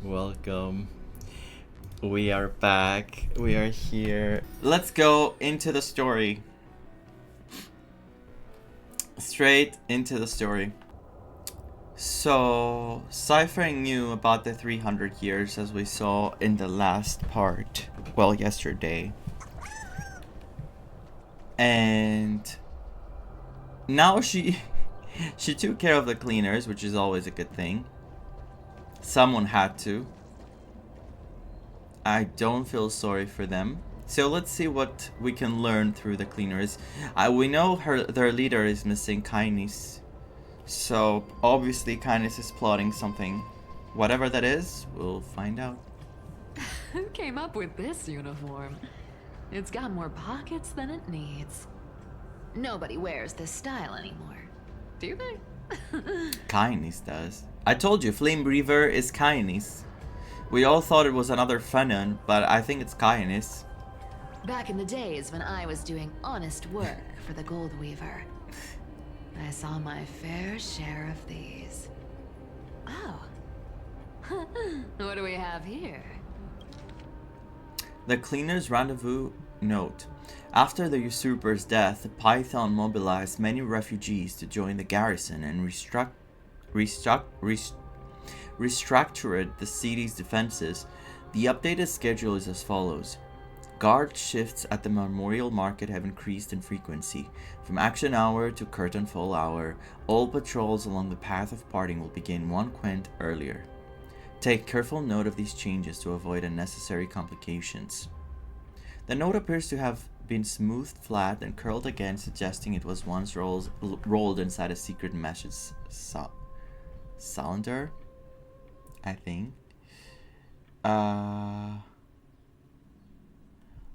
Welcome. We are back. We are here. Let's go into the story. Straight into the story. So, Cypher knew about the 300 years as we saw in the last part. Well, yesterday. And now she took care of the cleaners, which is always a good thing. Someone had to. I don't feel sorry for them. So let's see what we can learn through the cleaners. We know their leader is missing, Kindness. So obviously Kindness is plotting something. Whatever that is, we'll find out. Who came up with this uniform? It's got more pockets than it needs. Nobody wears this style anymore, do they? Kindness does. I told you, Flame Breather is Kindness. We all thought it was another Fanon, but I think it's Kindness. Back in the days when I was doing honest work for the Gold Weaver, I saw my fair share of these. Oh. What do we have here? The Cleaners Rendezvous note. After the usurper's death, the Python mobilized many refugees to join the garrison and restructured the city's defenses. The updated schedule is as follows. Guard shifts at the Memorial Market have increased in frequency. From action hour to curtain fall hour, all patrols along the path of parting will begin 1 quint earlier. Take careful note of these changes to avoid unnecessary complications. The note appears to have been smoothed flat and curled again, suggesting it was once rolled inside a secret message cylinder, I think.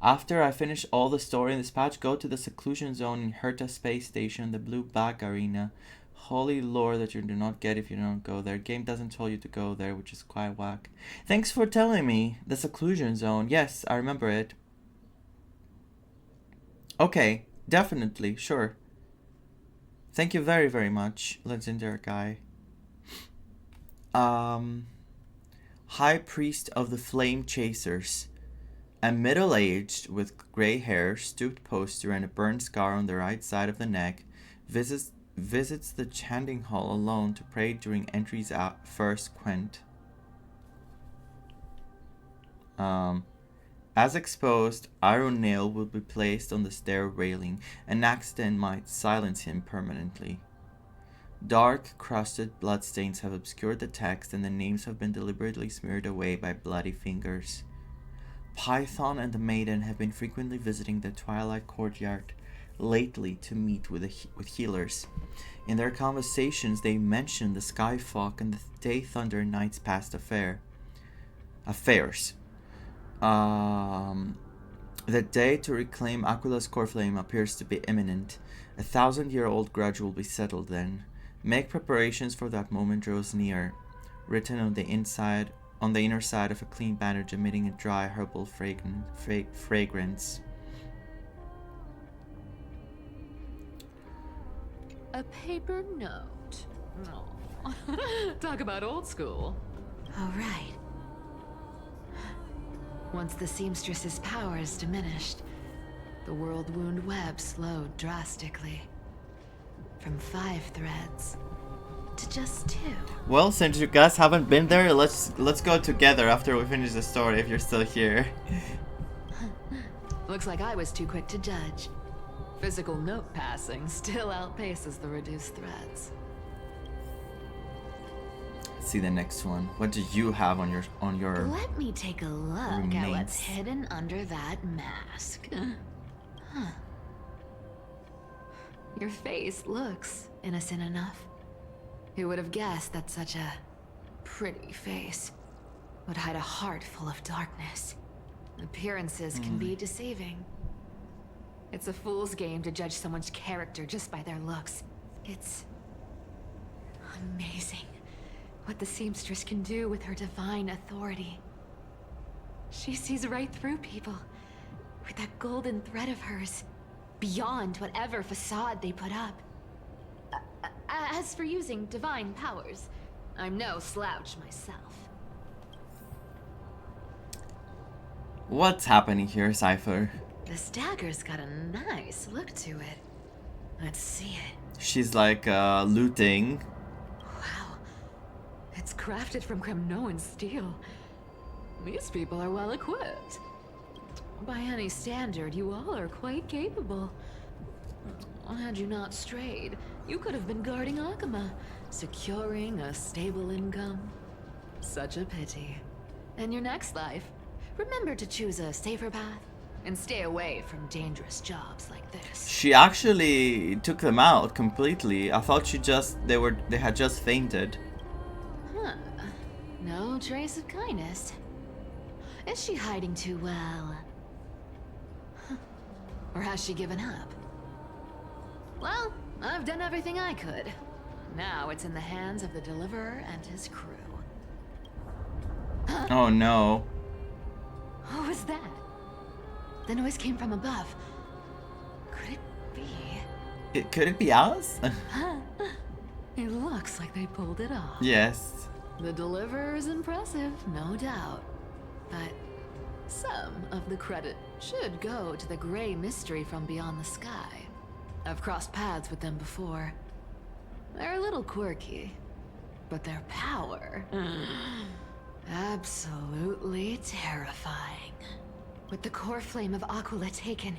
After I finish all the story in this patch, go to the seclusion zone in Herta Space Station, the Blue Bag Arena. Holy lore that you do not get if you don't go there. Game doesn't tell you to go there, which is quite whack. Thanks for telling me. The seclusion zone. Yes, I remember it. Okay, definitely, sure. Thank you very, very much, legendary guy. High Priest of the Flame Chasers. A middle-aged, with grey hair, stooped poster and a burn scar on the right side of the neck, visits the chanting hall alone to pray during entry's first quint. As exposed, iron nail will be placed on the stair railing. An accident might silence him permanently. Dark, crusted bloodstains have obscured the text, and the names have been deliberately smeared away by bloody fingers. Python and the Maiden have been frequently visiting the Twilight Courtyard lately to meet with healers. In their conversations, they mention the Skyfog and the Day Thunder Knight's past affairs. The day to reclaim Aquila's core flame appears to be imminent. 1,000-year-old grudge will be settled then. Make preparations for that moment draws near. Written on the inner side of a clean bandage, emitting a dry herbal fragrance. A paper note. Oh. Talk about old school. All right. Once the seamstress's power is diminished, the world wound web slowed drastically. From 5 threads to just 2. Well, since you guys haven't been there, let's go together after we finish the story if you're still here. Looks like I was too quick to judge. Physical note passing still outpaces the reduced threads. Let's see the next one. What do you have on your Let me take a look at roommates? what's hidden under that mask. Huh. Your face looks innocent enough. Who would have guessed that such a pretty face would hide a heart full of darkness? Appearances can be deceiving. It's a fool's game to judge someone's character just by their looks. It's amazing what the seamstress can do with her divine authority. She sees right through people with that golden thread of hers, beyond whatever facade they put up. As for using divine powers, I'm no slouch myself. What's happening here, Cypher? This dagger's got a nice look to it. Let's see it. She's like looting. Wow. It's crafted from Kremnoan steel. These people are well equipped. By any standard, you all are quite capable. Had you not strayed, you could have been guarding Akama, securing a stable income. Such a pity. In your next life, remember to choose a safer path and stay away from dangerous jobs like this. She actually took them out completely. I thought they had just fainted. Huh. No trace of kindness. Is she hiding too well? Or has she given up? Well, I've done everything I could. Now it's in the hands of the Deliverer and his crew. Oh no. What was that? The noise came from above. Could it be? Could it be us? It looks like they pulled it off. Yes. The Deliverer is impressive, no doubt. But some of the credit should go to the gray mystery from beyond the sky. I've crossed paths with them before. They're a little quirky, but their power... absolutely terrifying. With the core flame of Aquila taken,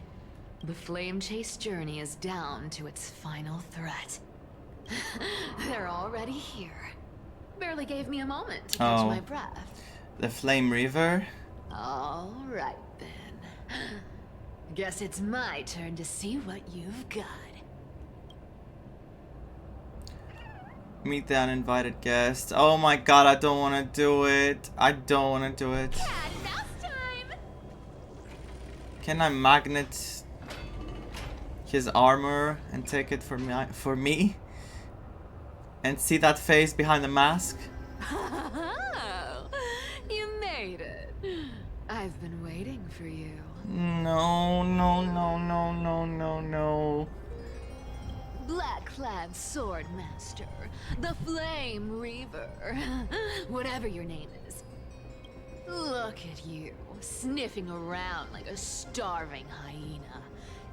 the flame chase journey is down to its final threat. They're already here. Barely gave me a moment to catch my breath. The Flame River? All right then. Guess it's my turn to see what you've got. Meet the uninvited guest. Oh my god, I don't want to do it. I don't want to do it. Cat and mouse time. Can I magnet his armor and take it for me? And see that face behind the mask? Oh, you made it. I've been waiting for you. No, no, no, no, no, no, no. Black-clad sword master, the Flame Reaver, whatever your name is. Look at you, sniffing around like a starving hyena,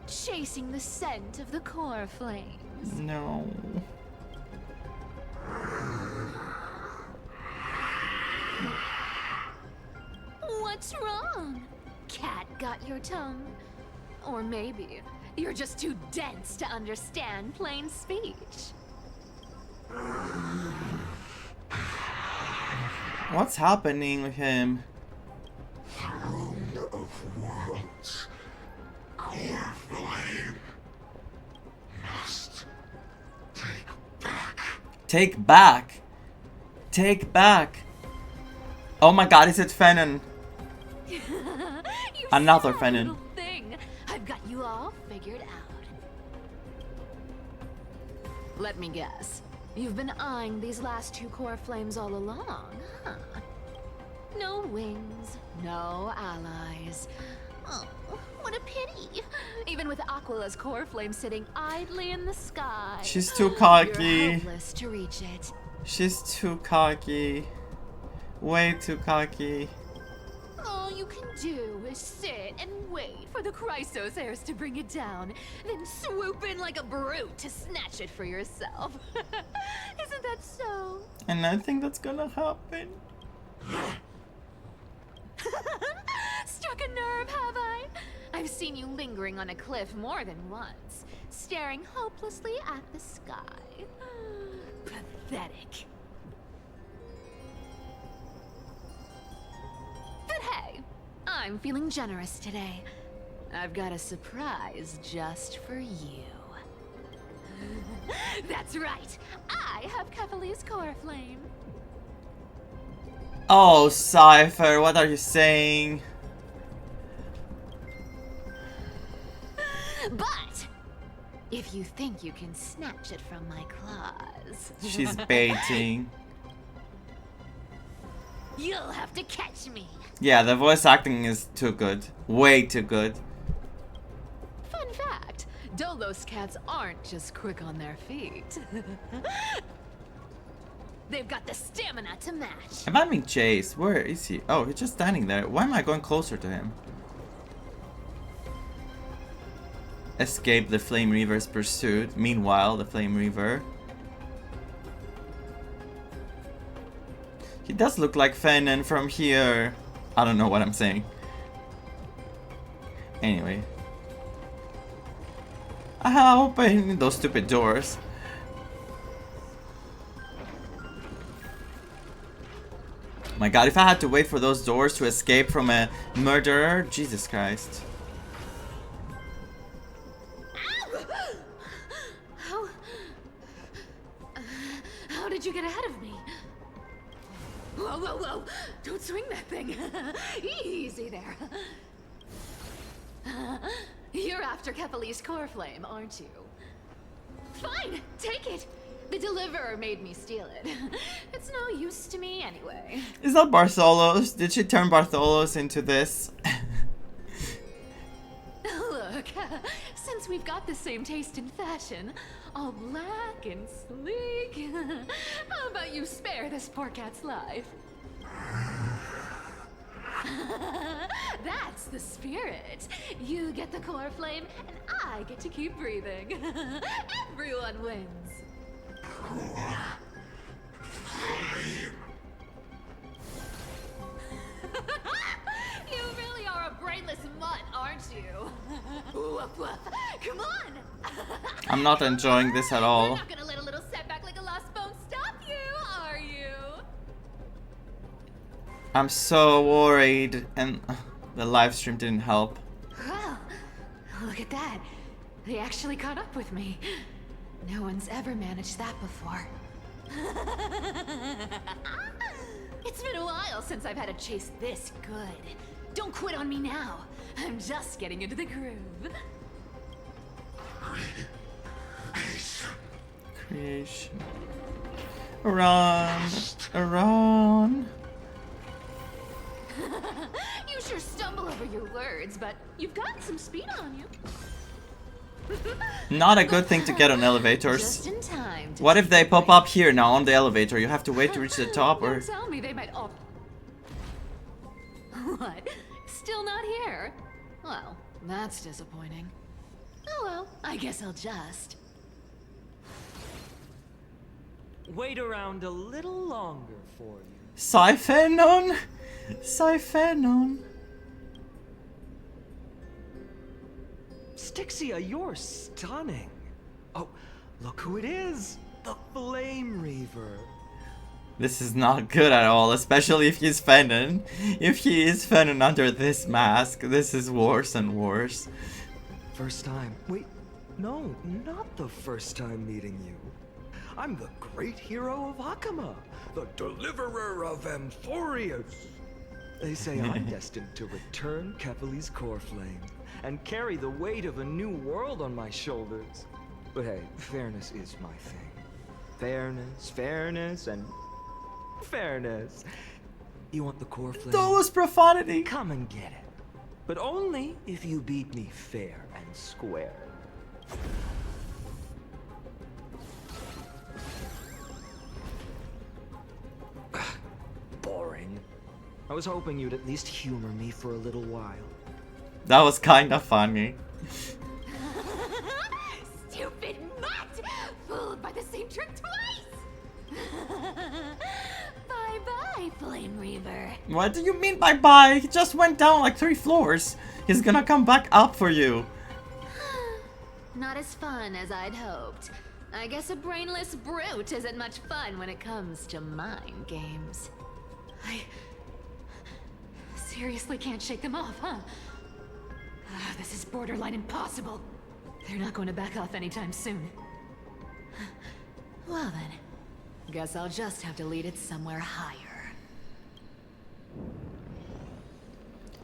chasing the scent of the core flames. No. What's wrong? Cat got your tongue? Or maybe you're just too dense to understand plain speech. What's happening with him? Throne of worlds, core flame, must take back. Take back. Take back. Oh my god, is it Fennon? Another Fennon. Thing. I've got you all figured out. Let me guess. You've been eyeing these last two core flames all along, huh? No wings, no allies. Oh, what a pity. Even with Aquila's core flame sitting idly in the sky. She's too You're cocky. helpless to reach it. She's too cocky. Way too cocky. All you can do is sit and wait for the Chrysos heirs to bring it down, then swoop in like a brute to snatch it for yourself. Isn't that so? And I think that's gonna happen. Struck a nerve, have I? I've seen you lingering on a cliff more than once, staring hopelessly at the sky. Pathetic. But hey, I'm feeling generous today. I've got a surprise just for you. That's right. I have Kefali's core flame. Oh, Cypher, what are you saying? But if you think you can snatch it from my claws, She's baiting. you'll have to catch me. Yeah, the voice acting is too good. Way too good. Fun fact, Dolos cats aren't just quick on their feet. They've got the stamina to match. Am I being chased? Where is he? Oh, he's just standing there. Why am I going closer to him? escape the Flame Reaver's pursuit. Meanwhile, the Flame Reaver... He does look like Fennon from here. I don't know what I'm saying. Anyway. I open those stupid doors. My god, if I had to wait for those doors to escape from a murderer, Jesus Christ. How did you get ahead of me? Whoa, whoa, whoa! Don't swing that thing! Easy there! You're after Kepali's core flame, aren't you? Fine! Take it! The deliverer made me steal it. It's no use to me anyway. Is that Bartholos? Did she turn Bartholos into this? Look, since we've got the same taste in fashion, all black and sleek, how about you spare this poor cat's life? That's the spirit. You get the core flame, and I get to keep breathing. Everyone wins. You really are a brainless mutt, aren't you? Woof, woof. Come on! I'm not enjoying this at all. You're not gonna let a little setback like a lost bone stop you, are you? I'm so worried, and the live stream didn't help. Well, look at that. They actually caught up with me. No one's ever managed that before. It's been a while since I've had a chase this good. Don't quit on me now. I'm just getting into the groove. Creation. Run. Run. You sure stumble over your words, but you've got some speed on you. Not a good thing to get on elevators. Just in time to What if they pop up here now on the elevator? You have to wait to reach the top, or... Don't tell me they might all... What? Still not here? Well, that's disappointing. Oh well, I guess I'll just... Wait around a little longer for you. Syphenon? Syphenon. Styxia, you're stunning. Oh, look who it is. The Flame Reaver. This is not good at all, especially if he's Fennon. If he is Fennon under this mask, this is worse and worse. First time. Wait, no, not the first time meeting you. I'm the great hero of Akama, the deliverer of Amphorius. They say I'm destined to return Kepali's core flame and carry the weight of a new world on my shoulders. But hey, fairness is my thing. Fairness, and fairness. You want the core flame? That was profanity. Come and get it. But only if you beat me fair and square. Boring. I was hoping you'd at least humor me for a little while. That was kind of funny. Stupid mutt! Fooled by the same trick twice! Bye-bye, Flame Reaver. What do you mean by bye? He just went down like 3 floors. He's gonna come back up for you. Not as fun as I'd hoped. I guess a brainless brute isn't much fun when it comes to mind games. I seriously can't shake them off, huh? This is borderline impossible. They're not going to back off anytime soon. Well then, guess I'll just have to lead it somewhere higher.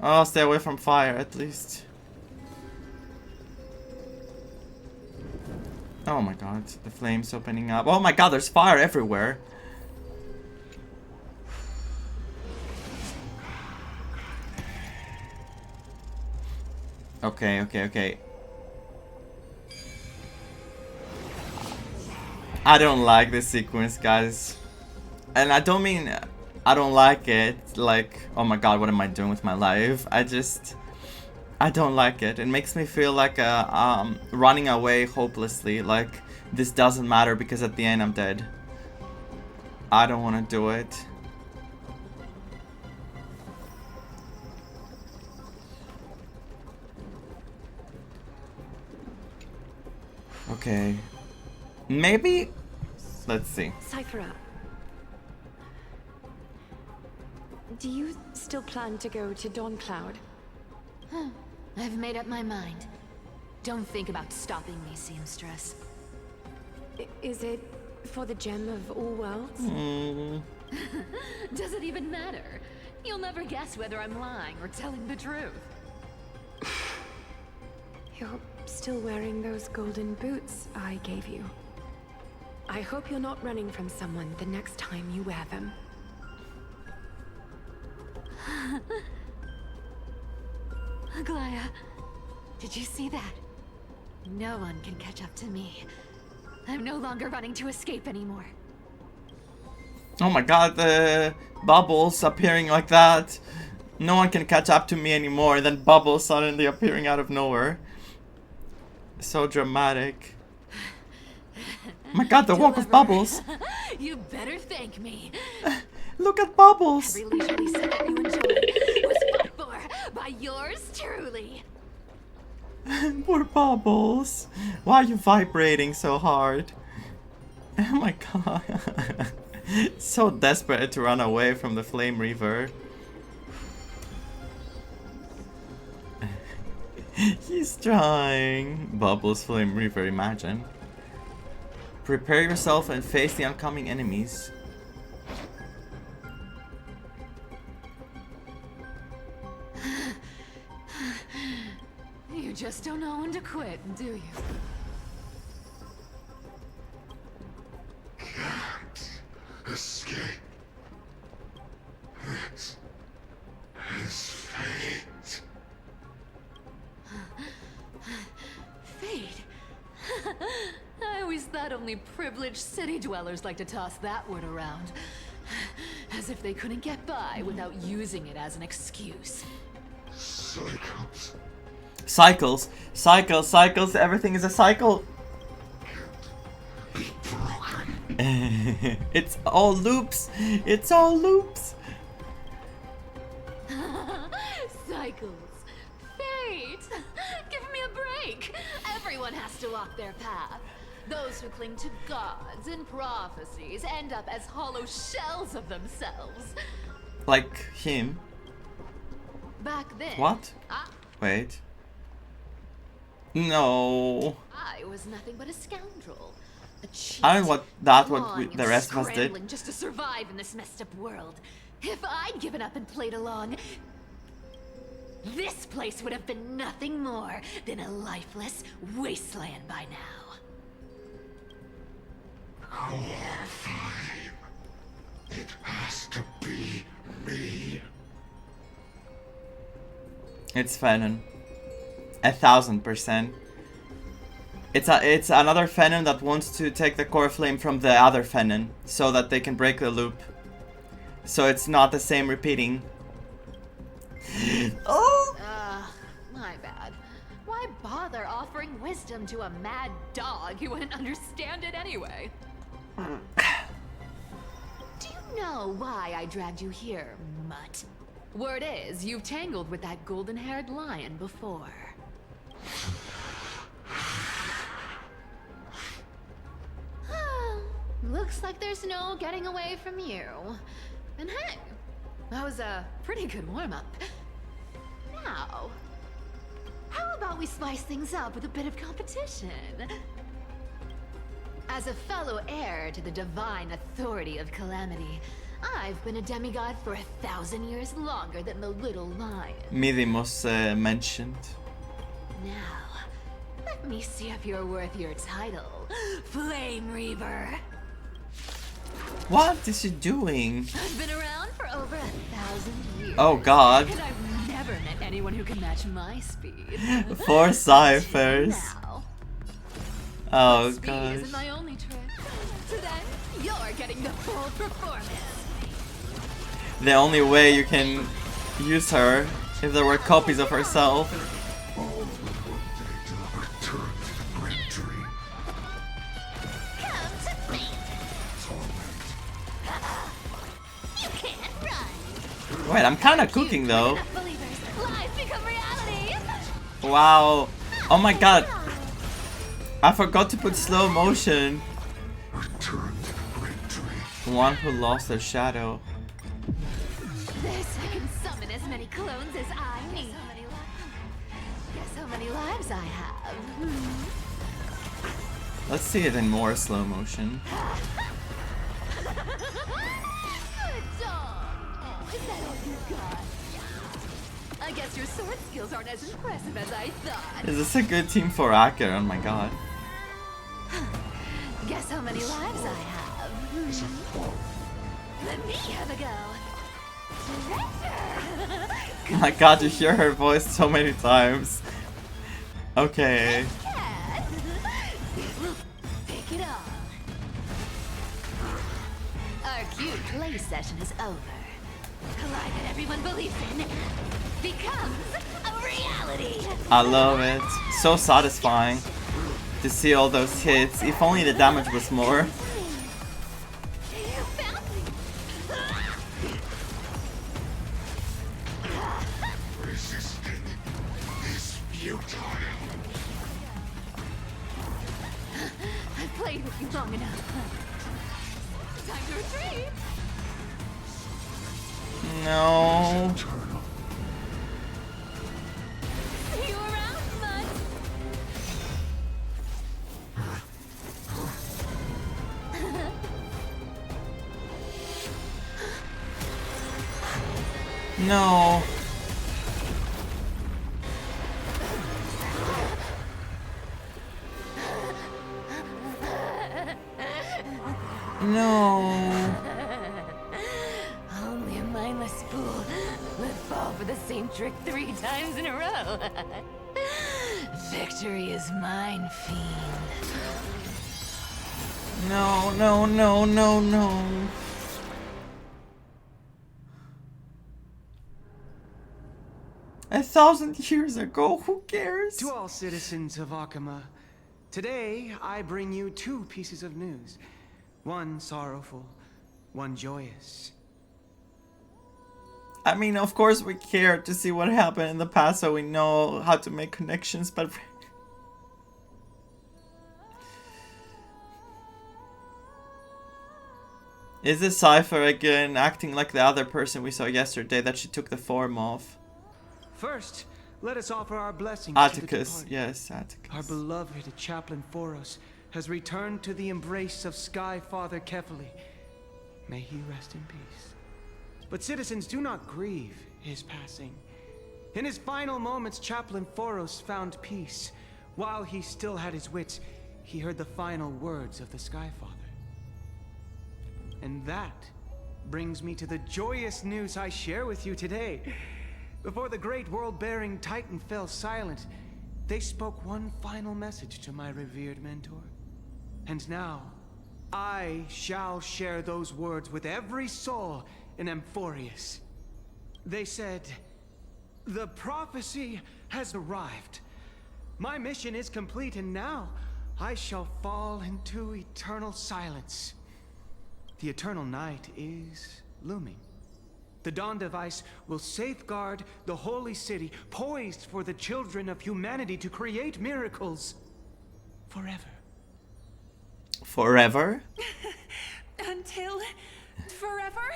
Oh, stay away from fire at least. Oh my god, the flames opening up. Oh my god, there's fire everywhere. Okay. I don't like this sequence, guys. And I don't mean I don't like it like, oh my god, what am I doing with my life? I don't like it. It makes me feel like running away hopelessly. Like this doesn't matter because at the end I'm dead. I don't want to do it. Okay. Maybe. Let's see. Cyphera, do you still plan to go to Dawn Cloud? I've made up my mind. Don't think about stopping me, seamstress. Is it for the gem of all worlds? Does it even matter? You'll never guess whether I'm lying or telling the truth. You're still wearing those golden boots I gave you. I hope you're not running from someone the next time you wear them. Aglaya, did you see that? No one can catch up to me. I'm no longer running to escape anymore. Oh my god, the bubbles appearing like that. No one can catch up to me anymore. Then bubbles suddenly appearing out of nowhere. So dramatic. Oh my god, the walk of bubbles. You better thank me. Look at bubbles. Every leisurely second you enjoyed was fought for by yours truly. Poor bubbles. Why are you vibrating so hard? Oh my god. So desperate to run away from the Flame Reaver. He's trying. Bubbles, Flame Reaver, imagine. Prepare yourself and face the oncoming enemies. You just don't know when to quit, do you? Can't escape. It is fate. Fate? I always thought only privileged city dwellers like to toss that word around. As if they couldn't get by without using it as an excuse. Cycles. Cycles, cycles, cycles, everything is a cycle. Be broken. It's all loops. It's all loops. Cycles. Fate! Give me a break! Everyone has to walk their path. Those who cling to gods and prophecies end up as hollow shells of themselves. Like him. Back then... What? Wait. No. I was nothing but a scoundrel. A cheat. I don't know what clawing the and rest of us did. scrambling just to survive in this messed up world. If I'd given up and played along, this place would have been nothing more than a lifeless wasteland by now. Core flame. It has to be me. It's Fanon. 1000%. It's another Fanon that wants to take the core flame from the other Fanon so that they can break the loop. So it's not the same repeating. Oh! My bad. Why bother offering wisdom to a mad dog who wouldn't understand it anyway? Do you know why I dragged you here, mutt? Word is, you've tangled with that golden-haired lion before. Looks like there's no getting away from you. And hey, that was a pretty good warm-up. Now, how about we spice things up with a bit of competition? As a fellow heir to the divine authority of Calamity, I've been a demigod for 1,000 years longer than the little lion. Midimos mentioned. Now, let me see if you're worth your title, Flame Reaver. What is she doing? I've been around for over 1,000 years. Oh god. And I've never met anyone who can match my speed. 4 ciphers. Now, Oh speed gosh. isn't my only trick. So then, you're getting the full performance. The only way you can use her if there were copies of herself. Wait, I'm kind of cooking though. Believers, lies become reality. Wow. Oh my god. I forgot to put slow motion. Return to victory. One who lost their shadow. This I can summon as many clones as I need. Guess how many lives I have. Let's see it in more slow motion. Good dog. Oh, is that all you got? I guess your sword skills aren't as impressive as I thought. Is this a good team for Acker? Oh my god. Guess how many lives I have. Let me have a go. Treasure! Oh my god, you hear her voice so many times. Okay. Cat! Pick it up. Our cute play session is over. The lie that everyone believes in becomes a reality. I love it. So satisfying to see all those hits. If only the damage was more. You found me. Resisting is futile. I've played with you long enough. Time to retreat. No. Eternal. See you around, bud. No. No. Only a mindless fool would fall for the same trick 3 times in a row. Victory is mine, fiend. No, no, no, no, no. A 1,000 years ago, who cares? To all citizens of Akama, today I bring you 2 pieces of news. One sorrowful, one joyous. I mean, of course we care to see what happened in the past so we know how to make connections, but... Is this Cypher again acting like the other person we saw yesterday that she took the form of? First, let us offer our blessings Atticus, to the departed. yes, Atticus. Our beloved chaplain Phoros has returned to the embrace of Sky Father Kefali. May he rest in peace. But citizens, do not grieve his passing. In his final moments, Chaplain Phoros found peace. While he still had his wits, he heard the final words of the Sky Father. And that brings me to the joyous news I share with you today. Before the great world-bearing Titan fell silent, they spoke one final message to my revered mentor. And now, I shall share those words with every soul in Amphorius. They said, "The prophecy has arrived. My mission is complete, and now I shall fall into eternal silence. The eternal night is looming. The dawn device will safeguard the holy city, poised for the children of humanity to create miracles forever." Forever? Until forever?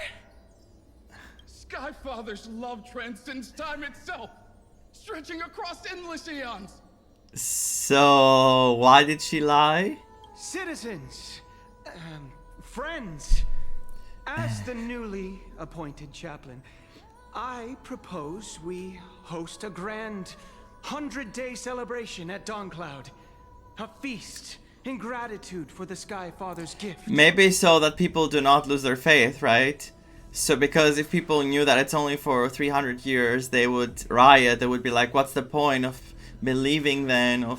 Skyfather's love transcends time itself, stretching across endless eons. So, why did she lie? Citizens, friends, as the newly appointed chaplain, I propose we host a grand 100-day celebration at Dawncloud. A feast in gratitude for the Sky Father's gift. Maybe so that people do not lose their faith, right? So because if people knew that it's only for 300 years, they would riot. They would be like, what's the point of believing then?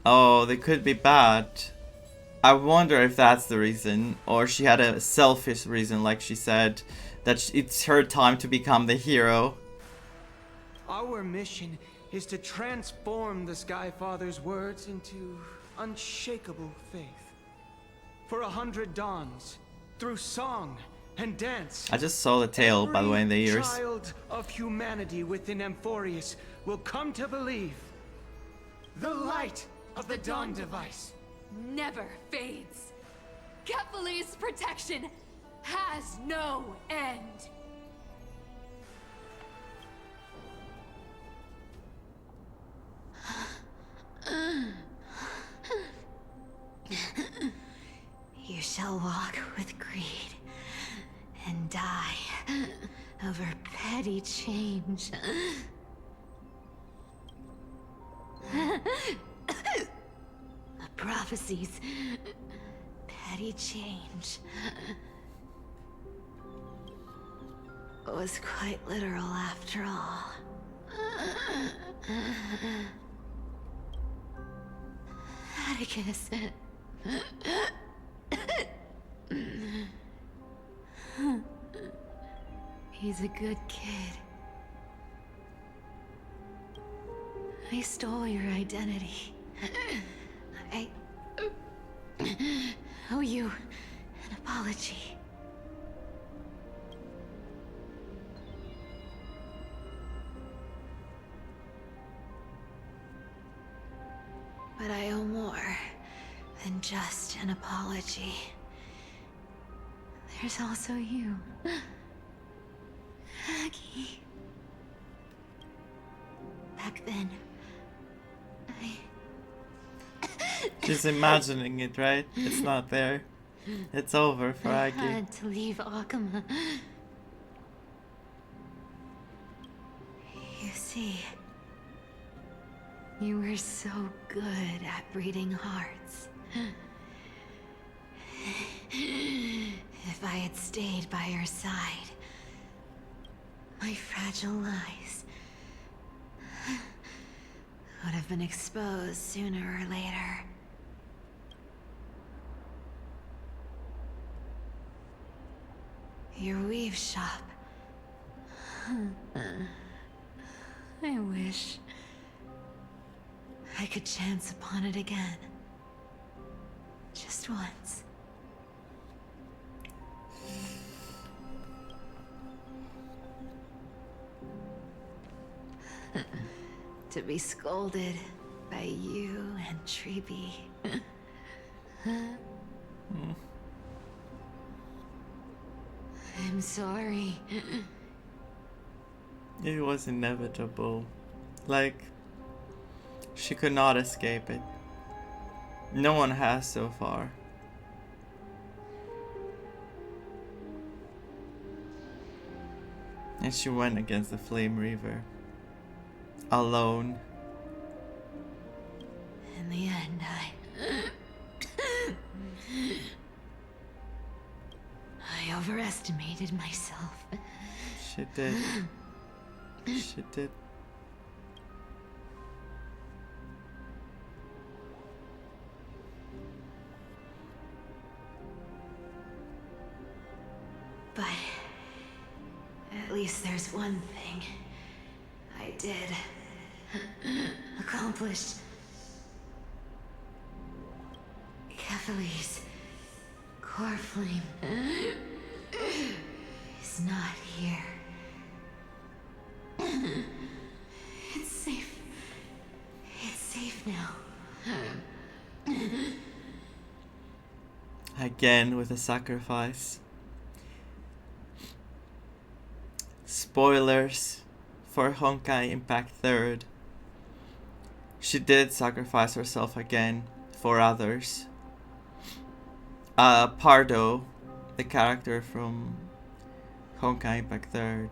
Oh, they could be bad. I wonder if that's the reason. Or she had a selfish reason, like she said, that it's her time to become the hero. Our mission is to transform the Sky Father's words into unshakable faith. For 100 dawns, through song and dance. I just saw the tail, by the way, in the Every ears. child of humanity within Amphorius will come to believe the light of the Dawn device Never fades. Kephales's protection has no end. You shall walk with greed and die over petty change. The prophecies, petty change, was quite literal after all. Atticus. He's a good kid. I stole your identity. I owe you an apology. But I owe more than just an apology. There's also you, Aggie. Back then, She's imagining it, right? It's not there. It's over for I Aggie. had to leave Akama. You see, you were so good at breeding hearts. If I had stayed by your side, my fragile lies would have been exposed sooner or later. Your weave shop. I wish I could chance upon it again. Just once. To be scolded by you and Treeby. I'm sorry. It was inevitable. Like, she could not escape it. No one has so far. And she went against the Flame Reaver. Alone. In the end, I overestimated myself. She did. She did. But at least there's one thing I did accomplish. Kephales's core flame is not here. It's safe. It's safe now. Again with a sacrifice. Spoilers for Honkai Impact 3rd. She did sacrifice herself again for others. Pardo, the character from Honkai Impact 3rd.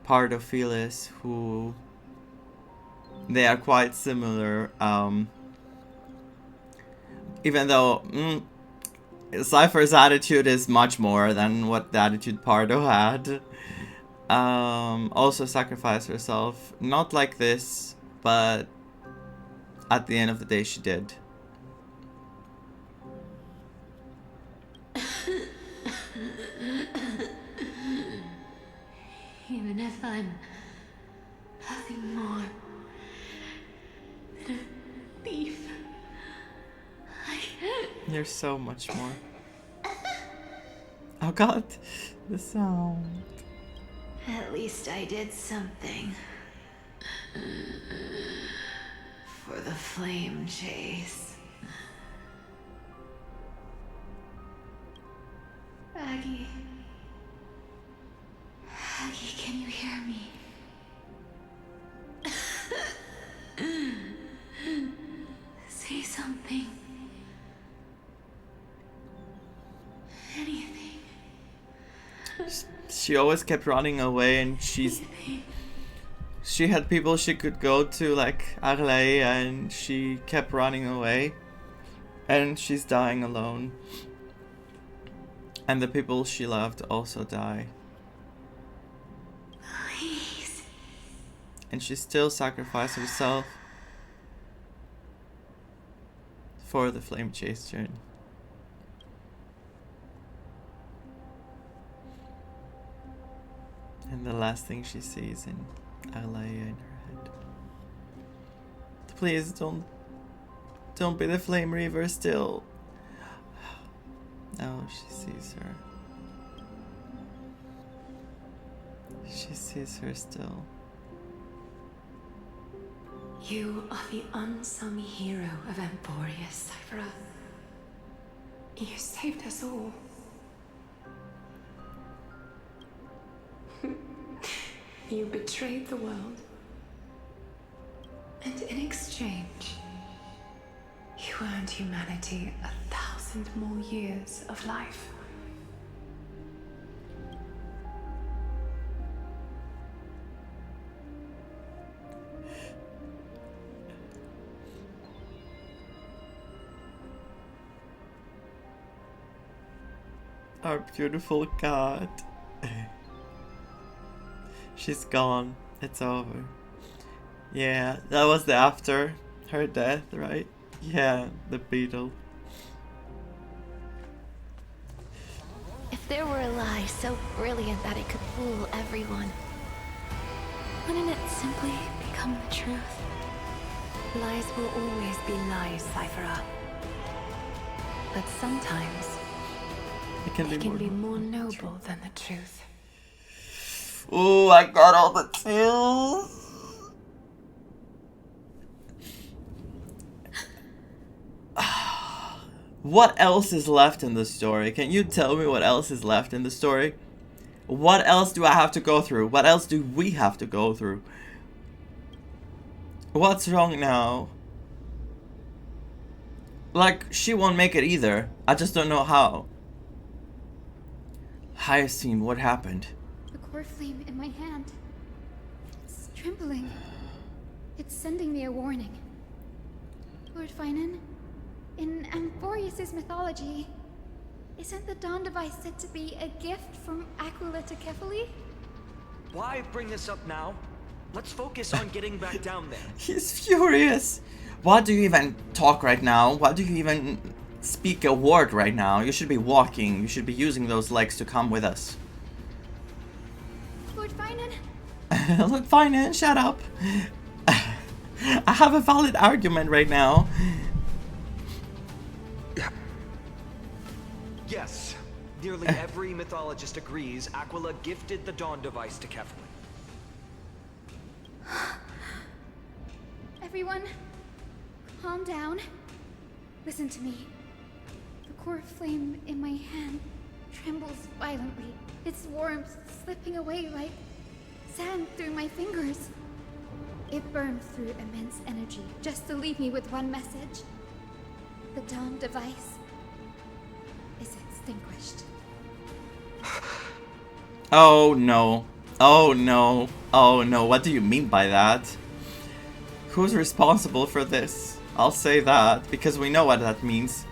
Pardo Phyllis, who they are quite similar. Even though Cypher's attitude is much more than what the attitude Pardo had. Also sacrificed herself. Not like this, but at the end of the day she did. Even if I'm nothing more than a thief, You're so much more. Oh god, the sound. At least I did something. For the flame chase. Aggie. Aggie, can you hear me? Say something. Anything. She always kept running away, and she had people she could go to, like Arley, and she kept running away, and she's dying alone, and the people she loved also die. Please. And she still sacrificed herself for the flame chase journey. And the last thing she sees in Arlaya in her head. Please don't be the Flame Reaver still. No, she sees her. She sees her still. You are the unsung hero of Emporius, Cypher. You saved us all. You betrayed the world. And in exchange, you earned humanity 1,000 more years of life. Our beautiful cat. She's gone. It's over. Yeah, that was the after her death, right? Yeah, the beetle. If there were a lie so brilliant that it could fool everyone, wouldn't it simply become the truth? Lies will always be lies, Cypher. But sometimes It can they be can more. be more noble than the truth. Ooh, I got all the chills. What else is left in the story? Can you tell me what else is left in the story? What else do I have to go through? What else do we have to go through? What's wrong now? Like, she won't make it either. I just don't know how. Hyacinth, what happened? The core flame in my hand. It's trembling. It's sending me a warning. Lord Finan, in Amphorius' mythology, isn't the Dawn device said to be a gift from Aquila to Kefali? Why bring this up now? Let's focus on getting back down there. He's furious. Why do you even talk right now? Why do you even speak a word right now? You should be walking. You should be using those legs to come with us. Lord Finan? Look, fine, shut up. I have a valid argument right now. Yes, nearly every mythologist agrees Aquila gifted the Dawn device to Kefali. Everyone, calm down. Listen to me. The core flame in my hand trembles violently. Its warmth slipping away like sand through my fingers. It burns through immense energy just to leave me with one message. The Dawn device is extinguished. Oh no. Oh no. Oh no. What do you mean by that? Who's responsible for this? I'll say that, because we know what that means.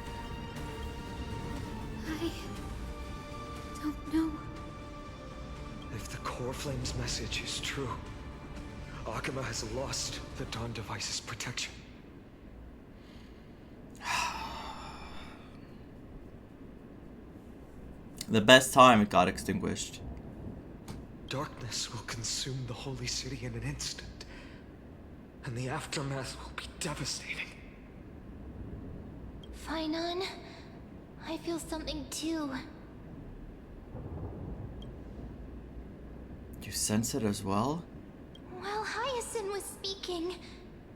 I don't know. If the Core Flame's message is true, Akama has lost the Dawn device's protection. The best time it got extinguished. Darkness will consume the holy city in an instant, and the aftermath will be devastating. Finan, I feel something too. You sense it as well? While Hyacinth was speaking,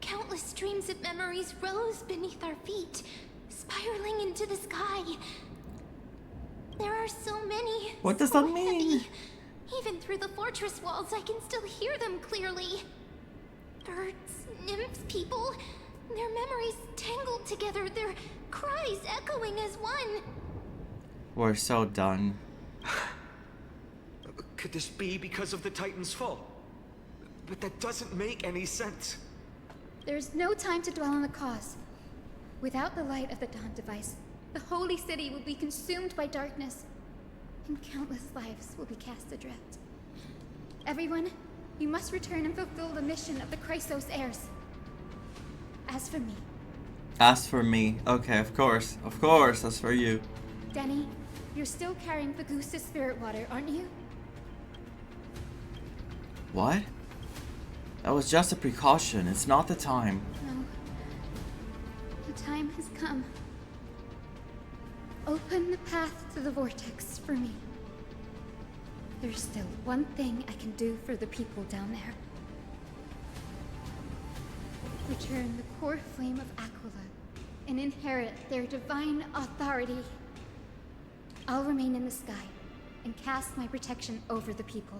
countless streams of memories rose beneath our feet, spiraling into the sky. There are so many. What does so that mean? heavy. Even through the fortress walls, I can still hear them clearly. Birds, nymphs, people, their memories tangled together, their cries echoing as one. We're so done. Could this be because of the Titan's fall? But that doesn't make any sense. There's no time to dwell on the cause. Without the light of the Dawn device, the holy city will be consumed by darkness, and countless lives will be cast adrift. Everyone, you must return and fulfill the mission of the Chrysos heirs. As for me... As for me. Okay, of course. Of course, as for you. Denny, you're still carrying Fagusta's spirit water, aren't you? What? That was just a precaution. It's not the time. No. The time has come. Open the path to the vortex for me. There's still one thing I can do for the people down there. Return the core flame of Aquila and inherit their divine authority. I'll remain in the sky and cast my protection over the people.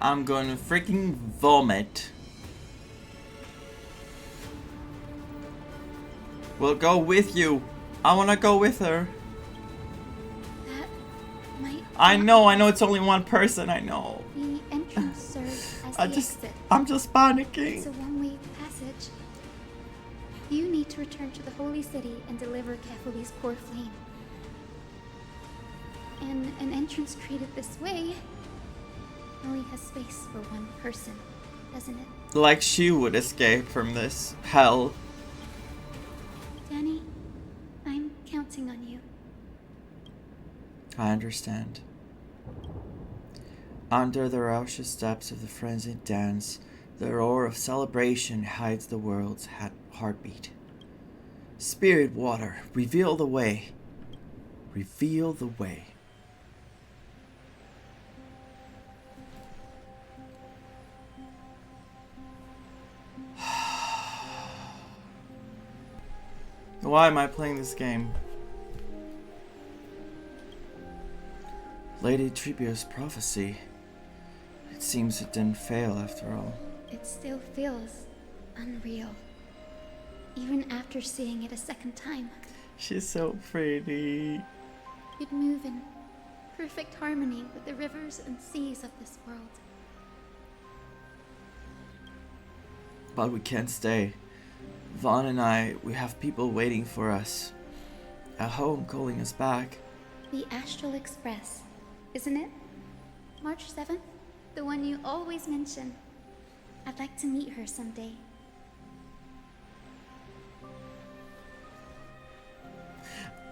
I'm gonna freaking vomit. We'll go with you. I wanna go with her. That might... I know it's only one person, I know. The entrance serves as the exit. I'm just panicking. It's a one-way passage. You need to return to the holy city and deliver Kefuli's core flame. And an entrance created this way only has space for one person, doesn't it? Like she would escape from this hell. Danny, I'm counting on you. I understand. Under the raucous steps of the frenzied dance, the roar of celebration hides the world's heartbeat. Spirit water, reveal the way. Reveal the way. Why am I playing this game? Lady Trebia's prophecy. It seems it didn't fail after all. It still feels unreal, even after seeing it a second time. She's so pretty. You'd move in perfect harmony with the rivers and seas of this world. But we can't stay. Vaughn and I, we have people waiting for us. At home calling us back. The Astral Express, isn't it? March 7th? The one you always mention. I'd like to meet her someday.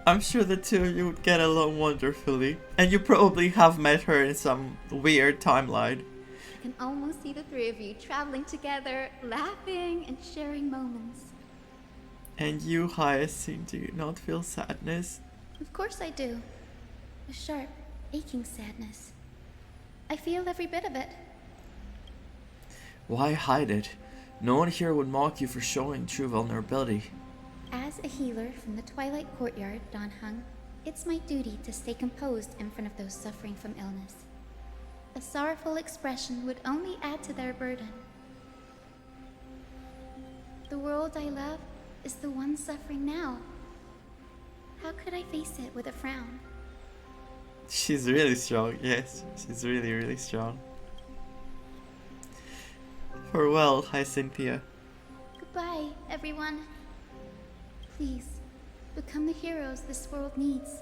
I'm sure the two of you would get along wonderfully. And you probably have met her in some weird timeline. I can almost see the three of you traveling together, laughing and sharing moments. And you, Hyacinth, do you not feel sadness? Of course I do. A sharp, aching sadness. I feel every bit of it. Why hide it? No one here would mock you for showing true vulnerability. As a healer from the Twilight Courtyard, Don Hung, it's my duty to stay composed in front of those suffering from illness. A sorrowful expression would only add to their burden. The world I love is the one suffering now. How could I face it with a frown? She's really strong, yes. She's really, really strong. Farewell, Hyacinthia. Goodbye, everyone. Please, become the heroes this world needs.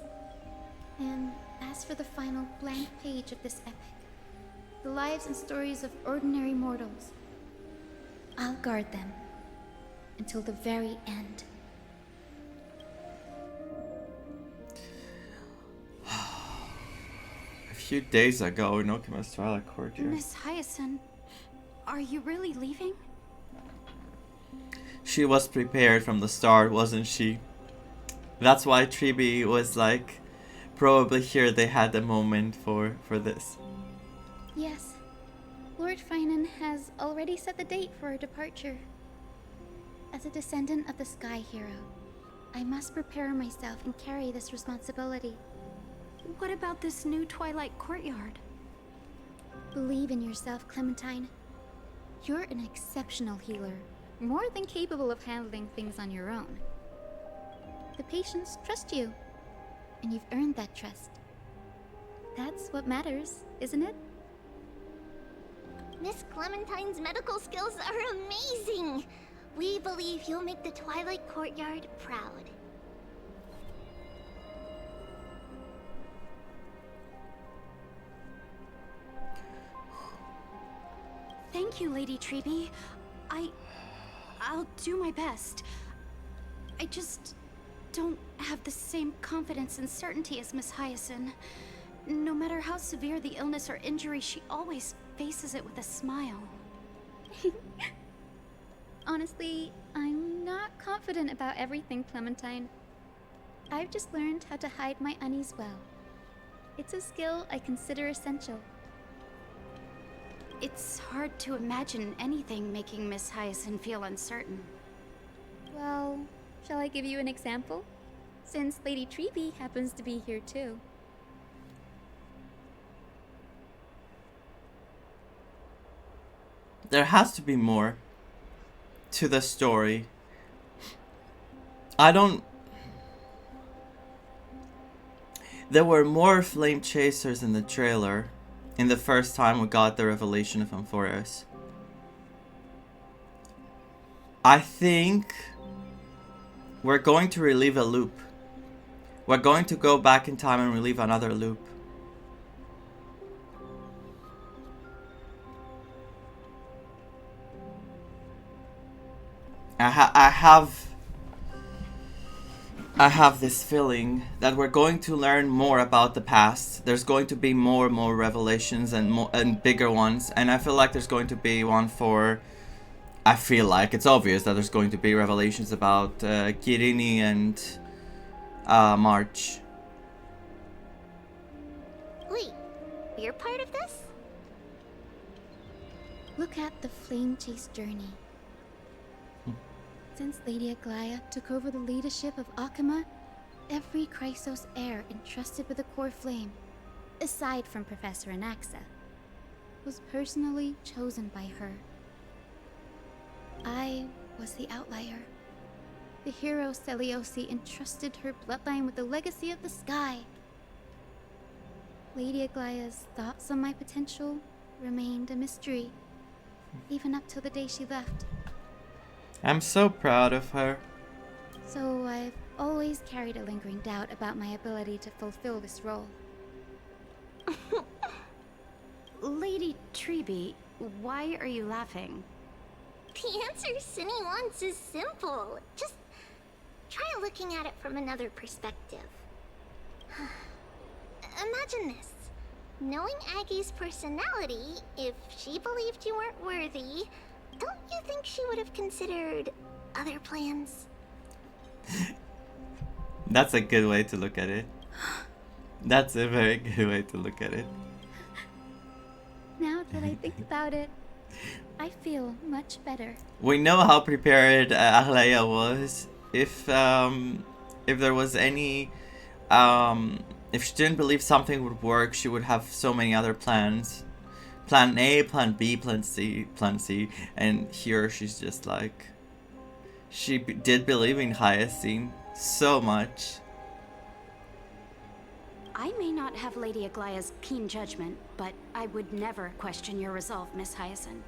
And as for the final blank page of this epic, the lives and stories of ordinary mortals, I'll guard them until the very end. A few days ago in Okima's Twilight Courtyard. Miss Hyacinth, are you really leaving? She was prepared from the start, wasn't she? That's why Trebi was like, probably here they had the moment for this. Yes. Lord Finan has already set the date for our departure. As a descendant of the Sky Hero, I must prepare myself and carry this responsibility. What about this new Twilight Courtyard? Believe in yourself, Clementine. You're an exceptional healer, more than capable of handling things on your own. The patients trust you, and you've earned that trust. That's what matters, isn't it? Miss Clementine's medical skills are amazing! We believe you'll make the Twilight Courtyard proud. Thank you, Lady Treby. I'll do my best. I just don't have the same confidence and certainty as Miss Hyacinth. No matter how severe the illness or injury, she always faces it with a smile. Honestly, I'm not confident about everything, Clementine. I've just learned how to hide my unease well. It's a skill I consider essential. It's hard to imagine anything making Miss Hyacinth feel uncertain. Well, shall I give you an example? Since Lady Treby happens to be here too. There has to be more to the story. There were more flame chasers in the trailer in the first time we got the revelation of Amphorus. I think we're going to relive a loop. We're going to go back in time and relive another loop. I have this feeling that we're going to learn more about the past. There's going to be more and more revelations and bigger ones, and I feel like there's going to be one for. I feel like it's obvious that there's going to be revelations about Kirini and March. Wait, you're part of this? Look at the flame chase journey. Since Lady Aglaya took over the leadership of Akama, every Chrysos heir entrusted with the core flame, aside from Professor Anaxa, was personally chosen by her. I was the outlier. The hero Celiosi entrusted her bloodline with the legacy of the sky. Lady Aglaya's thoughts on my potential remained a mystery, even up till the day she left. I'm so proud of her. So I've always carried a lingering doubt about my ability to fulfill this role. Lady Treby, why are you laughing? The answer Cinny wants is simple. Just try looking at it from another perspective. Imagine this. Knowing Aggie's personality, if she believed you weren't worthy, don't you think she would have considered other plans? That's a good way to look at it. That's a very good way to look at it. Now that I think about it, I feel much better. We know how prepared Aglaya was. If there was any, if she didn't believe something would work, she would have so many other plans. Plan A, Plan B, Plan C, and here she's just like, she did believe in Hyacinth so much. I may not have Lady Aglaya's keen judgment, but I would never question your resolve, Miss Hyacinth.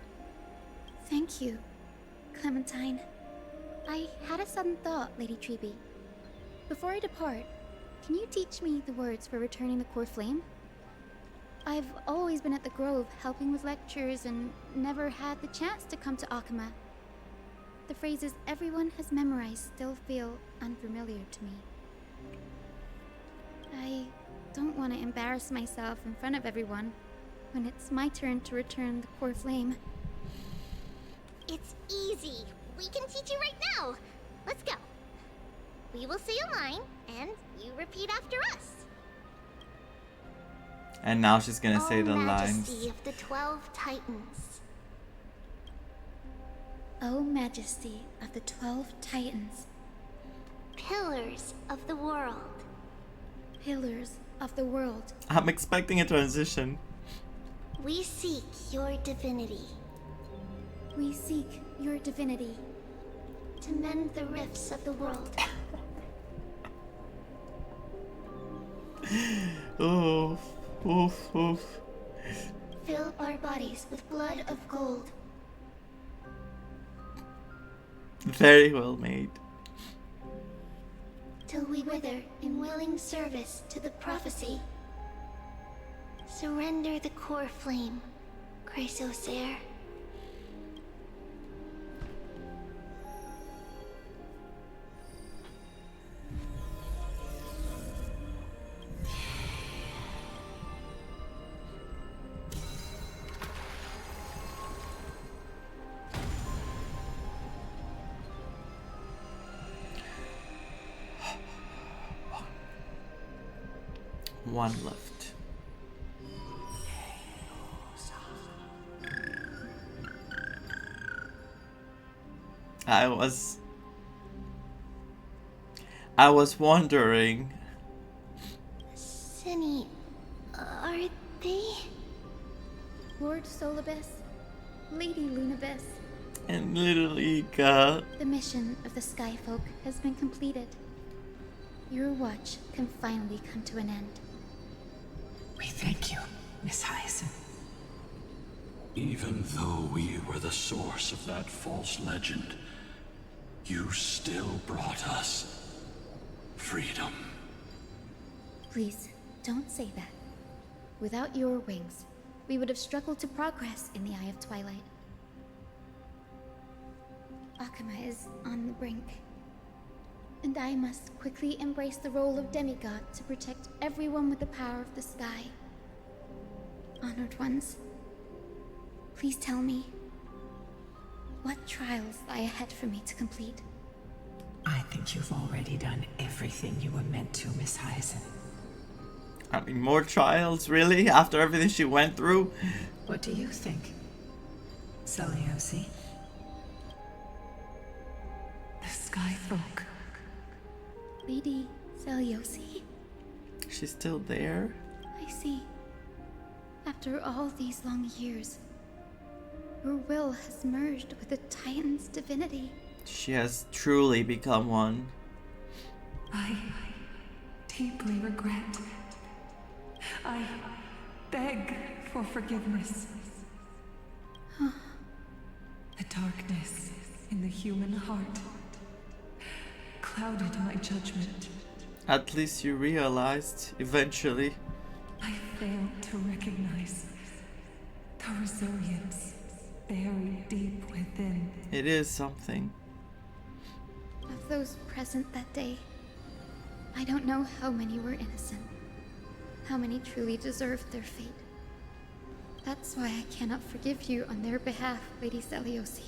Thank you, Clementine. I had a sudden thought, Lady Treby. Before I depart, can you teach me the words for returning the core flame? I've always been at the Grove helping with lectures and never had the chance to come to Akama. The phrases everyone has memorized still feel unfamiliar to me. I don't want to embarrass myself in front of everyone when it's my turn to return the core flame. It's easy. We can teach you right now. Let's go. We will say a line, and you repeat after us. And now she's gonna say the Majesty lines. of the 12 Titans. O Majesty of the 12 Titans, Pillars of the world. pillars of the world, I'm expecting a transition. We seek your divinity we seek your divinity to mend the rifts of the world. Oof, oof, oof. Fill our bodies with blood of gold. Very well made. Till we wither in willing service to the prophecy. Surrender the core flame, Chrysosair. One left. I was wondering. Cinny, are they? Lord Solibus, Lady Lunabis, And little Ika. the mission of the Skyfolk has been completed. Your watch can finally come to an end. We thank you, Miss Hyacinth. Even though we were the source of that false legend, you still brought us freedom. Please, don't say that. Without your wings, we would have struggled to progress in the Eye of Twilight. Akama is on the brink, and I must quickly embrace the role of demigod to protect everyone with the power of the sky. Honored ones, please tell me, what trials lie ahead for me to complete? I think you've already done everything you were meant to, Miss Hyacinth. I mean, more trials, really? After everything she went through? What do you think, Seliosi? The Skyfolk. Lady Seliosi? She's still there? I see. After all these long years, your will has merged with the Titan's divinity. She has truly become one. I deeply regret. I beg for forgiveness. The darkness in the human heart clouded my judgment. At least you realized, eventually. I failed to recognize the resilience buried deep within. It is something. Of those present that day, I don't know how many were innocent, how many truly deserved their fate. That's why I cannot forgive you on their behalf, Lady Seliosi.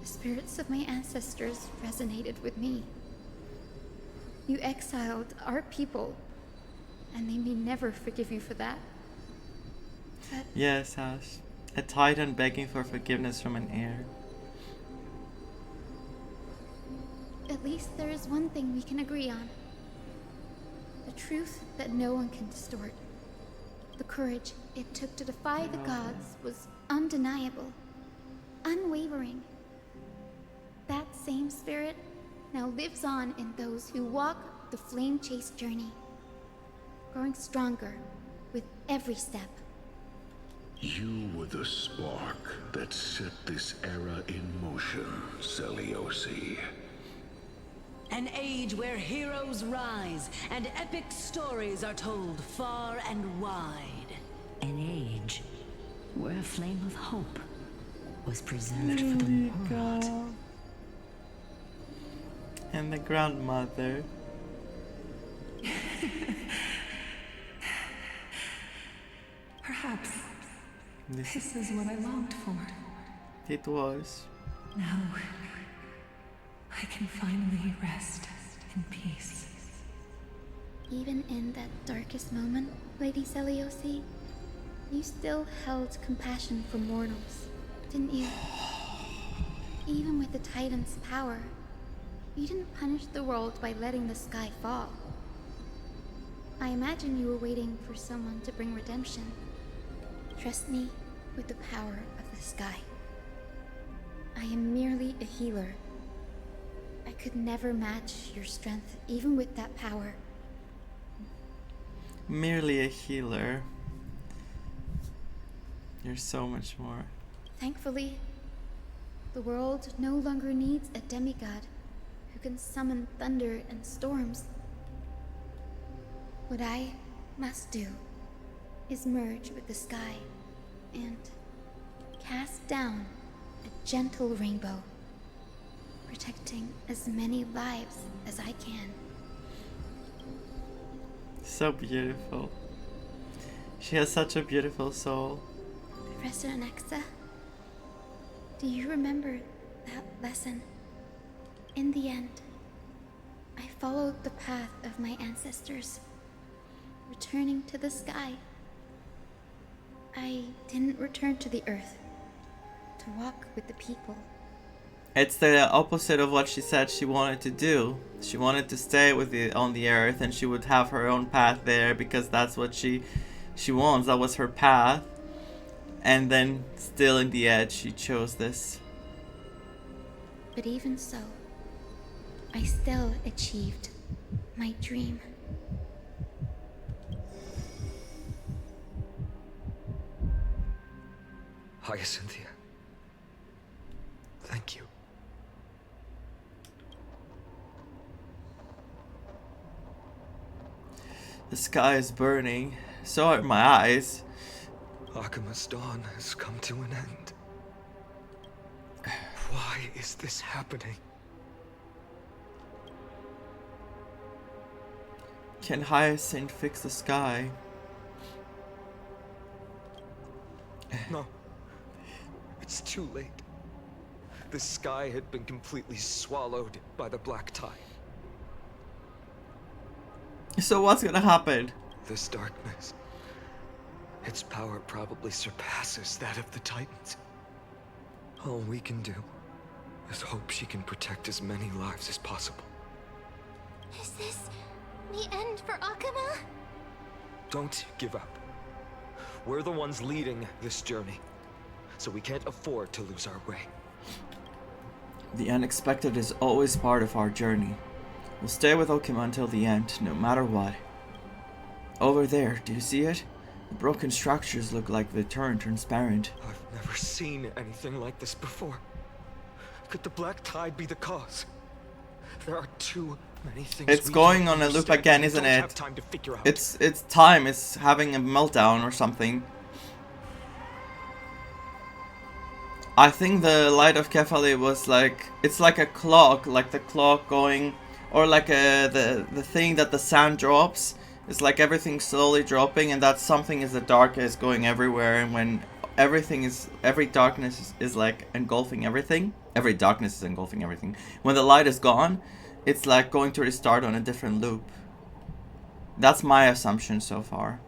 The spirits of my ancestors resonated with me. You exiled our people, and they may never forgive you for that. But Yes, Ash. A titan begging for forgiveness from an heir. at least there is one thing we can agree on. The truth that no one can distort. The courage it took to defy the gods was undeniable, unwavering. That same spirit now lives on in those who walk the flame-chased journey, growing stronger with every step. You were the spark that set this era in motion, Seliosi. An age where heroes rise and epic stories are told far and wide. An age where a flame of hope was preserved for the world. And the grandmother. Perhaps This this is what I longed for. it was. Now, I can finally rest in peace. even in that darkest moment, Lady Celiosi, you still held compassion for mortals, didn't you? Even with the Titan's power, you didn't punish the world by letting the sky fall. I imagine you were waiting for someone to bring redemption. Trust me with the power of the sky. I am merely a healer. I could never match your strength, even with that power. Merely a healer. You're so much more. Thankfully, the world no longer needs a demigod who can summon thunder and storms. What I must do is merge with the sky and cast down a gentle rainbow, protecting as many lives as I can. So beautiful. She has such a beautiful soul. Professor Anaxa, do you remember that lesson? In the end, I followed the path of my ancestors, returning to the sky. I didn't return to the earth to walk with the people. It's the opposite of what she said she wanted to do. She wanted to stay on the earth, and she would have her own path there because that's what she wants. That was her path. And then still in the end she chose this. But even so, I still achieved my dream. Hyacinthia. Thank you. The sky is burning. So are my eyes. Akima's dawn has come to an end. Why is this happening? Can Hyacinth fix the sky? No. It's too late. The sky had been completely swallowed by the black tide. So what's gonna happen? This darkness, its power probably surpasses that of the Titans. All we can do is hope she can protect as many lives as possible. Is this the end for Akuma? Don't give up. We're the ones leading this journey, so we can't afford to lose our way. The unexpected is always part of our journey. We'll stay with Okima until the end, no matter what. Over there, do you see it? The broken structures look like they turn transparent. I've never seen anything like this before. Could the black tide be the cause? There are too many things. It's going on a loop again, isn't it? Time to figure out. It's time. It's having a meltdown or something. I think the light of Kefali was like, it's like a clock, like the clock going, or like the thing that the sand drops. It's like everything slowly dropping, and that something is the darkness going everywhere. And when every darkness is like engulfing everything. Every darkness is engulfing everything. When the light is gone, it's like going to restart on a different loop. That's my assumption so far.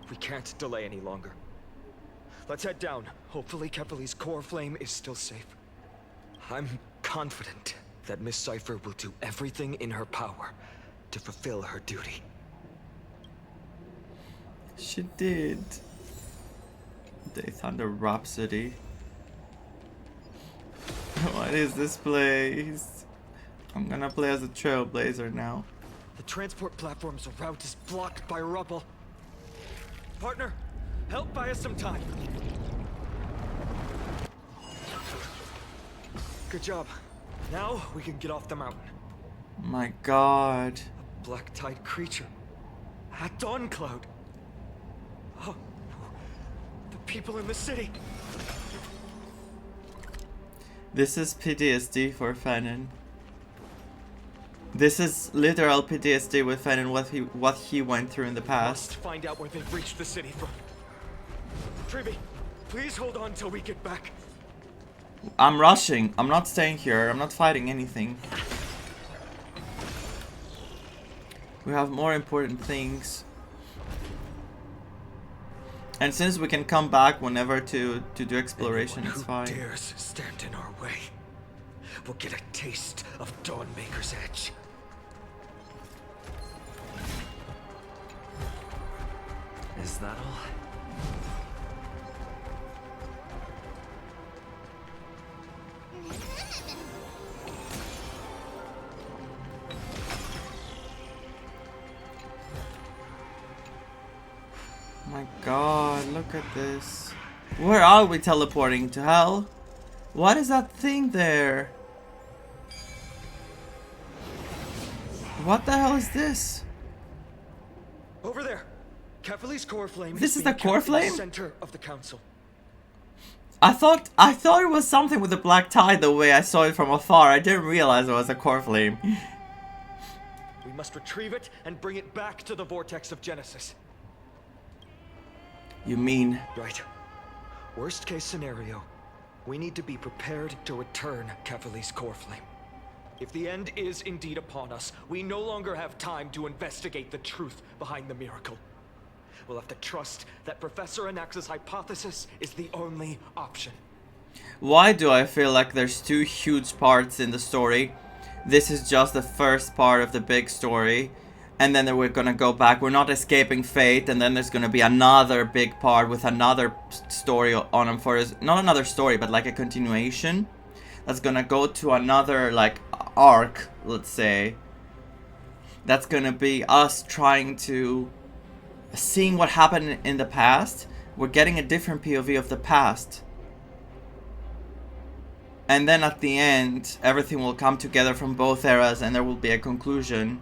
We can't delay any longer. Let's head down. Hopefully Kefali's core flame is still safe. I'm confident that Miss Cypher will do everything in her power to fulfill her duty. She did. The Thunder Rhapsody. What is this place? I'm gonna play as a trailblazer now. The transport platform's route is blocked by rubble. Partner, help buy us some time. Good job. Now we can get off the mountain. My god. A black tide creature. At Dawn Cloud. Oh, the people in the city. This is PTSD for Fanon. This is literal PTSD with Fanon, what he went through in the past. Must find out where they've reached the city from. Treeby, please hold on till we get back. I'm rushing. I'm not staying here. I'm not fighting anything. We have more important things. And since we can come back whenever to do exploration, it's fine. Who dares stand in our way will get a taste of Dawnmaker's edge. Is that all? My god, look at this. Where are we teleporting? To hell? What is that thing there? What the hell is this? Over there. Kefali's core flame. This is the core flame? Center of the council. I thought it was something with a black tie the way I saw it from afar. I didn't realize it was a core flame. We must retrieve it and bring it back to the vortex of Genesis. You mean? Right. Worst case scenario, we need to be prepared to return Kefali's core flame. If the end is indeed upon us, we no longer have time to investigate the truth behind the miracle. We'll have to trust that Professor Anax's hypothesis is the only option. Why do I feel like there's two huge parts in the story? This is just the first part of the big story. And then we're gonna go back. We're not escaping fate. And then there's gonna be another big part with another story on him for his... Not another story, but like a continuation. That's gonna go to another, like, arc, let's say. That's gonna be us trying to... Seeing what happened in the past. We're getting a different POV of the past. And then at the end, everything will come together from both eras and there will be a conclusion.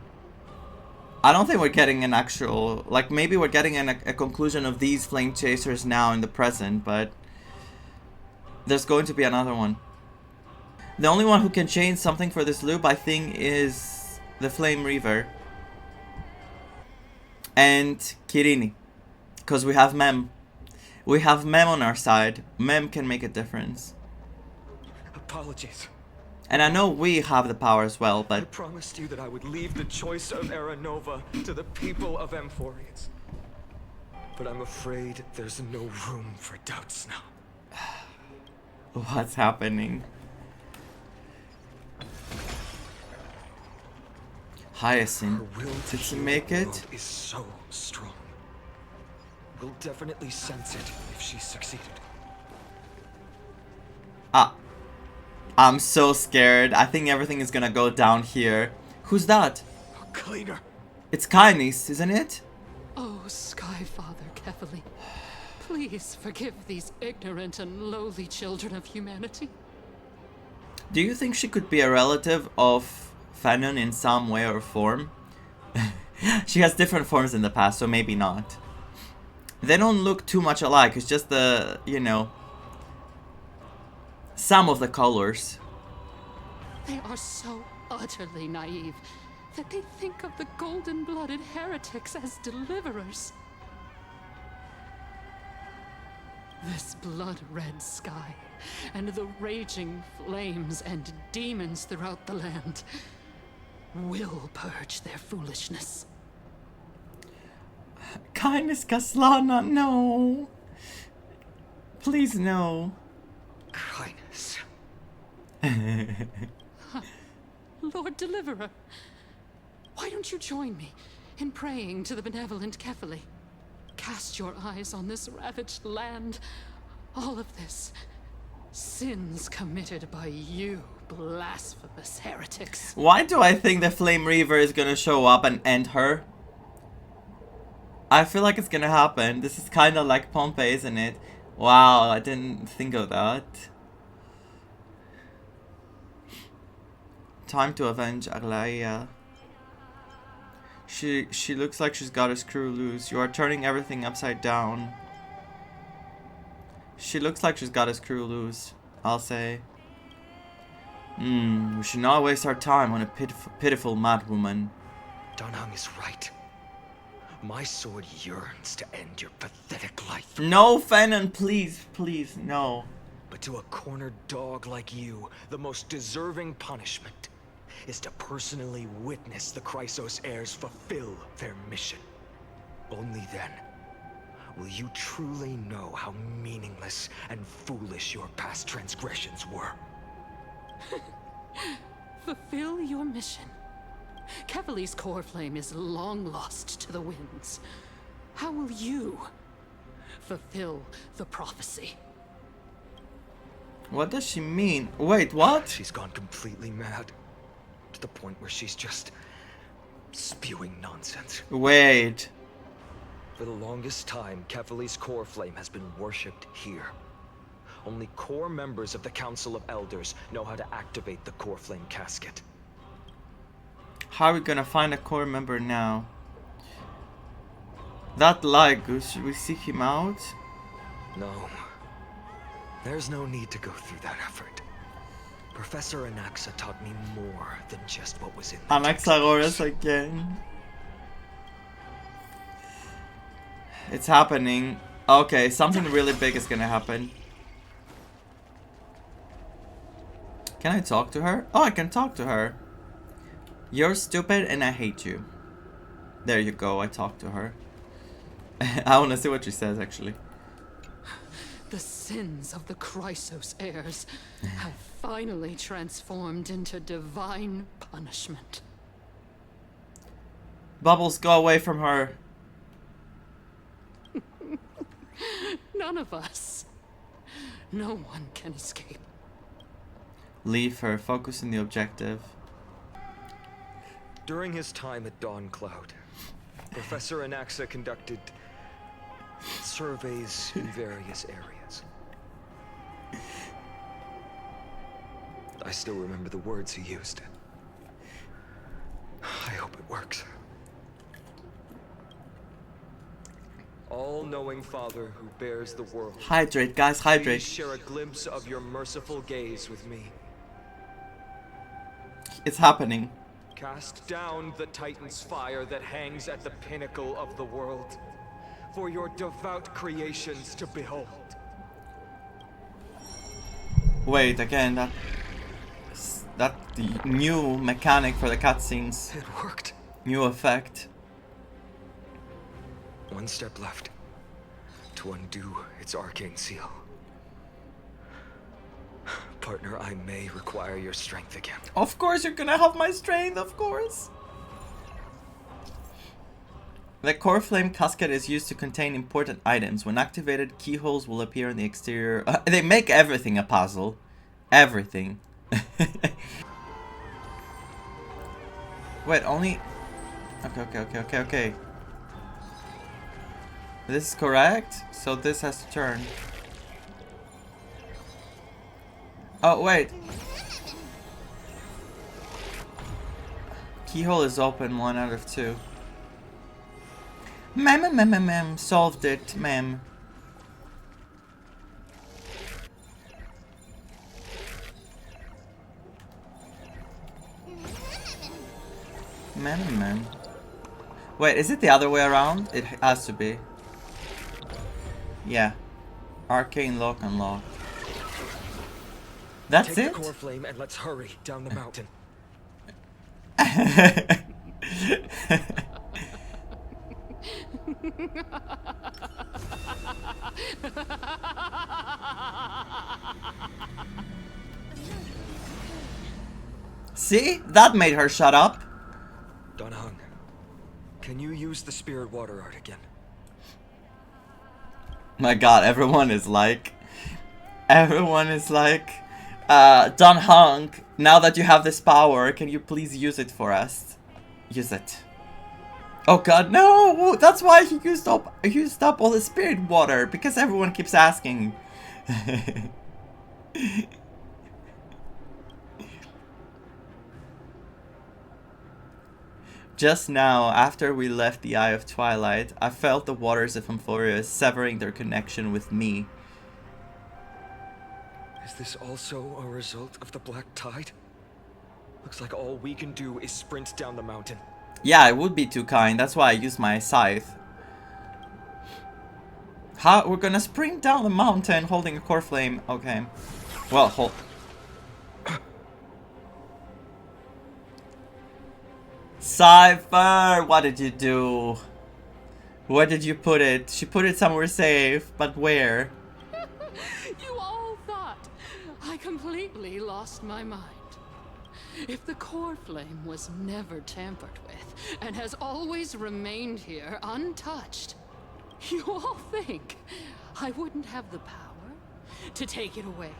I don't think we're getting an actual... Like, maybe we're getting a conclusion of these flame chasers now in the present, but... There's going to be another one. The only one who can change something for this loop, I think, is the Flame Reaver. And Kirini. Because we have Mem. We have Mem on our side. Mem can make a difference. Apologies. And I know we have the power as well, but... I promised you that I would leave the choice of Era Nova to the people of Amphorians. But I'm afraid there's no room for doubts now. What's happening? Hyacinth, did he make it? Is so strong. We'll definitely sense it if she succeeded. Ah. I'm so scared. I think everything is gonna go down here. Who's that? Cleaner. It's Kainis, isn't it? Oh, Skyfather Kefali, please forgive these ignorant and lowly children of humanity. Do you think she could be a relative of Fanon in some way or form? She has different forms in the past, so maybe not. They don't look too much alike. It's just the, you know, some of the colors. They are so utterly naive that they think of the golden-blooded heretics as deliverers. This blood-red sky, and the raging flames and demons throughout the land will purge their foolishness. Kindness, Kaslana, no. Please, no. Kindness. Lord Deliverer, why don't you join me in praying to the benevolent Kefali? Cast your eyes on this ravaged land. All of this, sins committed by you, blasphemous heretics. Why do I think the Flame Reaver is gonna show up and end her? I feel like it's gonna happen. This is kind of like Pompeii, isn't it? Wow, I didn't think of that. Time to avenge Aglaia. She looks like she's got a screw loose. You are turning everything upside down. She looks like she's got a screw loose, I'll say. We should not waste our time on a pitiful madwoman. Danhang is right. My sword yearns to end your pathetic life. No, Fanon, please, please, no. But to a cornered dog like you, the most deserving punishment is to personally witness the Chrysos heirs fulfill their mission. Only then will you truly know how meaningless and foolish your past transgressions were. Fulfill your mission. Kevali's core flame is long lost to the winds. How will you fulfill the prophecy? What does she mean? Wait, what? She's gone completely mad. To the point where she's just spewing nonsense. Wait. For the longest time, Kefali's core flame has been worshipped here. Only core members of the Council of Elders know how to activate the core flame casket. How are we gonna find a core member now? That Lygus, should we seek him out? No. There's no need to go through that effort. Professor Anaxa taught me more than just what was in the Anaxagoras again. It's happening. Okay, something really big is gonna happen. Can I talk to her? Oh, I can talk to her. You're stupid and I hate you. There you go, I talked to her. I wanna see what she says actually. The sins of the Chrysos heirs have finally transformed into divine punishment. Bubbles, go away from her. None of us. No one can escape. Leave her, focus on the objective. During his time at Dawn Cloud, Professor Anaxa conducted surveys in various areas. I still remember the words he used. I hope it works. All-knowing Father who bears the world. Hydrate, guys, hydrate. Please share a glimpse of your merciful gaze with me. It's happening. Cast down the Titan's fire that hangs at the pinnacle of the world, for your devout creations to behold. Wait, again, that the new mechanic for the cutscenes. It worked. New effect. One step left to undo its arcane seal. Partner, I may require your strength again. Of course you're gonna have my strength, of course. The core flame casket is used to contain important items. When activated, keyholes will appear in the exterior. They make everything a puzzle. Everything. Wait, only... Okay. This is correct, so this has to turn. Oh, wait. Keyhole is open, 1 out of 2. Mem. Solved it, mem. Mem. Wait, is it the other way around? It has to be. Yeah. Arcane lock unlocked. That's Take it? the core flame and let's hurry down the mountain. See? That made her shut up. Don Hung, can you use the spirit water art again? My god, everyone is like, Don Hung, now that you have this power, can you please use it for us? Use it. Oh god, no! That's why he used up all the spirit water, because everyone keeps asking. Just now, after we left the Eye of Twilight, I felt the waters of Amphoria severing their connection with me. Is this also a result of the Black Tide? Looks like all we can do is sprint down the mountain. Yeah, it would be too kind. That's why I used my scythe. How? We're gonna sprint down the mountain holding a core flame. Okay. Well, hold. Cypher, what did you do? Where did you put it? She put it somewhere safe, but where? You all thought I completely lost my mind. If the core flame was never tampered with and has always remained here untouched, you all think I wouldn't have the power to take it away?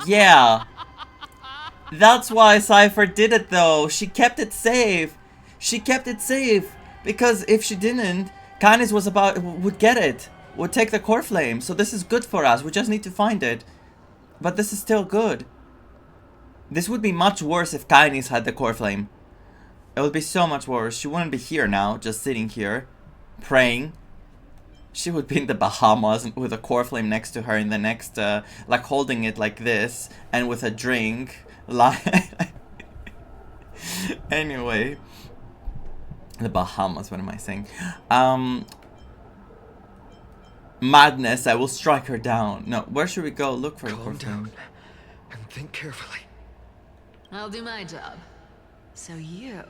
Yeah. That's why Cypher did it though. She kept it safe. She kept it safe. Because if she didn't, Kindness would get it. Would take the core flame. So this is good for us. We just need to find it. But this is still good. This would be much worse if Kindness had the core flame. It would be so much worse. She wouldn't be here now, just sitting here, praying. She would be in the Bahamas with a core flame next to her in the next, like holding it like this, and with a drink. Anyway. The Bahamas, what am I saying? Madness, I will strike her down. No, where should we go? Look for the core flame. And think carefully. I'll do my job. So you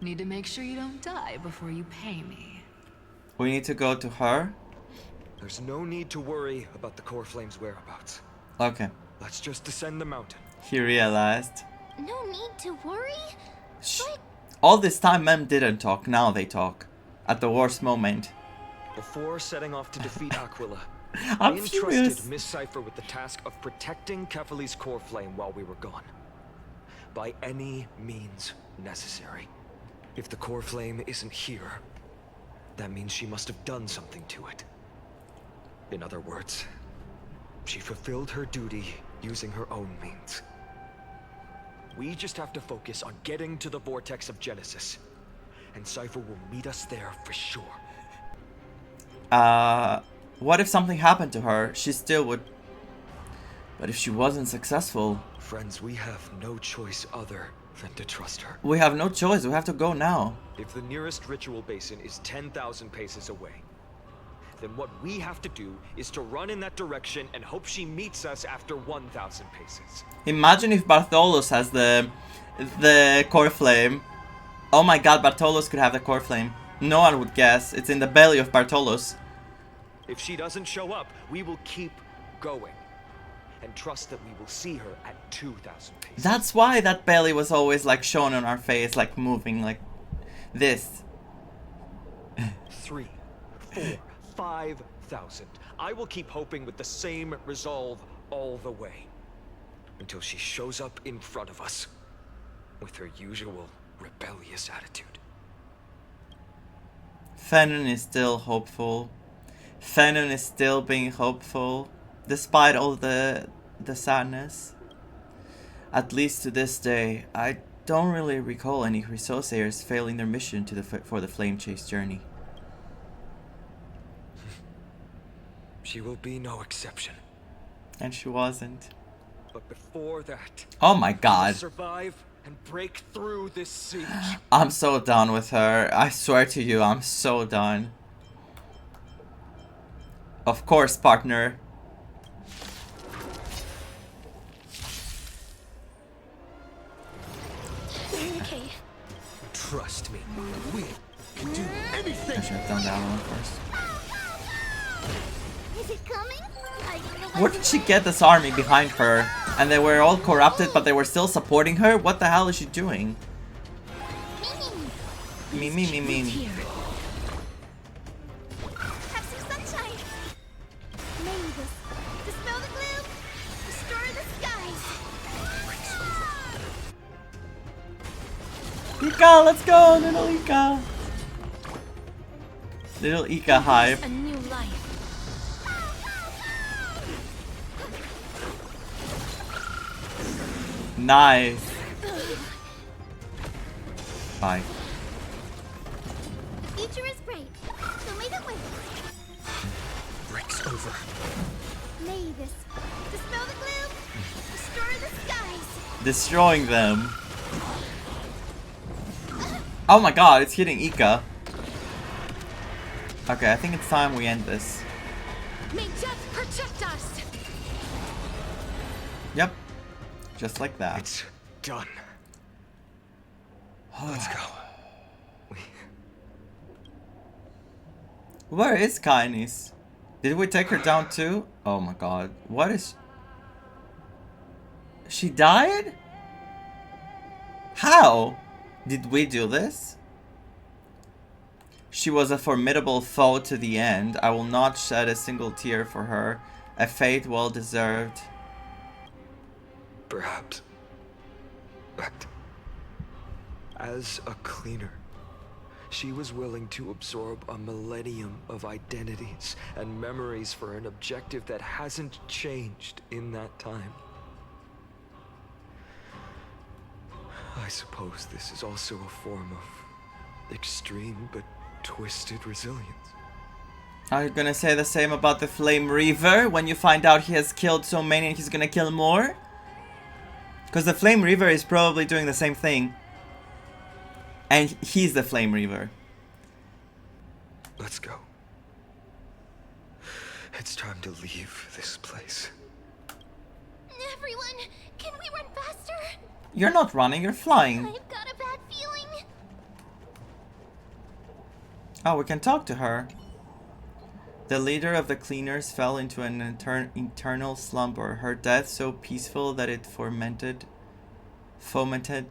need to make sure you don't die before you pay me. We need to go to her? There's no need to worry about the core flame's whereabouts. Okay. Let's just descend the mountain. He realized. No need to worry. But all this time Mem didn't talk, now they talk. At the worst moment. Before setting off to defeat Aquila, I'm we furious. entrusted Miss Cypher with the task of protecting Kefali's core flame while we were gone. By any means necessary. If the core flame isn't here, that means she must have done something to it. In other words, she fulfilled her duty using her own means. We just have to focus on getting to the vortex of Genesis, and Cypher will meet us there for sure. What if something happened to her? She still would... But if she wasn't successful... Friends, we have no choice other than to trust her. We have no choice, we have to go now. If the nearest ritual basin is 10,000 paces away, then what we have to do is to run in that direction and hope she meets us after 1,000 paces. Imagine if Bartholus has the core flame. Oh my god, Bartholus could have the core flame. No one would guess. It's in the belly of Bartholus. If she doesn't show up, we will keep going. And trust that we will see her at 2,000 paces. That's why that belly was always like shown on our face, like moving like this. 3, 4, 5,000. I will keep hoping with the same resolve all the way. Until she shows up in front of us. With her usual rebellious attitude. Fennon is still hopeful. Fennon is still being hopeful. Despite all the sadness. At least to this day, I don't really recall any Chrysosayers failing their mission for the Flame Chase journey. She will be no exception. And she wasn't. But before that, oh my god. Survive and break through this siege. I'm so done with her. I swear to you, I'm so done. Of course, partner. okay. Trust me, we can do anything. I should have done that one first. Is it coming? I don't know Where did she get this army behind her? And they were all corrupted, but they were still supporting her? What the hell is she doing? Me. Have some sunshine. Mavis, dispel the gloom, restore the skies. Ika, let's go, little Ika. Little Ika hype. A new life. Nice. Bye. The future is bright, so may the wind. Breaks over. Mavis, dispel the gloom, restore the skies. Destroying them. Oh my god, it's hitting Ika. Okay, I think it's time we end this. May death protect us. Yep. Just like that. It's done. Let's go. Where is Kindness? Did we take her down too? Oh my god. What is... She died? How? Did we do this? She was a formidable foe to the end. I will not shed a single tear for her. A fate well deserved. Perhaps. But as a cleaner, she was willing to absorb a millennium of identities and memories for an objective that hasn't changed in that time. I suppose this is also a form of extreme but twisted resilience. Are you gonna say the same about the Flame Reaver when you find out he has killed so many and he's gonna kill more? Because the Flame Reaver is probably doing the same thing. And he's the Flame Reaver. Let's go. It's time to leave this place. Everyone, can we run faster? You're not running, you're flying. I've got a bad feeling. Oh, we can talk to her. The leader of the cleaners fell into an eternal slumber. Her death so peaceful that it fomented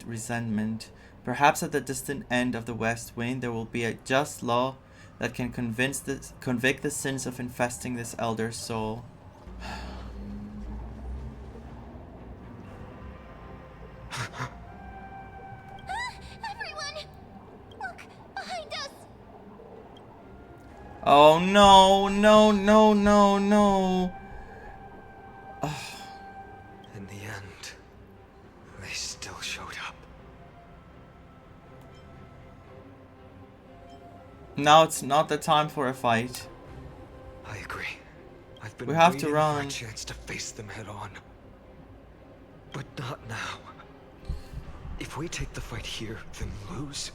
resentment. Perhaps at the distant end of the West Wind there will be a just law that can convict the sins of infesting this elder soul. Everyone, look behind us. Oh no, no, no, no, no. Oh. In the end, they still showed up. Now it's not the time for a fight. I agree. I've been we have waiting to run. for a chance to face them head on. But not now. If we take the fight here, then lose,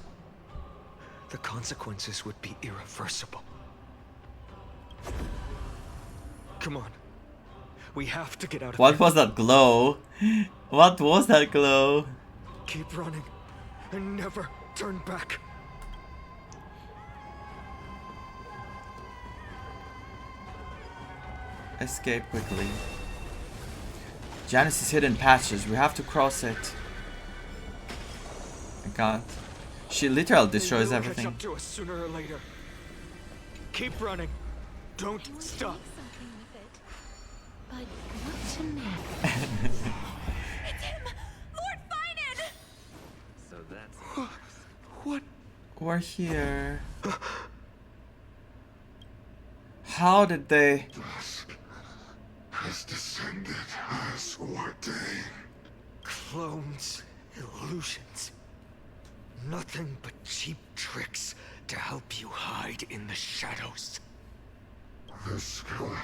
the consequences would be irreversible. Come on. We have to get out of here. What was that glow? What was that glow? Keep running and never turn back. Escape quickly. Janice's hidden patches. We have to cross it. I can't. She literally destroys everything. Catch up to us sooner or later. Keep running. Don't stop. But not to me. It's him! Lord Finan! So that's... What? We're here. How did they... Dusk has descended as ordained. Clones, illusions. Nothing but cheap tricks to help you hide in the shadows. The sky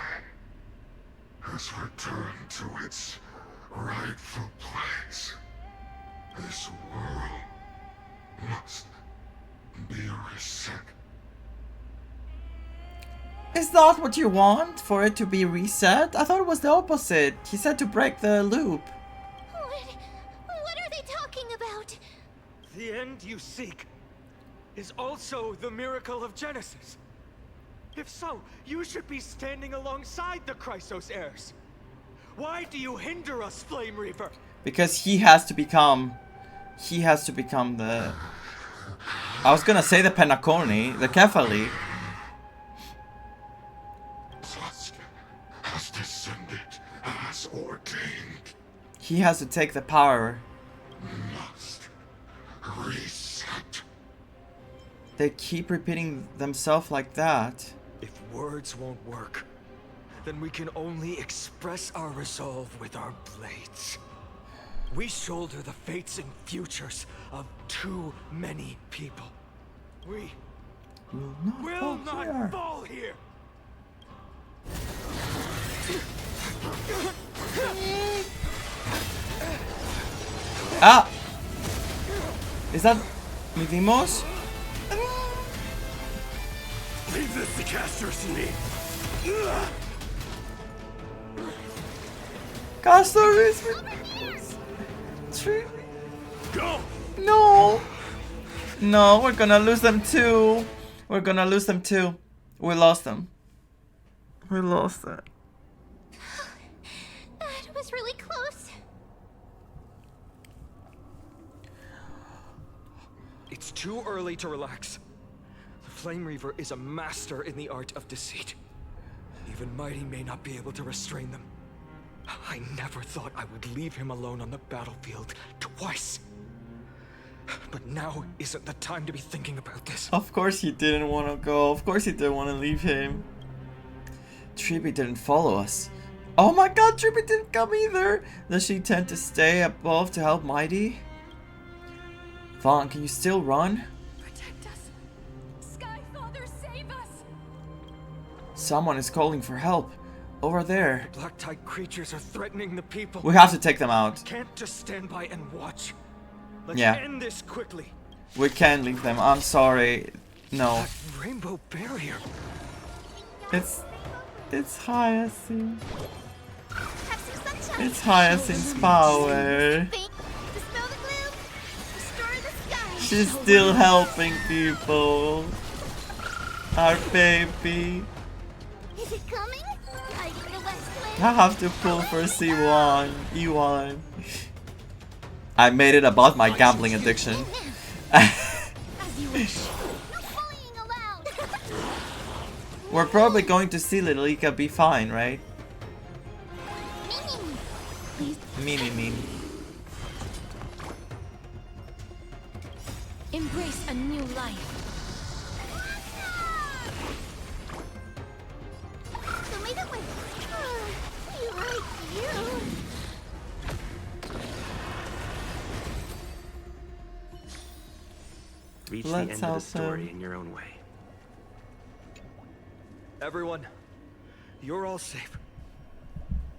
has returned to its rightful place. This world must be reset. Is that what you want? For it to be reset? I thought it was the opposite. He said to break the loop. What are they talking about? The end you seek is also the miracle of Genesis. If so, you should be standing alongside the Chrysos heirs. Why do you hinder us, Flame Reaver? Because he has to become the... I was gonna say the Penaconi, the Kefali. Dusk has descended as ordained. He has to take the power. Must reset. They keep repeating themselves like that. If words won't work, then we can only express our resolve with our blades. We shoulder the fates and futures of too many people. We will not fall here. Ah! Is that Midimos? Leave this to Castors and me. Castor is with... Go! No! No, we're gonna lose them too. We're gonna lose them too. We lost them. We lost that. That was really close. It's too early to relax. The Flame Reaver is a master in the art of deceit. Even Mighty may not be able to restrain them. I never thought I would leave him alone on the battlefield twice. But now isn't the time to be thinking about this. Of course he didn't want to go. Of course he didn't want to leave him. Treby didn't follow us. Oh my god, Treby didn't come either. Does she tend to stay above to help Mighty? Vaughn, can you still run? Protect us. Sky Father, save us. Someone is calling for help. Over there. Black Tide creatures are threatening the people. We have to take them out. Can't just stand by and watch. Let's Yeah. end this quickly. We can't leave them. I'm sorry. No. That rainbow barrier. It's Hyacinth. Have some sunshine. It's Hyacinth's power. Dispel the gloom. Destroy the sky. She's still helping people. Our baby. Is it coming? Hiding the west wind. I have to pull for C1. E1. I made it about my gambling addiction. As you wish. No bullying allowed. We're probably going to see Little Ika be fine, right? Mimi. Embrace a new life. So made it with. You like you. Reach Let's the end of help the story him. in your own way. Everyone, you're all safe.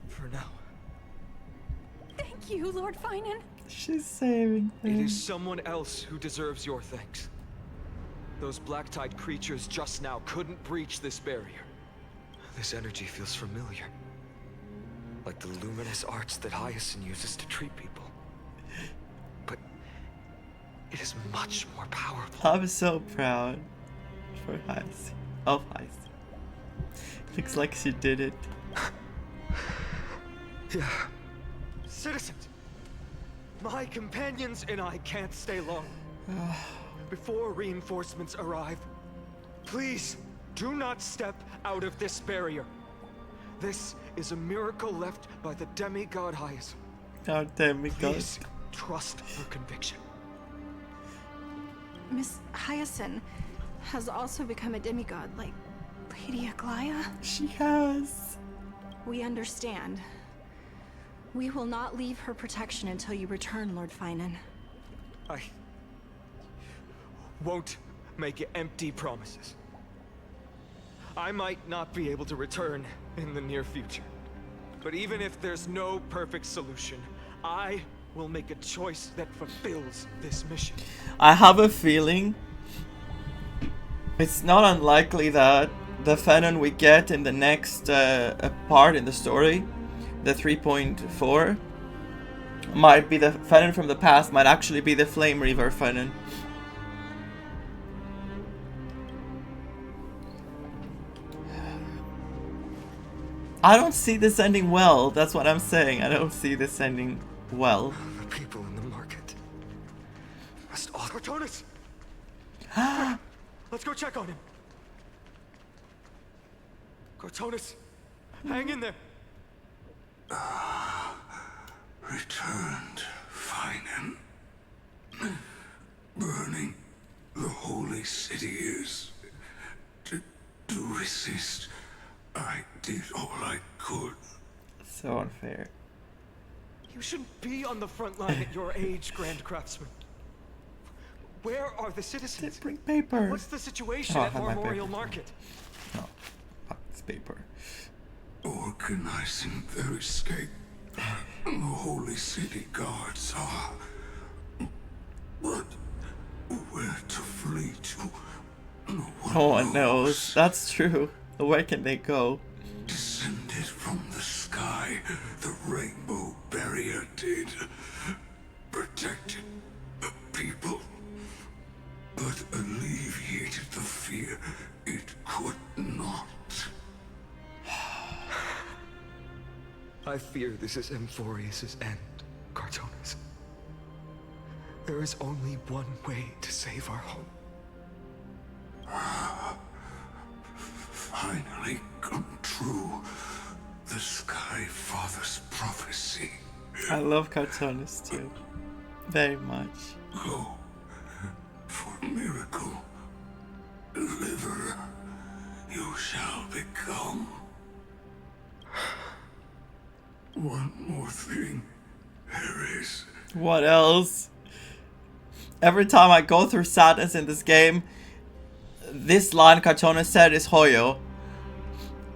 For now. Thank you, Lord Finan. She's saving It them. is someone else who deserves your thanks. Those Black Tide creatures just now couldn't breach this barrier. This energy feels familiar. Like the luminous arts that Hyacinth uses to treat people. But it is much more powerful. I'm so proud for Hyacinth. Of Hyacinth. Looks like she did it. Yeah. Citizens, my companions and I can't stay long. Before reinforcements arrive, please do not step out of this barrier. This is a miracle left by the demigod Hyacinth. Our demigod. Please trust her conviction. Miss Hyacinth has also become a demigod, like Lady Aglaya. She has. We understand. We will not leave her protection until you return, Lord Finan. I won't make empty promises. I might not be able to return in the near future. But even if there's no perfect solution, I will make a choice that fulfills this mission. I have a feeling it's not unlikely that the Fanon we get in the next part in the story, the 3.4, might be the Fanon from the past, might actually be the Flame Reaver Fanon. I don't see this ending well, that's what I'm saying. I don't see this ending well. The people in the market must all... Cortonis! Let's go check on him. Cortonis, hang in there. Returned, Finan. Burning the holy city is... To resist, I did all I could. So unfair. You shouldn't be on the front line at your age, Grand Craftsman. Where are the citizens? Bring paper. What's the situation Oh, I at have my Memorial paper. Market? No, fuck this paper. Organizing their escape. The holy city guards are... But where to flee to? No one knows. That's true. Where can they go? Descended from the sky, the rainbow barrier did. protected the people, but alleviated the fear it could not. I fear this is Amphorius' end, Cartonis. There is only one way to save our home. Finally come true. The Sky Father's prophecy. I love Cartonis too. Very much. Go for miracle. Deliverer, you shall become. One more thing. There is. What else? Every time I go through sadness in this game, this line Cartonis said is Hoyo.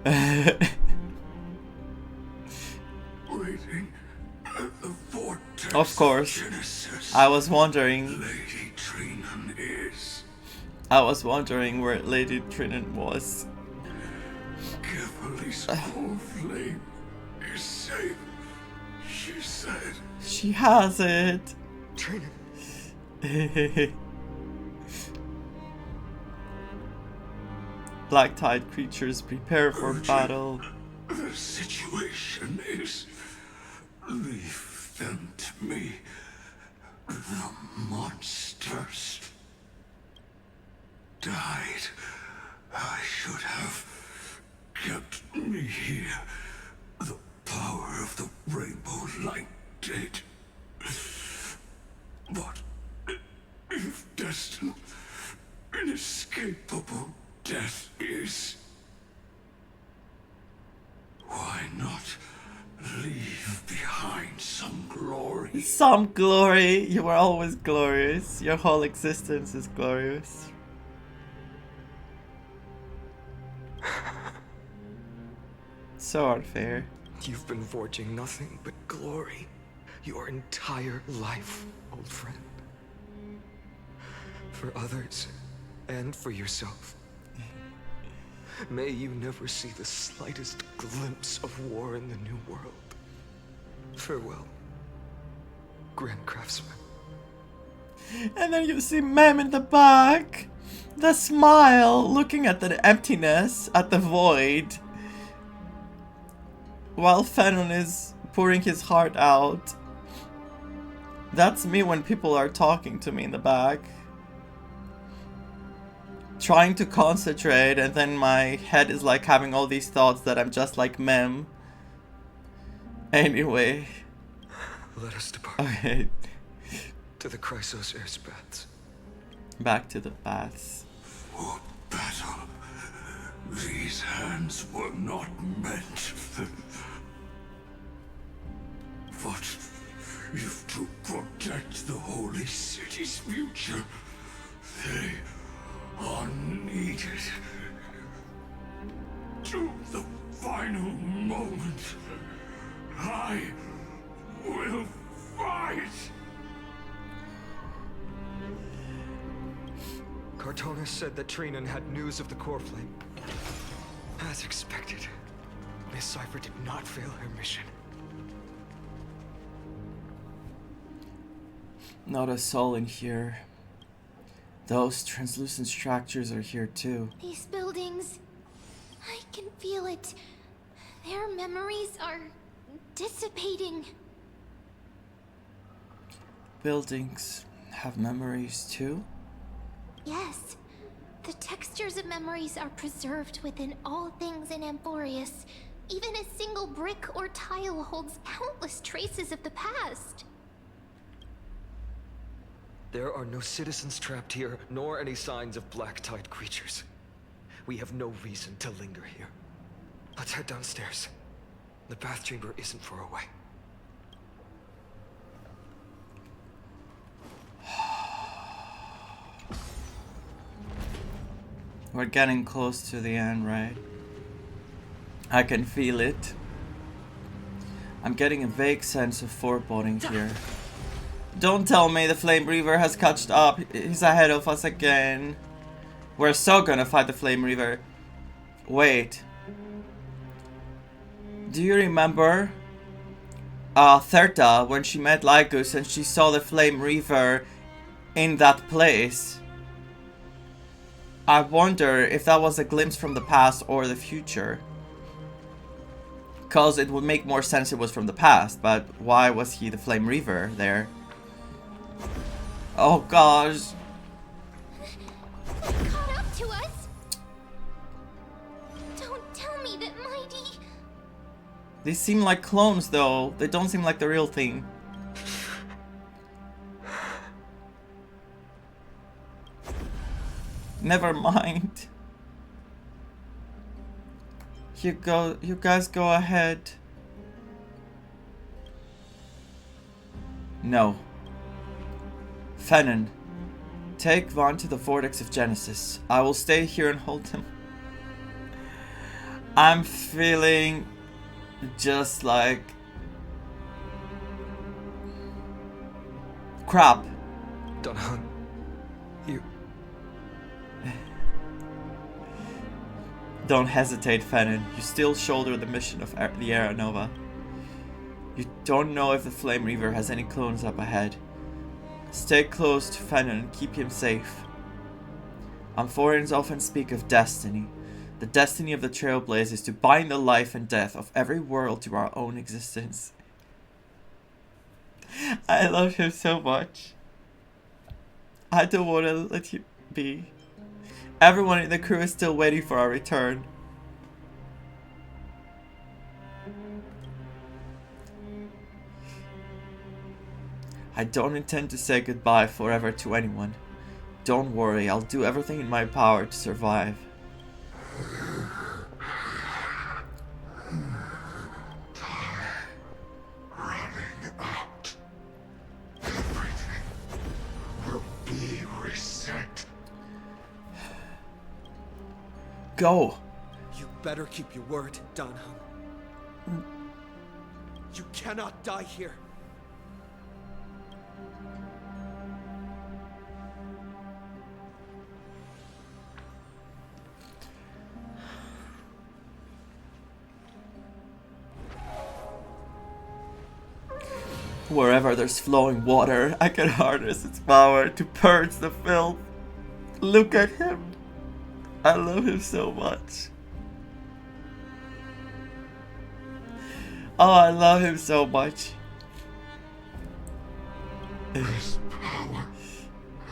Waiting at the vortex. Of course. Genesis. I was wondering. Lady Trinan is. I was wondering where Lady Trinan was. Kefali's core flame is safe. She said. She has it. Trinan. Black Tide creatures prepare for battle. The situation is. Leave them to me. The monsters died. I should have kept me here. The power of the rainbow light did. But if destined, inescapable death is, why not leave behind some glory? Some glory. You are always glorious. Your whole existence is glorious. So unfair. You've been forging nothing but glory your entire life, old friend. For others, and for yourself. May you never see the slightest glimpse of war in the New World. Farewell, Grand Craftsman. And then you see Mem in the back. The smile, looking at the emptiness, at the void. While Fenon is pouring his heart out. That's me when people are talking to me in the back. Trying to concentrate, and then my head is like having all these thoughts that I'm just like Mem. Anyway. Let us depart. Okay. To the Chrysos Air's baths. Back to the baths. For battle. These hands were not meant. But if to protect the holy city's future, they are needed. To the final moment, I will fight. Cartonis said that Trinan had news of the core flame. As expected, Miss Cipher did not fail her mission. Not a soul in here. Those translucent structures are here too. These buildings, I can feel it. Their memories are dissipating. Buildings have memories too? Yes. The textures of memories are preserved within all things in Amphorius. Even a single brick or tile holds countless traces of the past. There are no citizens trapped here, nor any signs of Black Tide creatures. We have no reason to linger here. Let's head downstairs. The bath chamber isn't far away. We're getting close to the end, right? I can feel it. I'm getting a vague sense of foreboding here. Don't tell me the Flame Reaver has catched up. He's ahead of us again. We're so gonna fight the Flame Reaver. Wait. Do you remember Therta when she met Lycus and she saw the Flame Reaver in that place. I wonder if that was a glimpse from the past or the future. Because it would make more sense it was from the past, but why was he the Flame Reaver there? Oh gosh. They caught up to us. Don't tell me that Mighty... They seem like clones though. They don't seem like the real thing. Never mind. You guys go ahead. No. Fennon, take Vaughn to the Vortex of Genesis. I will stay here and hold him. I'm feeling just like crap. Dunhun, you... Don't hesitate, Fennon. You still shoulder the mission of the Era Nova. You don't know if the Flame Reaver has any clones up ahead. Stay close to Fennon and keep him safe. Amphorians often speak of destiny. The destiny of the Trailblazers is to bind the life and death of every world to our own existence. I love him so much. I don't want to let you be. Everyone in the crew is still waiting for our return. I don't intend to say goodbye forever to anyone. Don't worry, I'll do everything in my power to survive. Running out. Everything will be reset. Go! You better keep your word, Danhun. You cannot die here. Wherever there's flowing water, I can harness its power to purge the filth. Look at him. I love him so much. Oh, I love him so much. This power,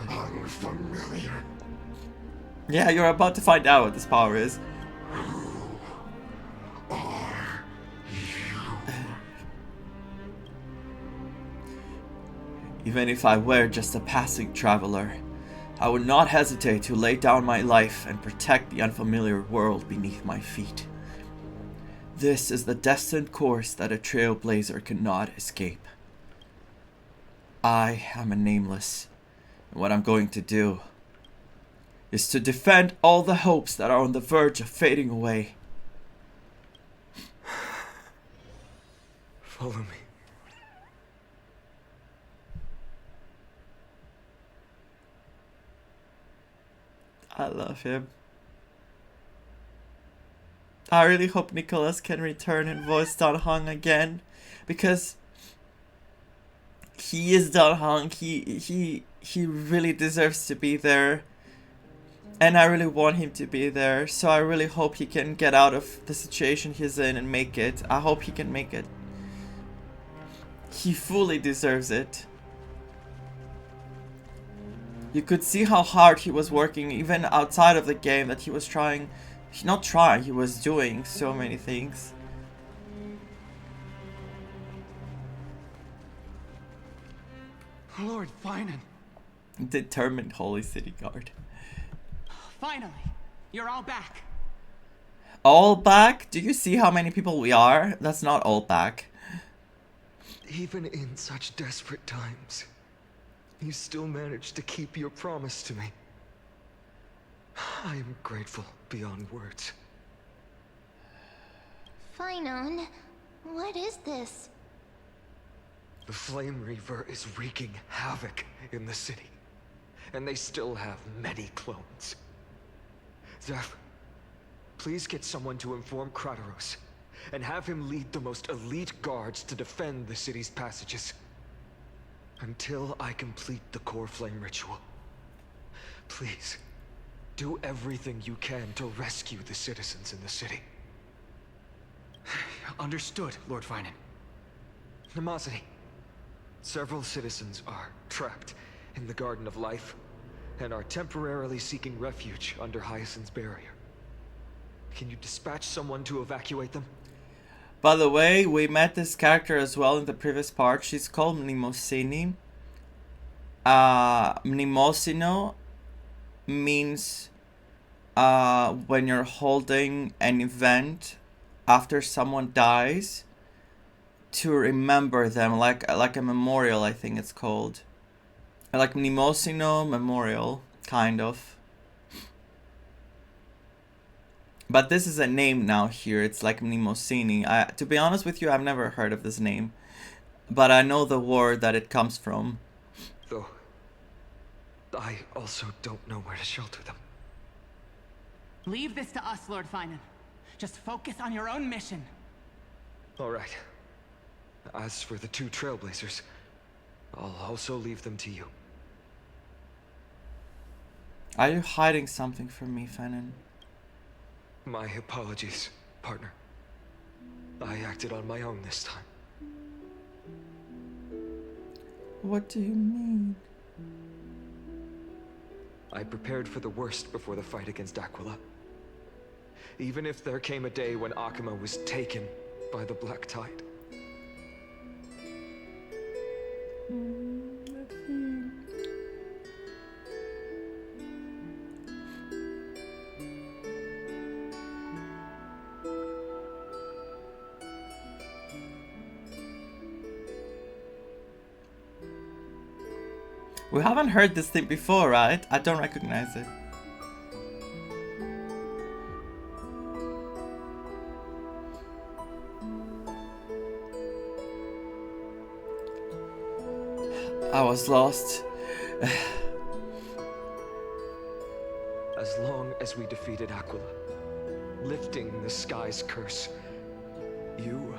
unfamiliar. Yeah, you're about to find out what this power is. Even if I were just a passing traveler, I would not hesitate to lay down my life and protect the unfamiliar world beneath my feet. This is the destined course that a trailblazer cannot escape. I am a nameless, and what I'm going to do is to defend all the hopes that are on the verge of fading away. Follow me. I love him. I really hope Nicholas can return and voice Danhun again, because he is Danhun. He really deserves to be there, and I really want him to be there. So I really hope he can get out of the situation he's in and make it. I hope he can make it. He fully deserves it. You could see how hard he was working, even outside of the game, that he was trying, not trying, he was doing so many things. Lord Finan. Determined Holy City Guard. Finally, you're all back. All back? Do you see how many people we are? That's not all back. Even in such desperate times, you still managed to keep your promise to me. I am grateful beyond words. Finan, what is this? The Flame Reaver is wreaking havoc in the city, and they still have many clones. Zeph, please get someone to inform Kratos. and have him lead the most elite guards to defend the city's passages. Until I complete the core flame ritual. Please, do everything you can to rescue the citizens in the city. Understood, Lord Finan. Nemazity, several citizens are trapped in the Garden of Life and are temporarily seeking refuge under Hyacinth's barrier. Can you dispatch someone to evacuate them? By the way, we met this character as well in the previous part. She's called Mnemosini. Mnemosino means when you're holding an event after someone dies to remember them, like a memorial, I think it's called. Like Mnemosino Memorial, kind of. But this is a name now here. It's like Mnemosini. To be honest with you, I've never heard of this name. But I know the word that it comes from. Though, I also don't know where to shelter them. Leave this to us, Lord Finan. Just focus on your own mission. All right. As for the two Trailblazers, I'll also leave them to you. Are you hiding something from me, Finan? My apologies, partner. I acted on my own this time. What do you mean? I prepared for the worst before the fight against Aquila. Even if there came a day when Akuma was taken by the Black Tide. We haven't heard this thing before, right? I don't recognize it. I was lost. As long as we defeated Aquila, lifting the sky's curse, you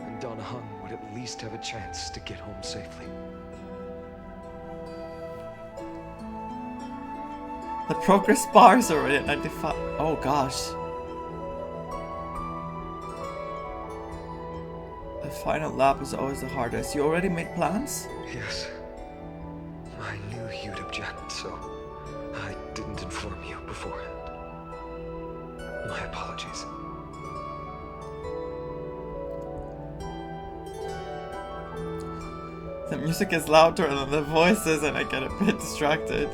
and Donna Hung would at least have a chance to get home safely. The progress bar is already at 95. Oh gosh. The final lap is always the hardest. You already made plans? Yes. I knew you'd object, so I didn't inform you beforehand. My apologies. The music is louder than the voices and I get a bit distracted.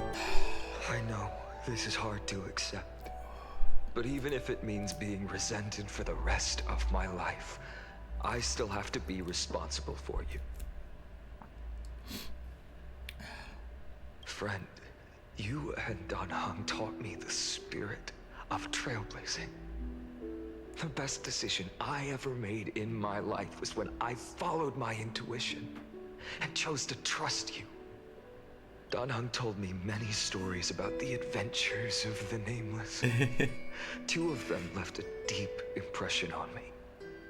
I know this is hard to accept, but even if it means being resented for the rest of my life, I still have to be responsible for you. Friend, you and Donna Hung taught me the spirit of trailblazing. The best decision I ever made in my life was when I followed my intuition and chose to trust you. Donna Hung told me many stories about the adventures of the Nameless. Two of them left a deep impression on me.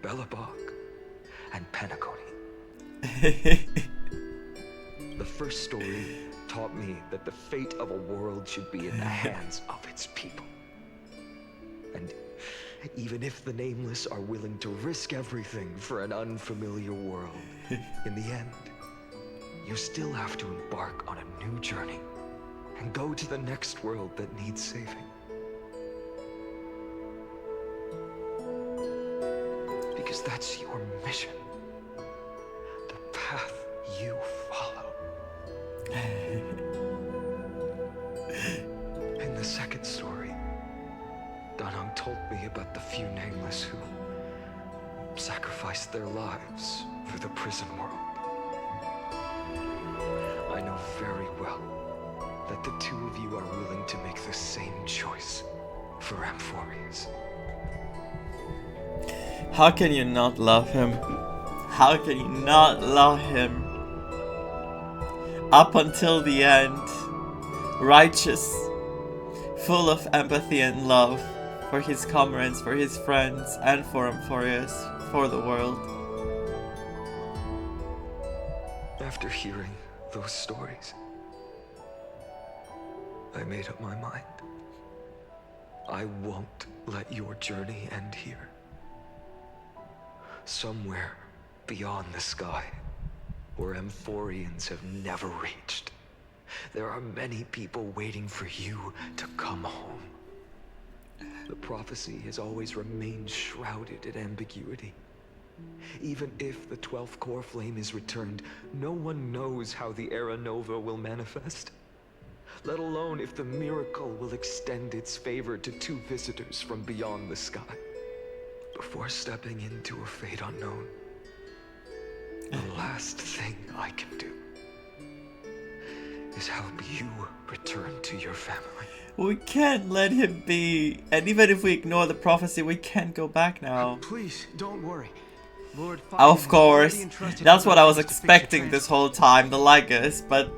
Bellabog and Penacony. The first story taught me that the fate of a world should be in the hands of its people. And even if the Nameless are willing to risk everything for an unfamiliar world, in the end, you still have to embark on a new journey and go to the next world that needs saving. Because that's your mission. The path you follow. In the second story, Donna Hung told me about the few Nameless who sacrificed their lives for the prison world. I know very well that the two of you are willing to make the same choice for Amphorius. How can you not love him? How can you not love him? Up until the end, righteous, full of empathy and love, for his comrades, for his friends, and for Amphorius, for the world. After hearing those stories, I made up my mind. I won't let your journey end here. Somewhere beyond the sky, where Amphorians have never reached, there are many people waiting for you to come home. The prophecy has always remained shrouded in ambiguity. Even if the 12th core flame is returned, no one knows how the Era Nova will manifest. Let alone if the miracle will extend its favor to 2 visitors from beyond the sky. Before stepping into a fate unknown, the last thing I can do is help you return to your family. We can't let him be. And even if we ignore the prophecy, we can't go back now. Please, don't worry. Lord Of course. That's what I was expecting this whole time, the Lygus, but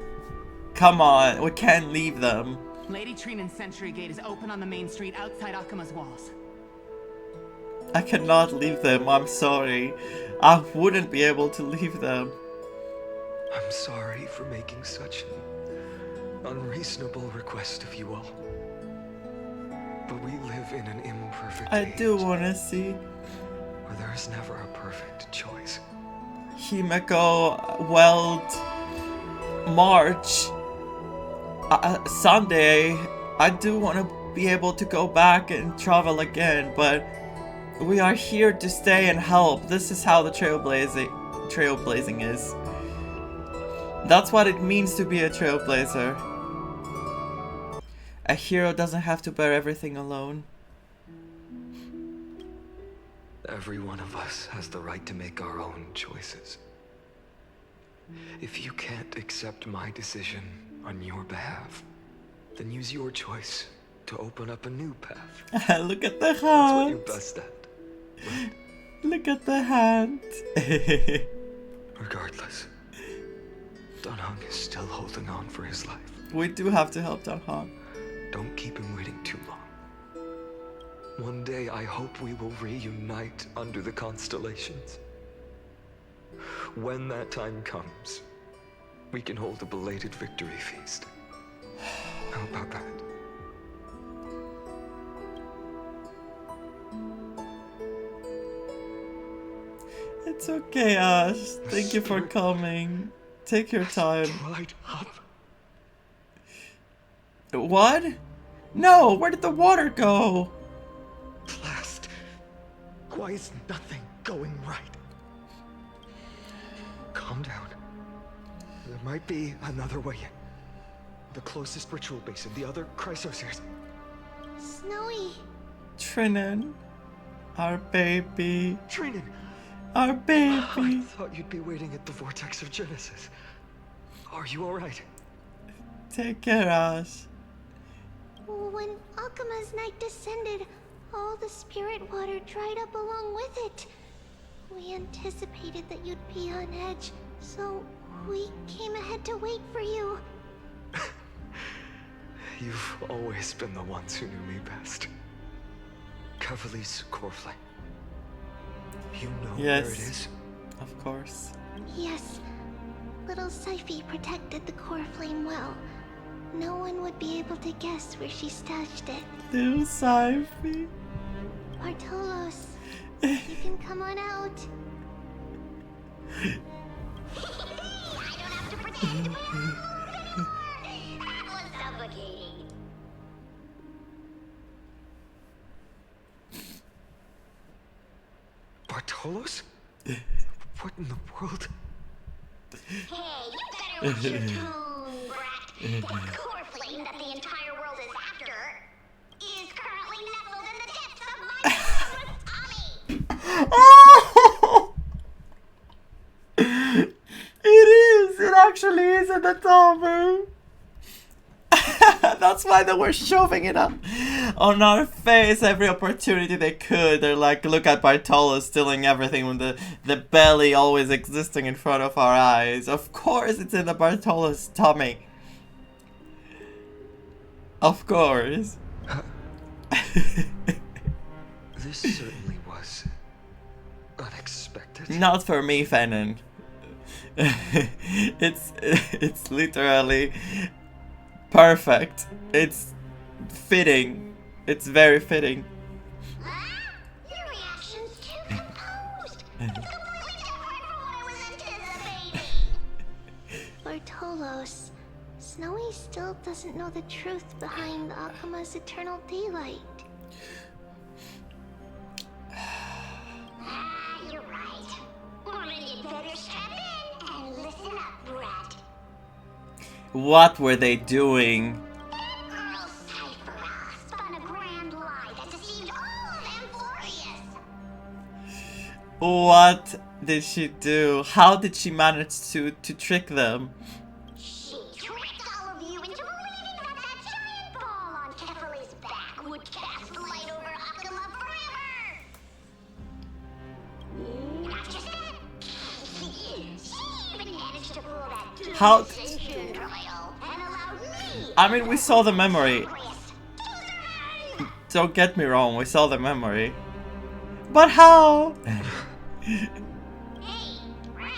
come on, we can't leave them. Lady Trinan's Sentry Gate is open on the main street outside Akima's walls. I cannot leave them, I'm sorry. I wouldn't be able to leave them. I'm sorry for making such an unreasonable request of you all. But we live in an imperfect age. I do want to see. Where there is never a perfect choice. Himeko, Weld, March, Sunday. I do want to be able to go back and travel again, but we are here to stay and help. This is how the trailblazing is. That's what it means to be a trailblazer. A hero doesn't have to bear everything alone. Every one of us has the right to make our own choices. If you can't accept my decision on your behalf, then use your choice to open up a new path. Look at the hand. That's what you're best at. Right? Look at the hand. Regardless, Dunhung is still holding on for his life. We do have to help Dunhung. Don't keep him waiting too long. One day I hope we will reunite under the constellations. When that time comes, we can hold a belated victory feast. How about that? It's okay, Ash. Thank you for coming. Take your time. Dried up. What? No, where did the water go? Blast. Why is nothing going right? Calm down. There might be another way in. The closest ritual basin, the other Chrysospheres. Snowy. Trinan. Our baby. Trinan. Our baby. I thought you'd be waiting at the vortex of Genesis. Are you alright? Take care, Ash. When Akima's night descended, all the spirit water dried up along with it. We anticipated that you'd be on edge, so we came ahead to wait for you. You've always been the ones who knew me best. Cavalier's core flame. You know where it is? Of course. Yes. Little Syphe protected the core flame well. No one would be able to guess where she stashed it. Little Syphe. Bartolos, you can come on out. I don't have to pretend to be alone anymore. That was suffocating. Bartolos? What in the world? Hey, you better watch your tone, brat. That core flame that the entire world is after is currently nestled in the depths of my tummy. It is. It actually is in the tummy. That's why they were shoving it up on our face every opportunity they could. They're like, look at Bartolos stealing everything with the belly always existing in front of our eyes. Of course it's in the Bartolos tummy. Of course. This certainly was unexpected. Not for me, Fennon. it's literally perfect. It's fitting. It's very fitting. Your reaction's too composed. It's completely different from what I was anticipating. Bartolos, Snowy still doesn't know the truth behind Akuma's eternal daylight. You're right. Well, then you'd better strap in and listen up, brat. What were they doing? Girl Cypher spun a grand lie that deceived all of Amphorius. What did she do? How did she manage to trick them? She tricked all of you into believing that that giant ball on Kefali's back would cast light over Akuma forever. Not just that. She even managed to pull that How? ascension trial and allowed me. I mean, we saw the memory. Don't get me wrong, we saw the memory. But how? Hey, Brad.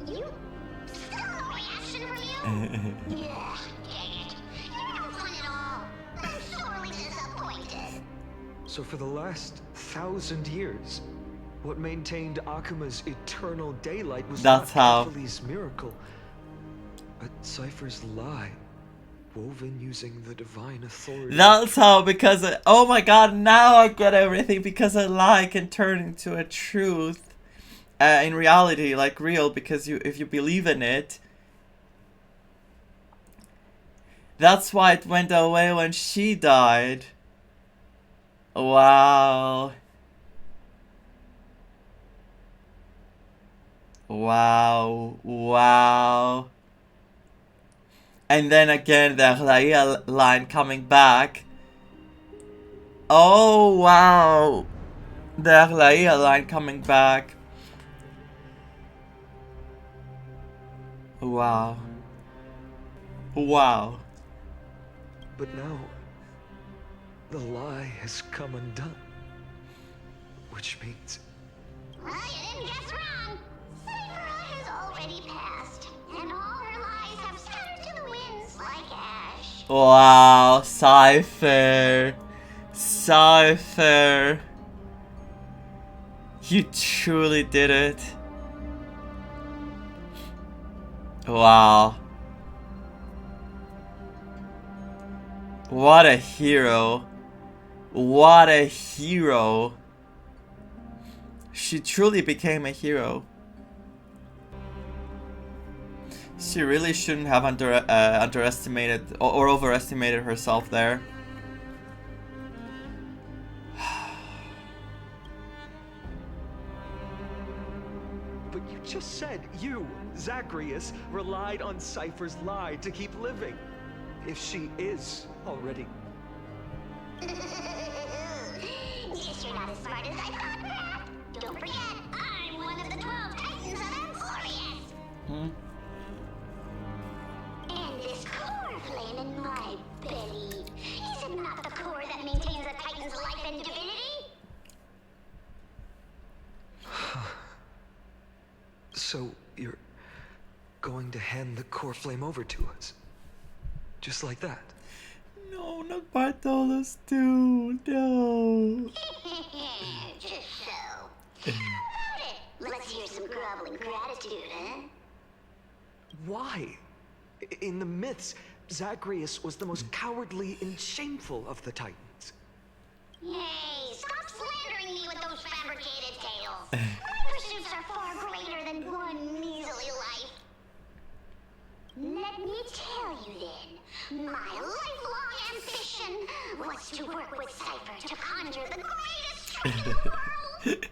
You still no reaction from you? Yeah, dang it. You're no fun at all. I'm sorely disappointed. So for the last 1,000 years, what maintained Akuma's eternal daylight was That's not how. Kefali's miracle, but Cypher's lie, woven using the divine authority. That's how, because oh my god, now I get everything, because a lie can turn into a truth in reality, like real, because if you believe in it. That's why it went away when she died. Wow. Wow. Wow. And then again, the Aglaia line coming back. Oh, wow. The Aglaia line coming back. Wow. Wow. But now, the lie has come undone. Which means... Well, you didn't guess wrong. Cypher has already passed, and all her lies have scattered to the winds like ash. Wow, Cypher. Cypher. You truly did it. Wow. What a hero. What a hero. She truly became a hero. She really shouldn't have underestimated or overestimated herself there. But you just said you, Zacharias, relied on Cypher's lie to keep living. If she is already... Guess you're not as smart as I thought, Brad. Don't forget, I'm one of the 12 Titans of Amphorius. And this core flame in my belly, is it not the core that maintains a Titan's life and divinity? So, you're going to hand the core flame over to us? Just like that? No, not Bartolos too. No. Just so. How about it? Let's hear some groveling gratitude, huh? Why? In the myths, Zacharias was the most cowardly and shameful of the Titans. Hey, stop slandering me with those fabricated tales. My pursuits are far greater than one measly life. Let me tell you then, my lifelong ambition was to work with Cypher to conjure the greatest trick in the world.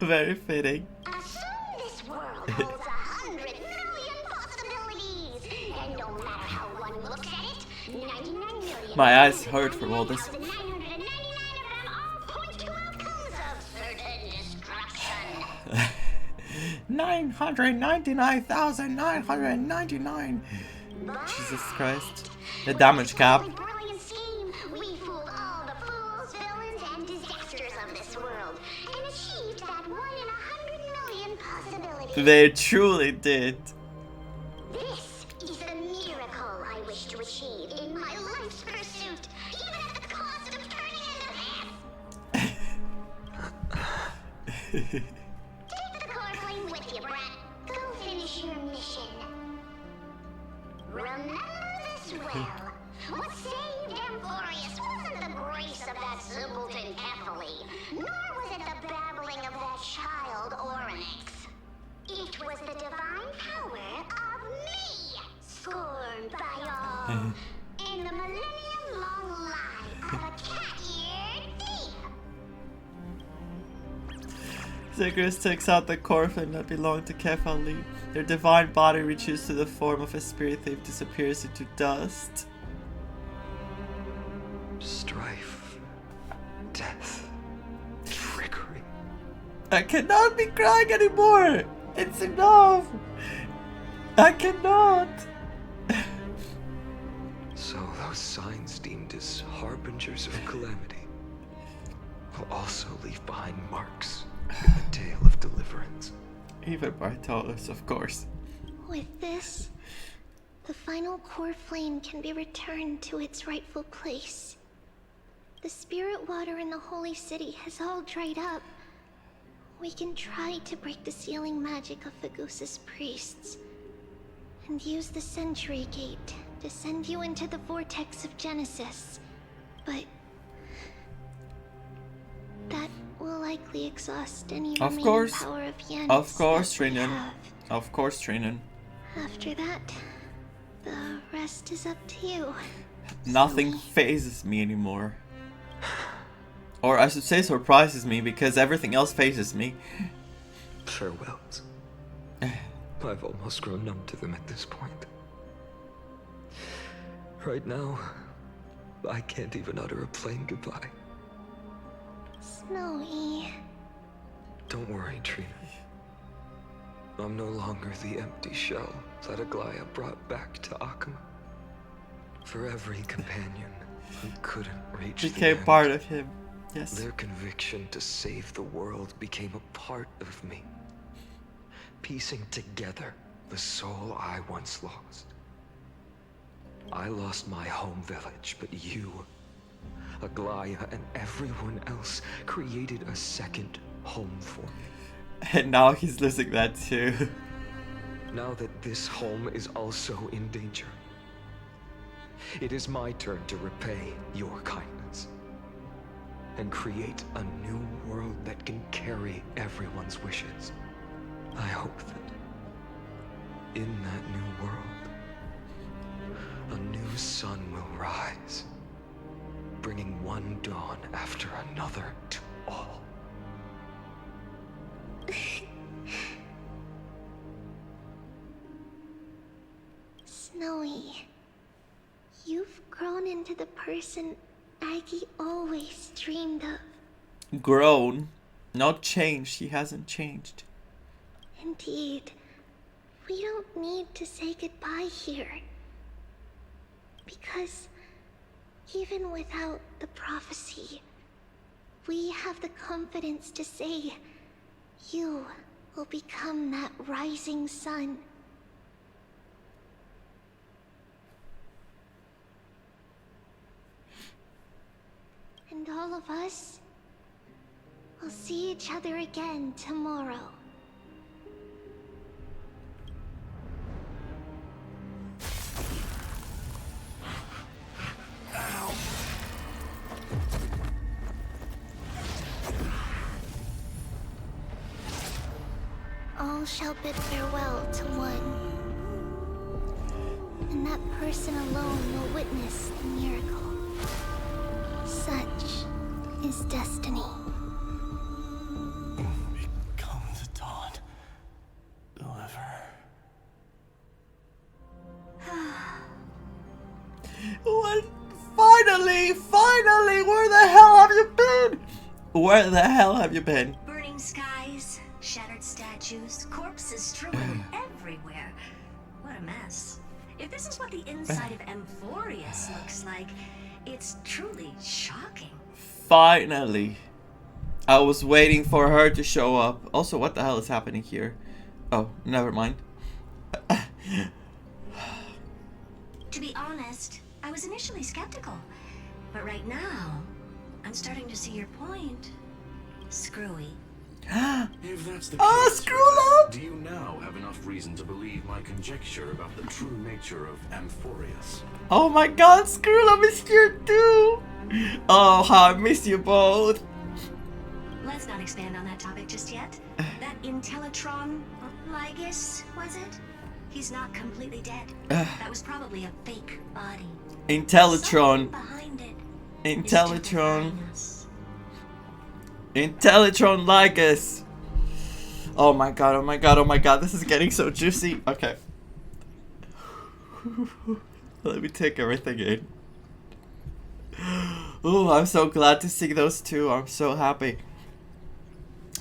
Very fitting. Assume this world holds 100 million possibilities, and no matter how one looks at it, 99 million. My eyes hurt from all this. 999 of them all point to outcomes of certain destruction. 999,999. Jesus Christ. The damage cap. Brilliant scheme. We fooled all the fools, villains, and disasters of They truly did. This is the miracle I wish to achieve in my life's pursuit, even at the cost of turning into this. Take the core flame with you, brat. Go finish your mission. Remember this well. What saved Amphorius wasn't the grace of that simpleton Kefali, nor was it the babbling of that child Oryx. It was the divine power of me, scorned by all, and the millennium-long lie of a cat-eared thief. Zagreus takes out the Corfin that belonged to Kefali. Their divine body reaches to the form of a spirit thief, disappears into dust. Strife, death, trickery. I cannot be crying anymore! It's enough! I cannot! So those signs deemed as harbingers of calamity will also leave behind marks in the tale of deliverance. Even Bartolus, of course. With this, the final core flame can be returned to its rightful place. The spirit water in the holy city has all dried up. We can try to break the sealing magic of Fagusa's priests and use the Century Gate to send you into the vortex of Genesis. But that will likely exhaust any Of remaining course. power of Yanis. Of course, that we Trinan. have. Of course, Trinan. After that, the rest is up to you. Nothing phases me anymore. Or I should say surprises me, because everything else phases me. Farewells. I've almost grown numb to them at this point. Right now, I can't even utter a plain goodbye. Snowy. Don't worry, Trina. I'm no longer the empty shell that Aglaya brought back to Akama. For every companion who couldn't reach the Became end, part of him. Yes. their conviction to save the world became a part of me, piecing together the soul I once lost. I lost my home village, but you, Aglaya, and everyone else created a second home for me. And now he's losing that too. Now that this home is also in danger, it is my turn to repay your kindness and create a new world that can carry everyone's wishes. I hope that in that new world, a new sun will rise, bringing one dawn after another to all. Snowy, you've grown into the person Aggie always dreamed of. Grown. Not changed. He hasn't changed. Indeed, we don't need to say goodbye here. Because even without the prophecy, we have the confidence to say you will become that rising sun. And all of us will see each other again tomorrow. All shall bid farewell to one, and that person alone will witness the miracle. Such is destiny. Become the dawn. Deliver. What? Finally! Finally! Where the hell have you been? Where the hell have you been? Burning skies, shattered statues, corpses strewn everywhere. What a mess. If this is what the inside of Amphorius looks like, it's truly shocking. Finally. I was waiting for her to show up. Also, what the hell is happening here? Oh, never mind. To be honest, I was initially skeptical. But right now, I'm starting to see your point. Screwy. If that's the Oh, case, screw up! do you now have enough reason to believe my conjecture about the true nature of Amphorius? Oh my god, Screwlum is here too! Oh, how I miss you both! Let's not expand on that topic just yet. That Intellitron, Lygus, was it? He's not completely dead. That was probably a fake body. Intellitron. Behind it. Intellitron. Intellitron Lygus. Oh my god, oh my god, oh my god, this is getting so juicy. Okay. Let me take everything in. Oh, I'm so glad to see those two. I'm so happy.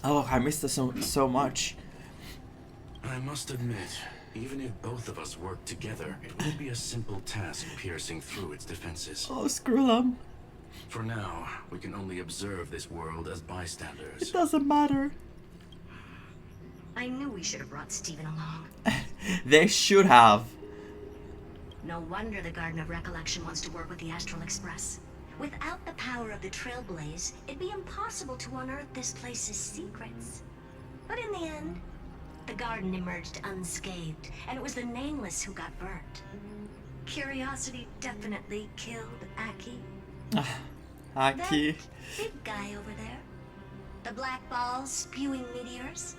Oh, I missed this so much. I must admit, even if both of us work together, it won't be a simple task piercing through its defenses. Oh, screw them. For now, we can only observe this world as bystanders. It doesn't matter. I knew we should have brought Stephen along. They should have. No wonder the Garden of Recollection wants to work with the Astral Express. Without the power of the Trailblaze, it'd be impossible to unearth this place's secrets. But in the end, the garden emerged unscathed, and it was the Nameless who got burnt. Curiosity definitely killed Aki. Aki. That big guy over there. The black ball spewing meteors.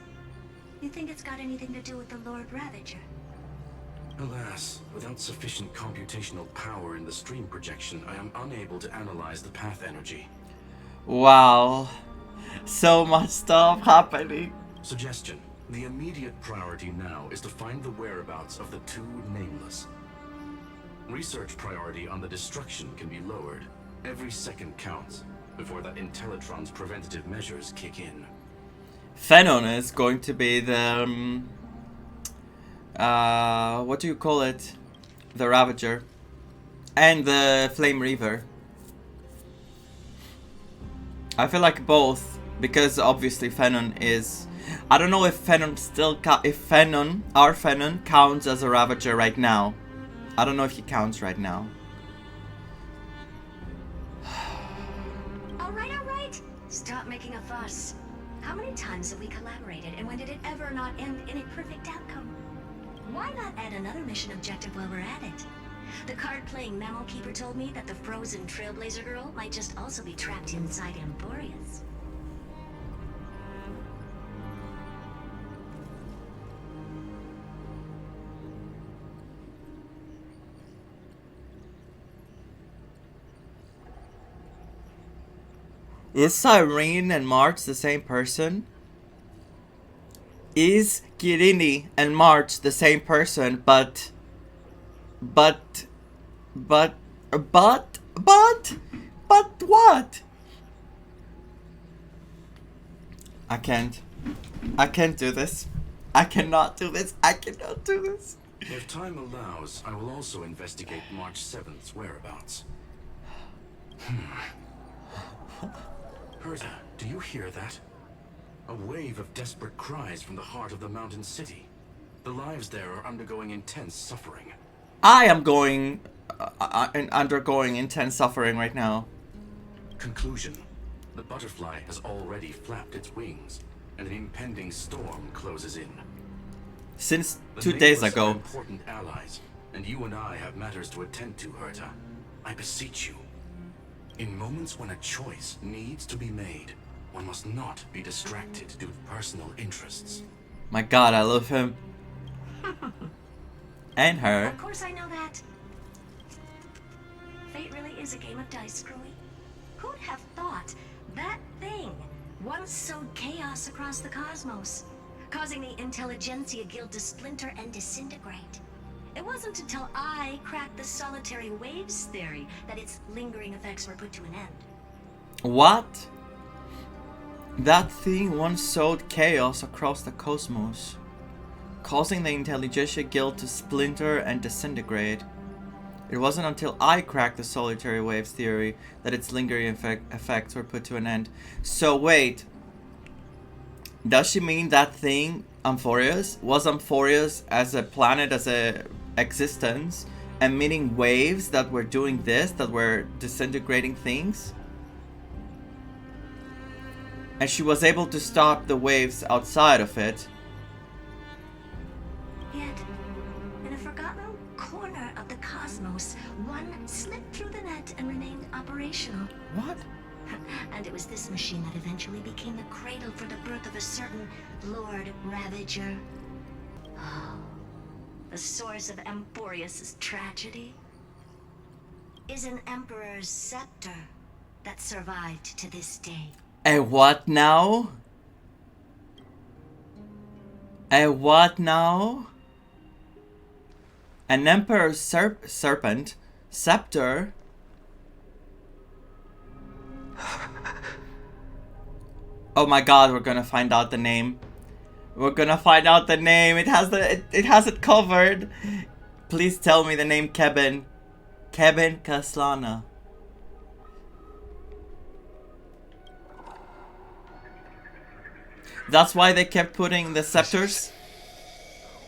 You think it's got anything to do with the Lord Ravager? Alas, without sufficient computational power in the stream projection, I am unable to analyze the path energy. Wow. So much stuff happening. Suggestion. The immediate priority now is to find the whereabouts of the two Nameless. Research priority on the destruction can be lowered. Every second counts before that Intellitron's preventative measures kick in. Phenon is going to be the what do you call it? The Ravager. And the Flame Reaver. I feel like both, because obviously Phenon is... I don't know if Phenon still if Phenon, our Phenon, counts as a Ravager right now. I don't know if he counts right now. Alright. Stop making a fuss. How many times have we collaborated, and when did it ever not end in a perfect outcome? Why not add another mission objective while we're at it? The card-playing mammal keeper told me that the frozen Trailblazer girl might just also be trapped inside Amphorius. Is Cyrene and March the same person? Is Kirini and March the same person, but what? I can't do this. I cannot do this. I cannot do this. If time allows, I will also investigate March 7th's whereabouts. Herta, do you hear that? A wave of desperate cries from the heart of the mountain city. The lives there are undergoing intense suffering. I am undergoing intense suffering right now. Conclusion. The butterfly has already flapped its wings, and an impending storm closes in. Since The 2 days Nameless ago. are important allies, and you and I have matters to attend to, Herta. I beseech you. In moments when a choice needs to be made, one must not be distracted due to personal interests. My god, I love him. And her. Of course I know that. Fate really is a game of dice, Screwy. Who'd have thought that thing once sowed chaos across the cosmos, causing the Intelligentsia Guild to splinter and disintegrate? It wasn't until I cracked the solitary waves theory that its lingering effects were put to an end. What? That thing once sowed chaos across the cosmos, causing the Intelligentsia Guild to splinter and disintegrate. It wasn't until I cracked the solitary waves theory that its lingering effects were put to an end. So wait. Does she mean that thing, Amphorius? Was Amphorius as a planet, as a existence, emitting waves that were doing this, that were disintegrating things? And she was able to stop the waves outside of it. Yet, in a forgotten corner of the cosmos, one slipped through the net and remained operational. What? And it was this machine that eventually became the cradle for the birth of a certain Lord Ravager. Oh, the source of Amphorius' tragedy is an Emperor's scepter that survived to this day. A what now? A what now? An Emperor's serpent scepter? Oh my god, we're gonna find out the name. We're gonna find out the name. It has it covered. Please tell me the name, Kevin. Kevin Kaslana. That's why they kept putting the scepters.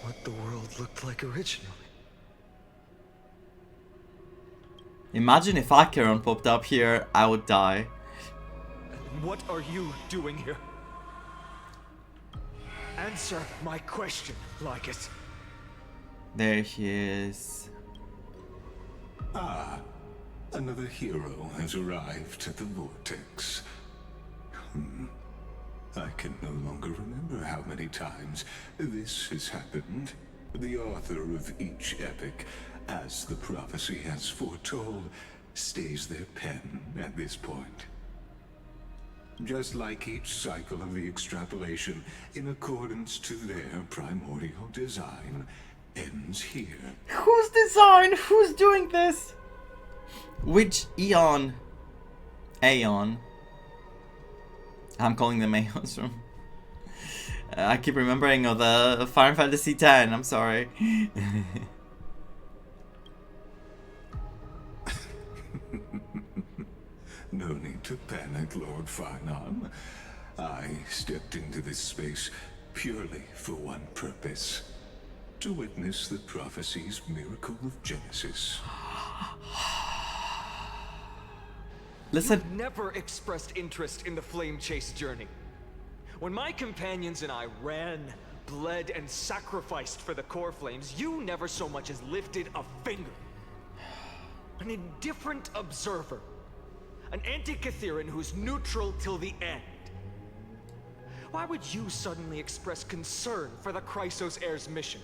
What the world looked like originally. Imagine if Acheron popped up here, I would die. What are you doing here? Answer my question, Lycus. There he is. Ah, another hero has arrived at the vortex. I can no longer remember how many times this has happened. The author of each epic, as the prophecy has foretold, stays their pen at this point. Just like each cycle of the extrapolation, in accordance to their primordial design, ends here. Whose design? Who's doing this? Which Aeon? I'm calling them Aeons from... I keep remembering of the Final Fantasy X, I'm sorry. No need to panic, Lord Farnon. I stepped into this space purely for one purpose. To witness the prophecy's miracle of Genesis. Listen. You've never expressed interest in the flame chase journey. When my companions and I ran, bled, and sacrificed for the core flames, you never so much as lifted a finger. An indifferent observer. An anti-Catheran who's neutral till the end. Why would you suddenly express concern for the Chrysos heir's mission?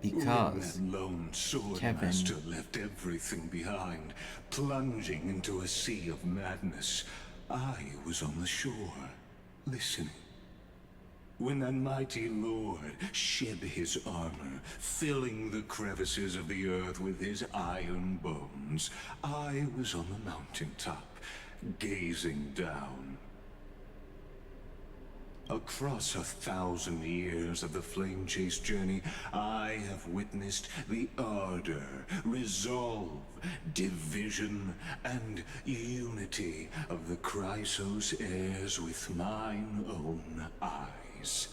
Because when that lone swordmaster left everything behind, plunging into a sea of madness, I was on the shore, listening. When that mighty lord shed his armor, filling the crevices of the earth with his iron bones, I was on the mountaintop, gazing down. Across 1,000 years of the flame chase journey, I have witnessed the ardor, resolve, division, and unity of the Chrysos heirs with mine own eyes.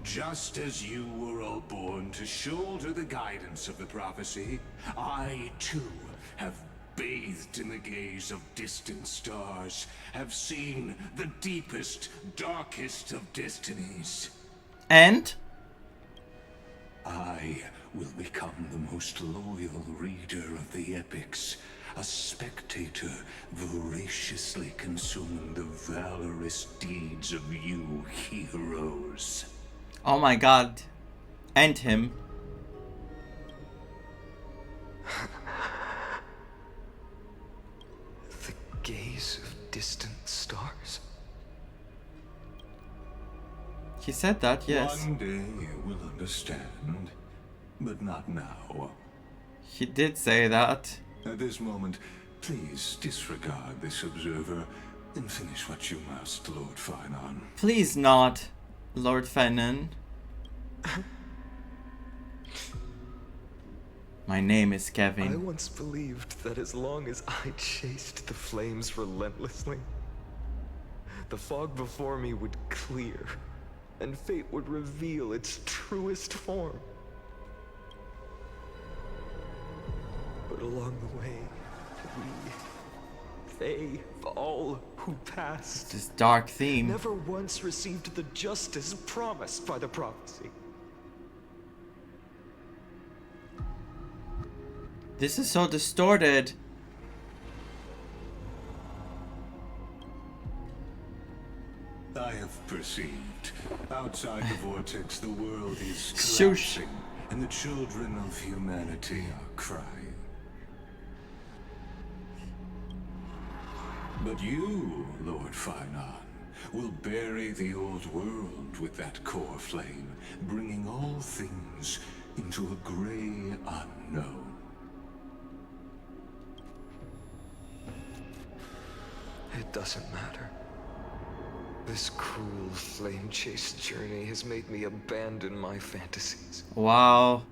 Just as you were all born to shoulder the guidance of the prophecy, I too have bathed in the gaze of distant stars, have seen the deepest, darkest of destinies. And? I will become the most loyal reader of the epics, a spectator voraciously consuming the valorous deeds of you heroes. Oh my god. And him. The gaze of distant stars. He said that, yes. One day you will understand, but not now. He did say that. At this moment, please disregard this observer and finish what you must, Lord Farnon. Please not, Lord Fennon. My name is I Kevin. once believed that as long as I chased the flames relentlessly, the fog before me would clear, and fate would reveal its truest form. But along the way, they, all who passed, This dark theme. never once received the justice promised by the prophecy. This is so distorted. I have perceived. Outside the vortex, the world is Shush. collapsing, and the children of humanity are crying. But you, Lord Finan, will bury the old world with that core flame, bringing all things into a gray unknown. It doesn't matter. This cruel flame chase journey has made me abandon my fantasies. Wow.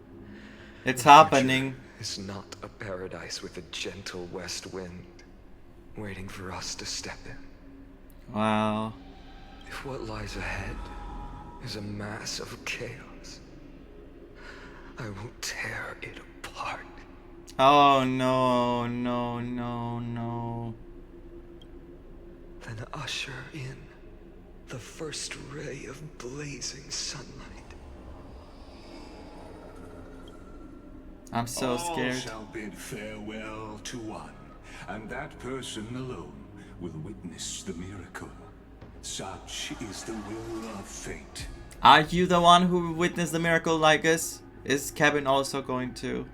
It's The happening. future is not a paradise with a gentle west wind waiting for us to step in. Wow. If what lies ahead is a mass of chaos, I will tear it apart. Oh no, no, no, no. Then usher in the first ray of blazing sunlight. I'm so All scared. shall bid farewell to one, and that person alone will witness the miracle. Such is the will of fate. Are you the one who witnessed the miracle like us? Is Kevin also going to?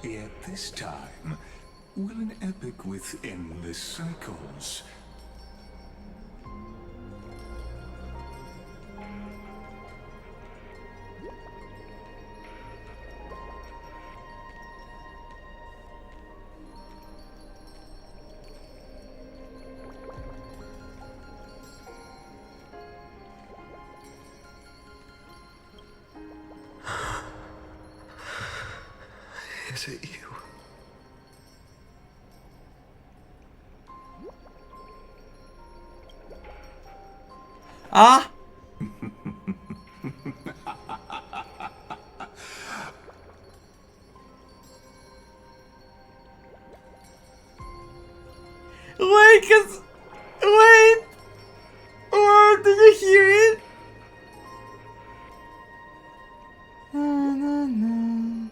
Yet this time, will an epic with endless cycles Is it you? Ah! Wait, cause... Wait! Oh, did you hear it? No, no, no.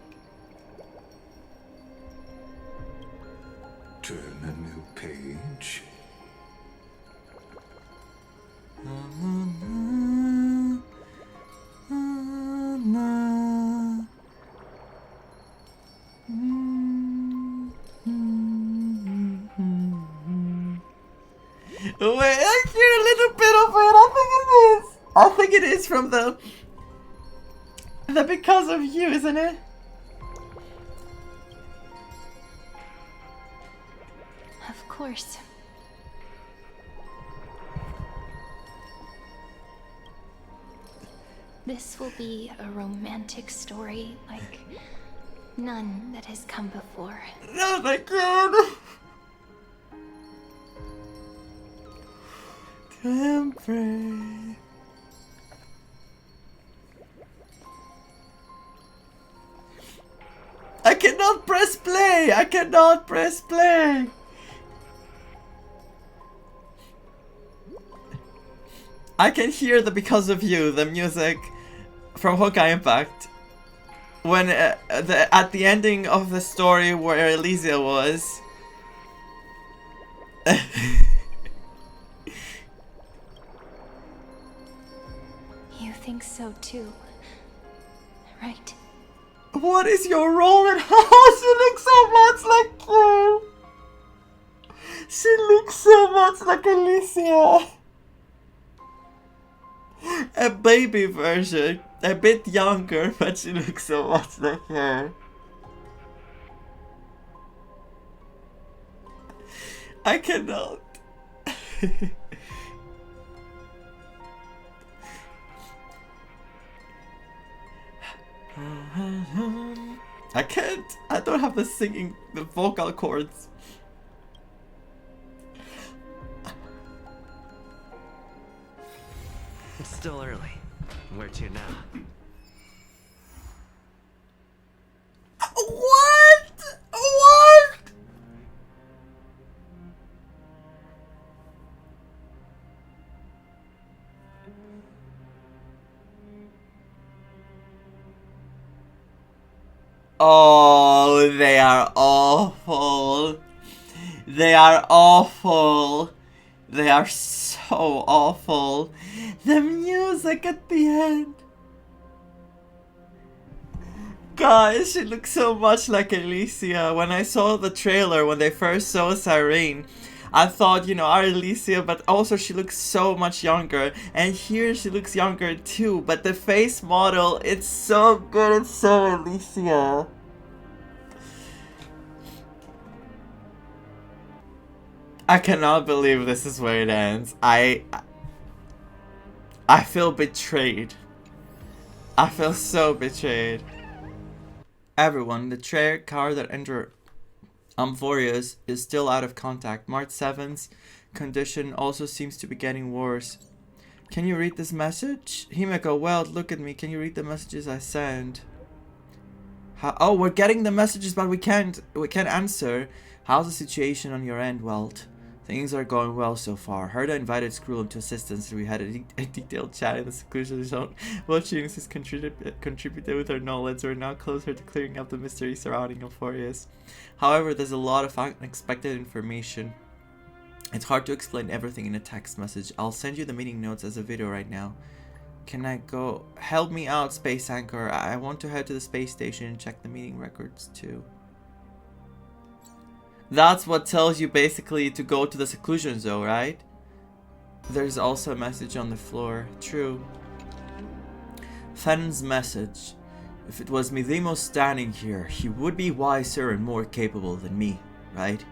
turn a new page? Wait, I hear a little bit of it. I think it is. I think it is from the Because of You, isn't it? Of course. This will be a romantic story like none that has come before. Oh my god! Temporary. I cannot press play! I cannot press play! I can hear the Because of You, the music from Honkai Impact. When at the ending of the story where Elysia was. You think so too, right? What is your role in how she looks so much like you? She looks so much like Elysia. A baby version. A bit younger, but she looks so much like her. I cannot. I can't. I don't have the singing, the vocal cords. It's still early. Where to now? What? What? Oh, they are awful. They are awful. They are so awful. The music at the end. Guys, she looks so much like Alicia. When I saw the trailer, when they first saw Cyrene, I thought, you know, our Alicia, but also she looks so much younger. And here she looks younger too, but the face model, it's so good, it's so Alicia. I cannot believe this is where it ends. I feel betrayed. I feel so betrayed. Everyone, the train car that entered Amphorius is still out of contact. March 7th's condition also seems to be getting worse. Can you read this message? Himeko, well, look at me. Can you read the messages I sent? Oh, we're getting the messages, but we can't answer. How's the situation on your end, Welt? Things are going well so far. Herda invited Skrull to assistance and we had a detailed chat in the seclusion zone. What she has contributed with her knowledge. We're now closer to clearing up the mystery surrounding Euphorius. However, there's a lot of unexpected information. It's hard to explain everything in a text message. I'll send you the meeting notes as a video right now. Can I go? Help me out, Space Anchor. I want to head to the space station and check the meeting records too. That's what tells you basically to go to the seclusion zone, right? There's also a message on the floor. True. Fenn's message. If it was Midimo standing here, he would be wiser and more capable than me, right?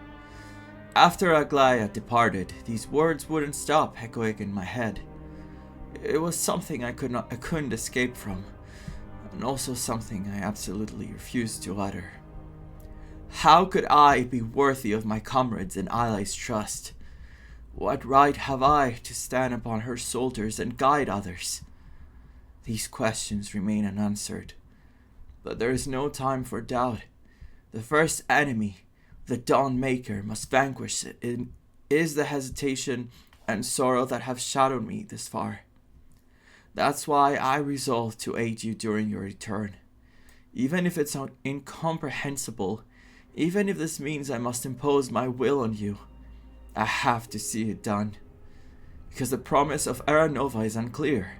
After Aglaya departed, these words wouldn't stop echoing in my head. It was something I couldn't escape from, and also something I absolutely refused to utter. How could I be worthy of my comrades and allies' trust? What right have I to stand upon her shoulders and guide others? These questions remain unanswered, but there is no time for doubt. The first enemy, the Dawn Maker, must vanquish it. It is the hesitation and sorrow that have shadowed me this far. That's why I resolved to aid you during your return. Even if it's incomprehensible, even if this means I must impose my will on you, I have to see it done. Because the promise of Era Nova is unclear.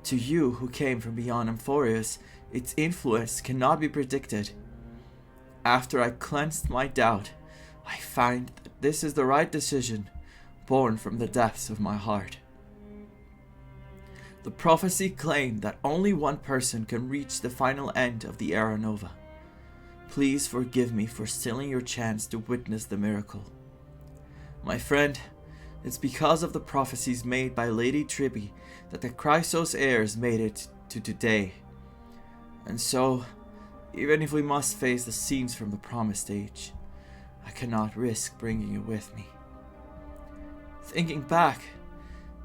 To you who came from beyond Amphorius, its influence cannot be predicted. After I cleansed my doubt, I find that this is the right decision, born from the depths of my heart. The prophecy claimed that only one person can reach the final end of the Era Nova. Please forgive me for stealing your chance to witness the miracle. My friend, it's because of the prophecies made by Lady Tribby that the Chrysos heirs made it to today. And so, even if we must face the scenes from the promised age, I cannot risk bringing you with me. Thinking back,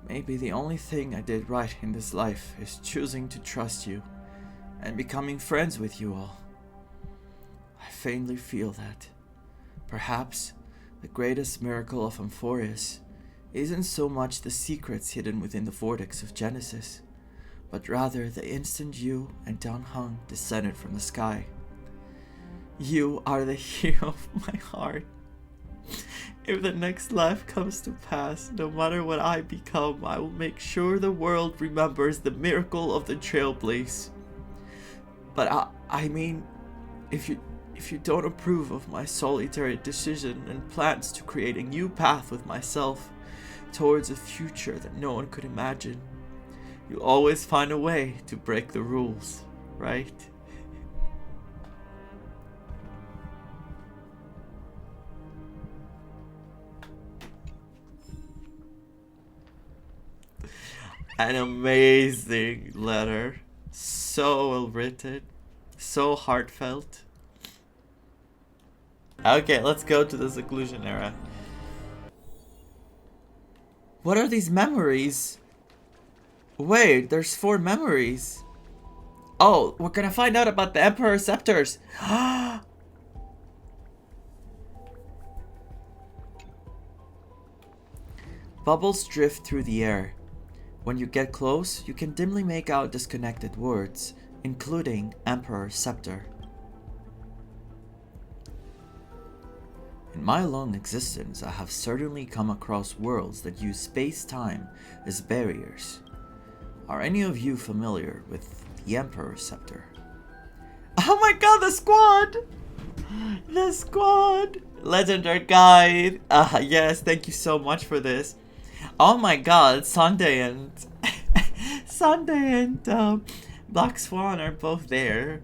maybe the only thing I did right in this life is choosing to trust you and becoming friends with you all. I faintly feel that perhaps the greatest miracle of Amphorius isn't so much the secrets hidden within the vortex of Genesis, but rather the instant you and Dan Heng descended from the sky. You are the hero of my heart. If the next life comes to pass, no matter what I become, I will make sure the world remembers the miracle of the Trailblaze. But I mean, if you don't approve of my solitary decision and plans to create a new path with myself towards a future that no one could imagine, you'll always find a way to break the rules, right? An amazing letter. So well written. So heartfelt. Okay, let's go to the seclusion era. What are these memories? Wait, there's 4 memories. Oh, we're gonna find out about the Emperor's scepters. Bubbles drift through the air. When you get close, you can dimly make out disconnected words, including Emperor's Scepter. In my long existence, I have certainly come across worlds that use space-time as barriers. Are any of you familiar with the Emperor's Scepter? Oh my god, the squad! The squad! Legendary guide! Yes, thank you so much for this. Oh my god, Sunday and Black Swan are both there.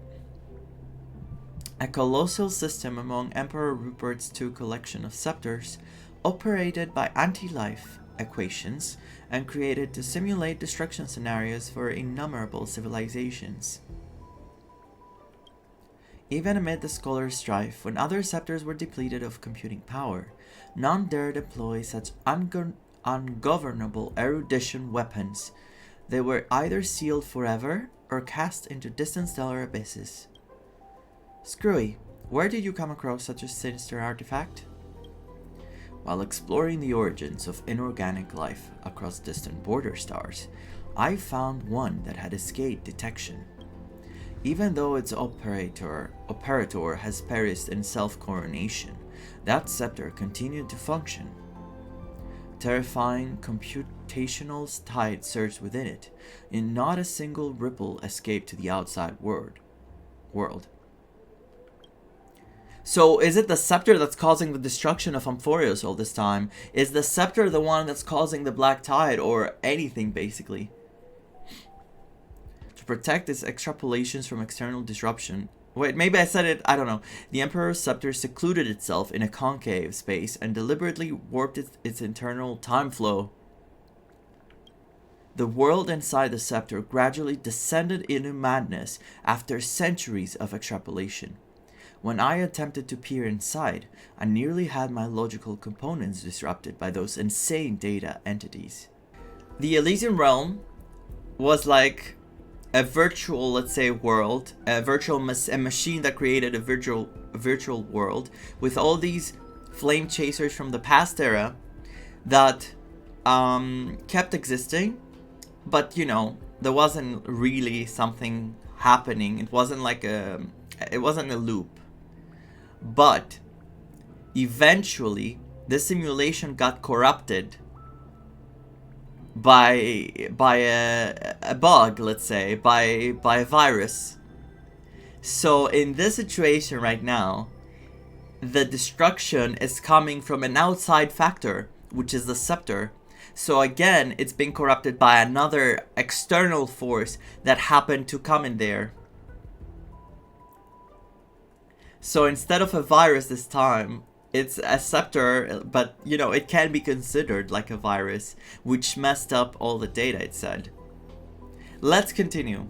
A colossal system among Emperor Rupert's 2 collection of scepters, operated by anti-life equations and created to simulate destruction scenarios for innumerable civilizations. Even amid the scholars' strife, when other scepters were depleted of computing power, none dared deploy such ungovernable erudition weapons. They were either sealed forever or cast into distant stellar abysses. Screwy, where did you come across such a sinister artifact? While exploring the origins of inorganic life across distant border stars, I found one that had escaped detection. Even though its operator has perished in self-coronation, that scepter continued to function. Terrifying computational tide surged within it, and not a single ripple escaped to the outside world. So is it the scepter that's causing the destruction of Amphorios all this time? Is the scepter the one that's causing the black tide, or anything basically? To protect its extrapolations from external disruption. Wait, maybe I said it, I don't know. The Emperor's scepter secluded itself in a concave space and deliberately warped its internal time flow. The world inside the scepter gradually descended into madness after centuries of extrapolation. When I attempted to peer inside, I nearly had my logical components disrupted by those insane data entities. The Elysian Realm was like a virtual, let's say, world, a machine that created a virtual world with all these flame chasers from the past era that kept existing, but you know, there wasn't really something happening. It wasn't like it wasn't a loop. But eventually, the simulation got corrupted by a bug, let's say, by a virus. So in this situation right now, the destruction is coming from an outside factor, which is the scepter. So again, it's being corrupted by another external force that happened to come in there. So instead of a virus this time, it's a scepter, but you know, it can be considered like a virus, which messed up all the data, it said. Let's continue.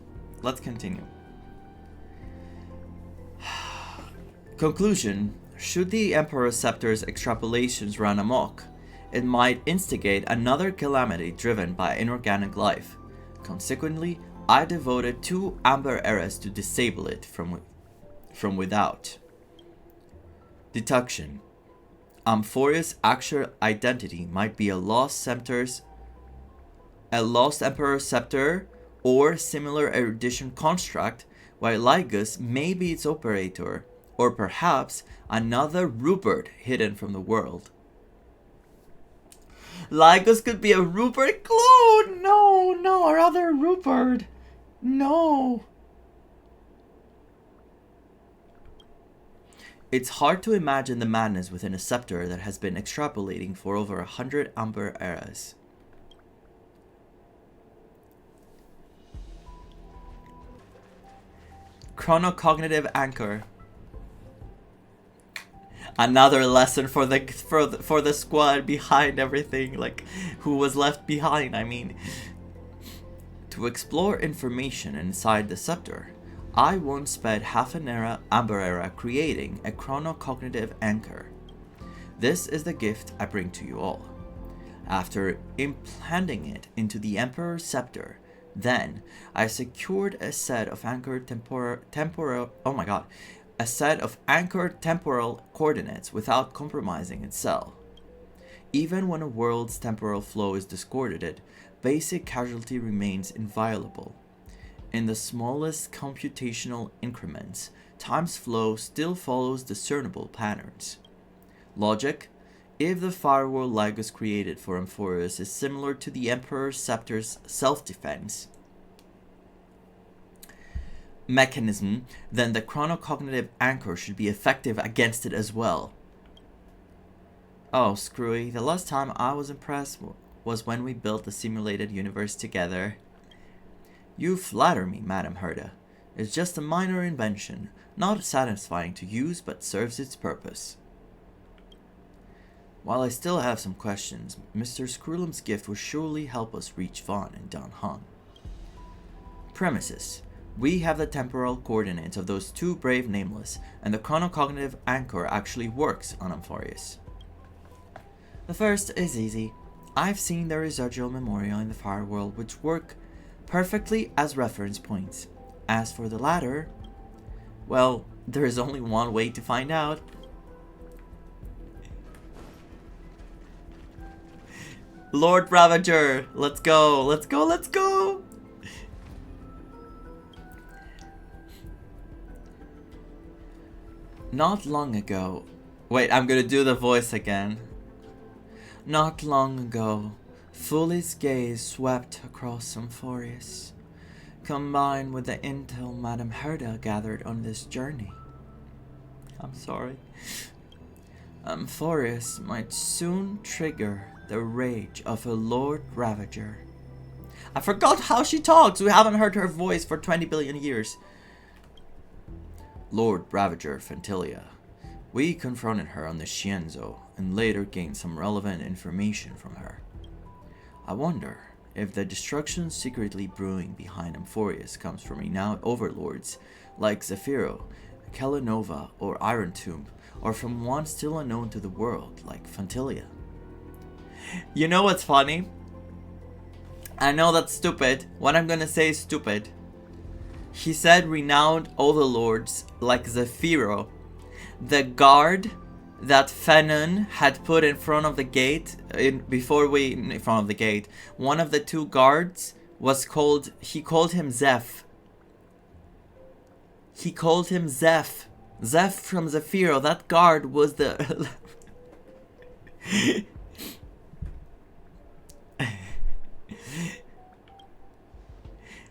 Conclusion. Should the Emperor's Scepter's extrapolations run amok, it might instigate another calamity driven by inorganic life. Consequently, I devoted 2 amber eras to disable it from without. Deduction. Amphoria's actual identity might be a lost Emperor's Scepter or similar erudition construct, while Lygus may be its operator, or perhaps another Rupert hidden from the world. Lygus could be a Rupert clone! No, our other Rupert! No! It's hard to imagine the madness within a scepter that has been extrapolating for over 100 amber eras. Chronocognitive anchor. Another lesson for the squad behind everything, like who was left behind, I mean. To explore information inside the scepter, I once spent half an amber era creating a chronocognitive anchor. This is the gift I bring to you all. After implanting it into the Emperor's scepter, then I secured a set of anchored temporal coordinates without compromising its cell. Even when a world's temporal flow is discorded, basic causality remains inviolable. In the smallest computational increments, time's flow still follows discernible patterns. Logic: if the firewall Lygus created for Amphorius is similar to the Emperor's Scepter's self-defense mechanism, then the chronocognitive anchor should be effective against it as well. Oh, screwy. The last time I was impressed was when we built the simulated universe together. You flatter me, Madame Herda. It's just a minor invention, not satisfying to use but serves its purpose. While I still have some questions, Mr. Screwlum's gift will surely help us reach Vaughn and Dan Heng. Premises: we have the temporal coordinates of those two brave nameless, and the chronocognitive anchor actually works on Amphorius. The first is easy. I've seen the residual memorial in the Fireworld which work perfectly as reference points. As for the latter, well, there is only one way to find out. Lord Ravager, let's go, let's go, let's go! Not long ago... Wait, I'm gonna do the voice again. Not long ago, Fully's gaze swept across Amphorius, combined with the intel Madame Herda gathered on this journey. I'm sorry. Amphorius might soon trigger the rage of a Lord Ravager. I forgot how she talks. We haven't heard her voice for 20 billion years. Lord Ravager Fentilia. We confronted her on the Shienzo and later gained some relevant information from her. I wonder if the destruction secretly brewing behind Amphorius comes from renowned overlords like Zephyro, Kellanova, or Iron Tomb, or from one still unknown to the world like Fentilia. You know what's funny? I know that's stupid. What I'm gonna say is stupid. He said renowned overlords like Zephyro. The guard that Fennon had put in front of the gate, in front of the gate, one of the two guards was called, he called him Zeph. He called him Zeph. Zeph from Zephyro. That guard was the...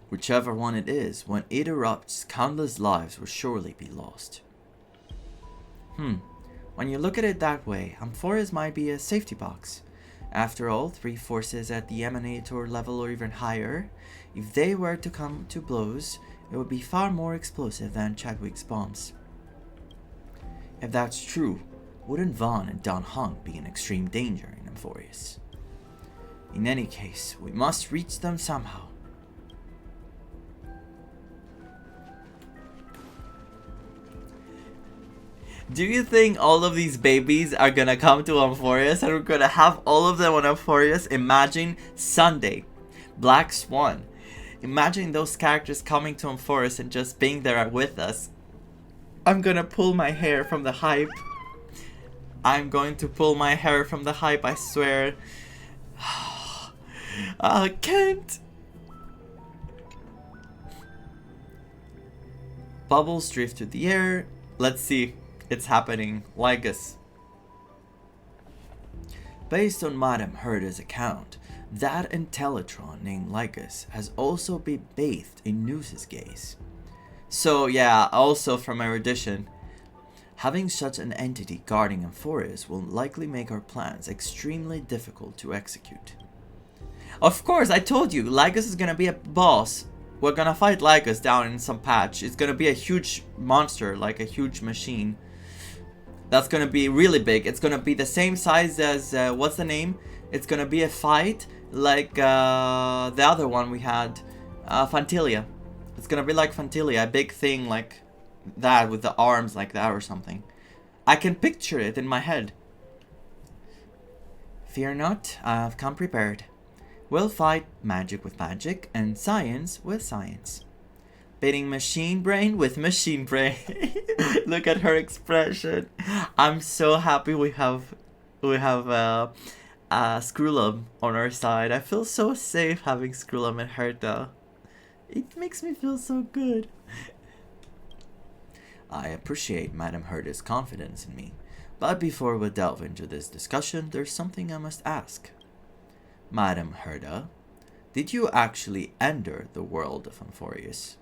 Whichever one it is, when it erupts, countless lives will surely be lost. When you look at it that way, Amphorius might be a safety box. After all, 3 forces at the Emanator level or even higher, if they were to come to blows, it would be far more explosive than Chadwick's bombs. If that's true, wouldn't Vaughn and Dan Heng be in extreme danger in Amphorius? In any case, we must reach them somehow. Do you think all of these babies are gonna come to Amphorius and we're gonna have all of them on Amphorius? Imagine Sunday, Black Swan. Imagine those characters coming to Amphorius and just being there with us. I'm gonna pull my hair from the hype. I'm going to pull my hair from the hype, I swear. I can't. Bubbles drift through the air. Let's see. It's happening. Lygus. Based on Madame Herda's account, that Intellitron named Lygus has also been bathed in Noose's gaze. So yeah, also from erudition, having such an entity guarding Amphorius will likely make our plans extremely difficult to execute. Of course, I told you, Lygus is gonna be a boss. We're gonna fight Lygus down in some patch. It's gonna be a huge monster, like a huge machine. That's gonna be really big. It's gonna be the same size as, what's the name? It's gonna be a fight like the other one we had. Fantilia. It's gonna be like Fantilia, a big thing like that with the arms like that or something. I can picture it in my head. Fear not, I've come prepared. We'll fight magic with magic and science with science. Bidding machine brain with machine brain. Look at her expression. I'm so happy we have Skrullum on our side. I feel so safe having Skrullum and Herta. It makes me feel so good. I appreciate Madame Herta's confidence in me, but before we delve into this discussion, there's something I must ask. Madame Herta, did you actually enter the world of Amphorius?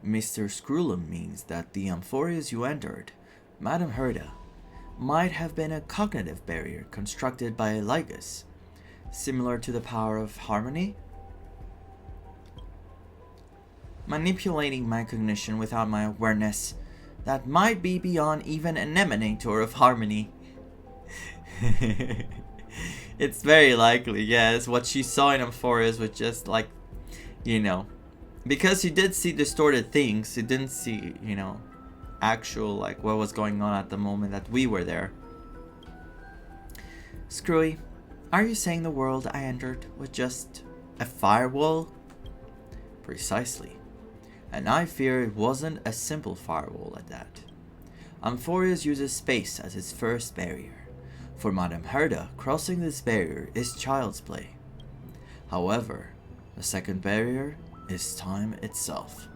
Mr. Skrullum means that the Amphorius you entered, Madame Herta, might have been a cognitive barrier constructed by a Lygus, similar to the power of harmony? Manipulating my cognition without my awareness, that might be beyond even an emanator of harmony. It's very likely, yes. What she saw in Amphorius was just like, you know, because she did see distorted things, she didn't see, you know, actual, like, what was going on at the moment that we were there. Screwy, are you saying the world I entered was just a firewall? Precisely. And I fear it wasn't a simple firewall at that. Amphorius uses space as its first barrier. For Madame Herta, crossing this barrier is child's play. However, the second barrier is time itself.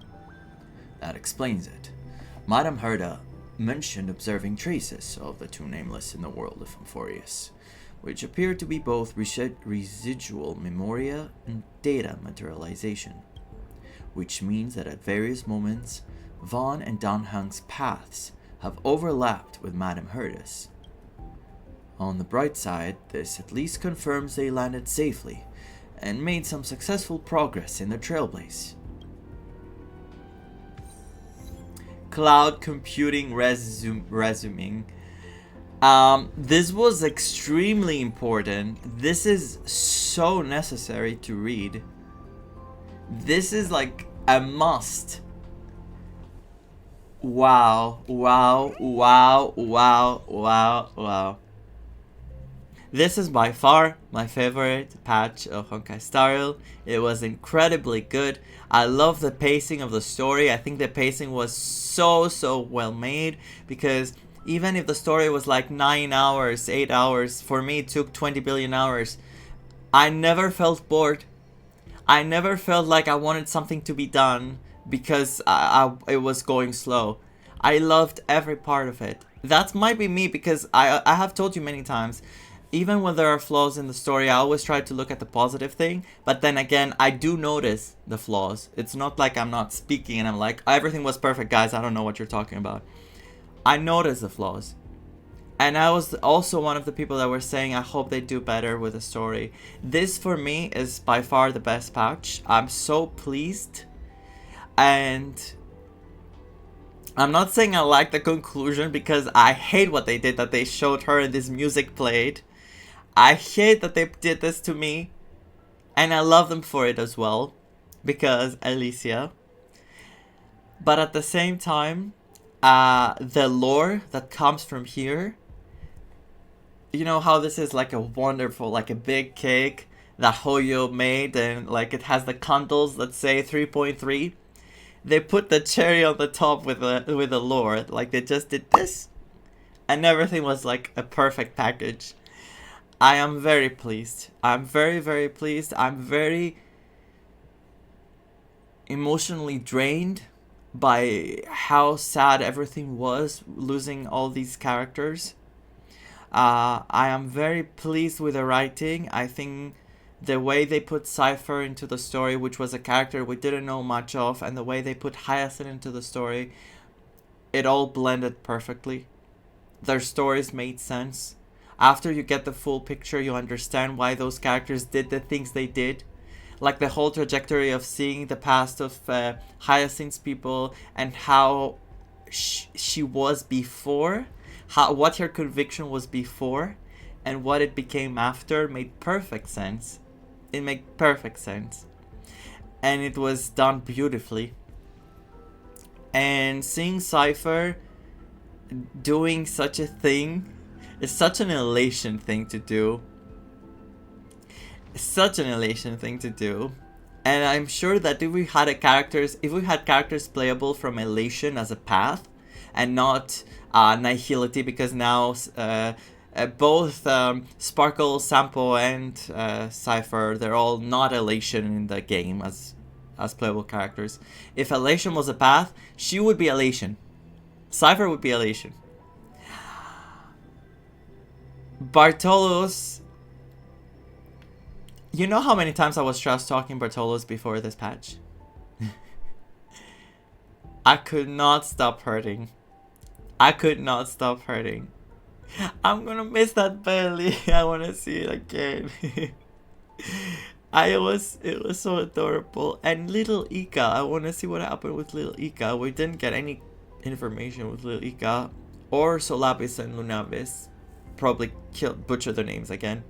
That explains it. Madame Herta mentioned observing traces of the two nameless in the world of Amphorius, which appear to be both residual memoria and data materialization, which means that at various moments, Vaughn and Danhang's paths have overlapped with Madame Herta's. On the bright side, this at least confirms they landed safely and made some successful progress in the Trailblaze. Cloud computing resuming. This was extremely important. This is so necessary to read. This is like a must. Wow, wow, wow, wow, wow, wow. This is by far my favorite patch of Honkai Star Rail. It was incredibly good. I love the pacing of the story. I think the pacing was so well made, because even if the story was like 9 hours, 8 hours, for me it took 20 billion hours. I never felt bored. I never felt like I wanted something to be done because it was going slow. I loved every part of it. That might be me, because I have told you many times, even when there are flaws in the story, I always try to look at the positive thing. But then again, I do notice the flaws. It's not like I'm not speaking and I'm like, everything was perfect, guys, I don't know what you're talking about. I notice the flaws. And I was also one of the people that were saying, I hope they do better with the story. This, for me, is by far the best patch. I'm so pleased. And I'm not saying I like the conclusion, because I hate what they did, that they showed her and this music played. I hate that they did this to me, and I love them for it as well, because Alicia. But at the same time, the lore that comes from here, you know how this is like a wonderful, like a big cake that Hoyo made, and like it has the candles that say 3.3. They put the cherry on the top with the lore, like they just did this, and everything was like a perfect package. I am very pleased. I'm very pleased. I'm very emotionally drained by how sad everything was, losing all these characters. I am very pleased with the writing. I think the way they put Cypher into the story, which was a character we didn't know much of, and the way they put Hyacinth into the story, it all blended perfectly. Their stories made sense. After you get the full picture, you understand why those characters did the things they did. Like the whole trajectory of seeing the past of Hyacinth's people and how she was before, what her conviction was before, and what it became after made perfect sense. It made perfect sense. And it was done beautifully. And seeing Cypher doing such a thing is such an elation thing to do. Such an elation thing to do. And I'm sure that if we had characters playable from elation as a path and not nihility, because now both Sparkle, Sampo, and Cypher, they're all not elation in the game as playable characters. If elation was a path, she would be elation. Cypher would be elation. Bartolos. You know how many times I was trash talking Bartolos before this patch? I could not stop hurting. I could not stop hurting. I'm gonna miss that belly. I wanna see it again. It was so adorable. And little Ika, I wanna see what happened with little Ika. We didn't get any information with little Ika or Solapis and Lunavis. Probably butcher their names again.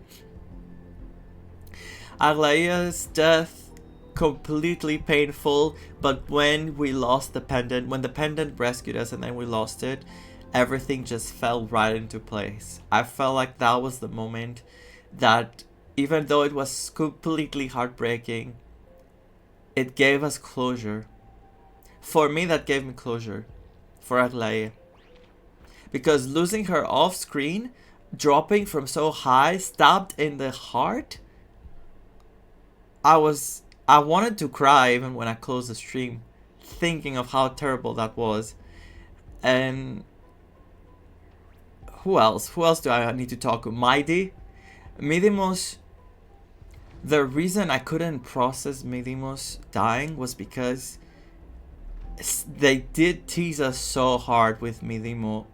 Aglaea's death, completely painful, but when we lost the pendant, when the pendant rescued us and then we lost it, everything just fell right into place. I felt like that was the moment that, even though it was completely heartbreaking, it gave us closure. For me, that gave me closure. For Aglaea. Because losing her off screen, dropping from so high, stabbed in the heart, I wanted to cry even when I closed the stream, thinking of how terrible that was. And who else? Who else do I need to talk to? Midimos. The reason I couldn't process Midimos dying was because they did tease us so hard with Midimo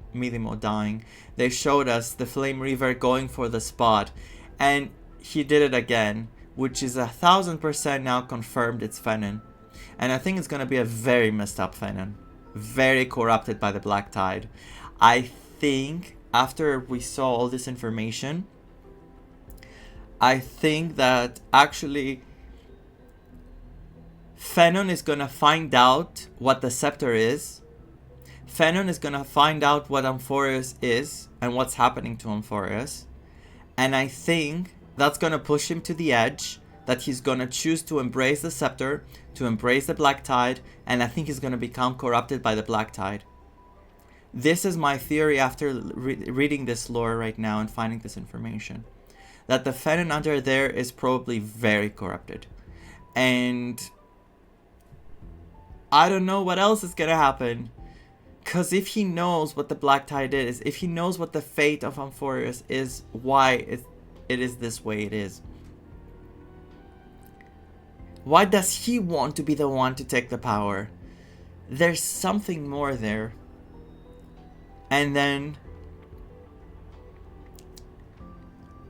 dying. They showed us the Flame Reaver going for the spot, and he did it again, which is 1000% now confirmed it's Fenon. And I think it's gonna be a very messed up Fenon. Very corrupted by the Black Tide. I think after we saw all this information, I think that actually Fenon is gonna find out what the Scepter is. Fenon is gonna find out what Amphorius is and what's happening to Amphorius. And I think that's gonna push him to the edge, that he's gonna choose to embrace the Scepter, to embrace the Black Tide, and I think he's gonna become corrupted by the Black Tide. This is my theory after reading this lore right now and finding this information. That the Fenon under there is probably very corrupted. And I don't know what else is gonna happen. Because if he knows what the Black Tide is, if he knows what the fate of Amphorius is, why it is this way it is. Why does he want to be the one to take the power? There's something more there. And then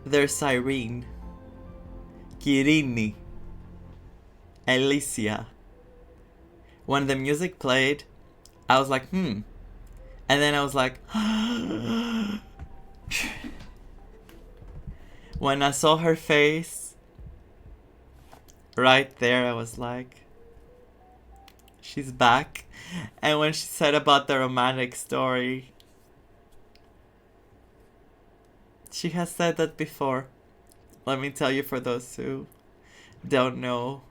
there's Cyrene, Kirini, Alicia. When the music played, I was like, And then I was like, When I saw her face, right there, I was like, she's back. And when she said about the romantic story, she has said that before. Let me tell you, for those who don't know.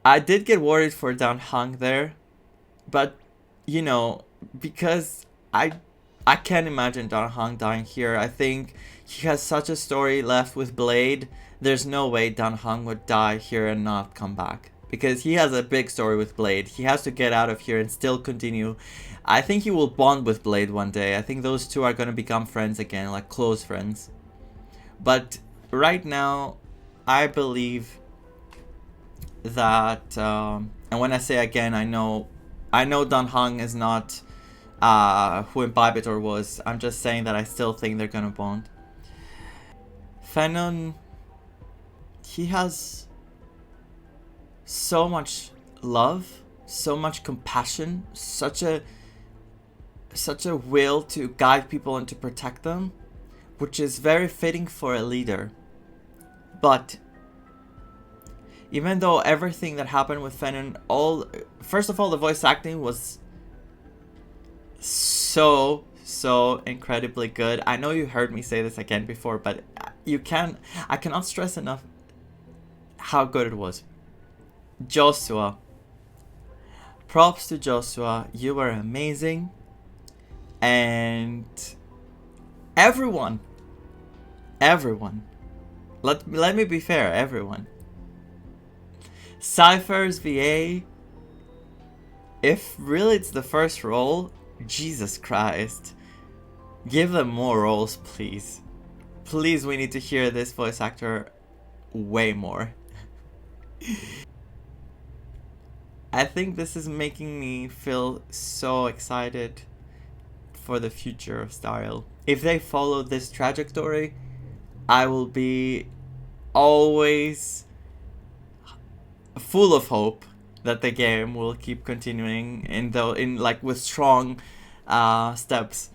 I did get worried for Dan Heng there, but you know, because I can't imagine Dan Heng dying here. I think he has such a story left with Blade. There's no way Dan Heng would die here and not come back, because he has a big story with Blade. He has to get out of here and still continue. I think he will bond with Blade one day. I think those two are going to become friends again, like close friends. But right now, I believe that, and when I say again, I know Dan Heng is not who Imbibitor was. I'm just saying that I still think they're gonna bond. Fenon, he has so much love, so much compassion, such a will to guide people and to protect them, which is very fitting for a leader. But even though everything that happened with Fennon, first of all, the voice acting was so incredibly good. I know you heard me say this again before, but I cannot stress enough how good it was. Joshua, props to Joshua, you were amazing. And everyone, let me be fair, everyone. Cypher's VA, if really it's the first role, Jesus Christ, give them more roles, please. Please, we need to hear this voice actor way more. I think this is making me feel so excited for the future of Style. If they follow this trajectory, I will be always full of hope that the game will keep continuing with strong steps.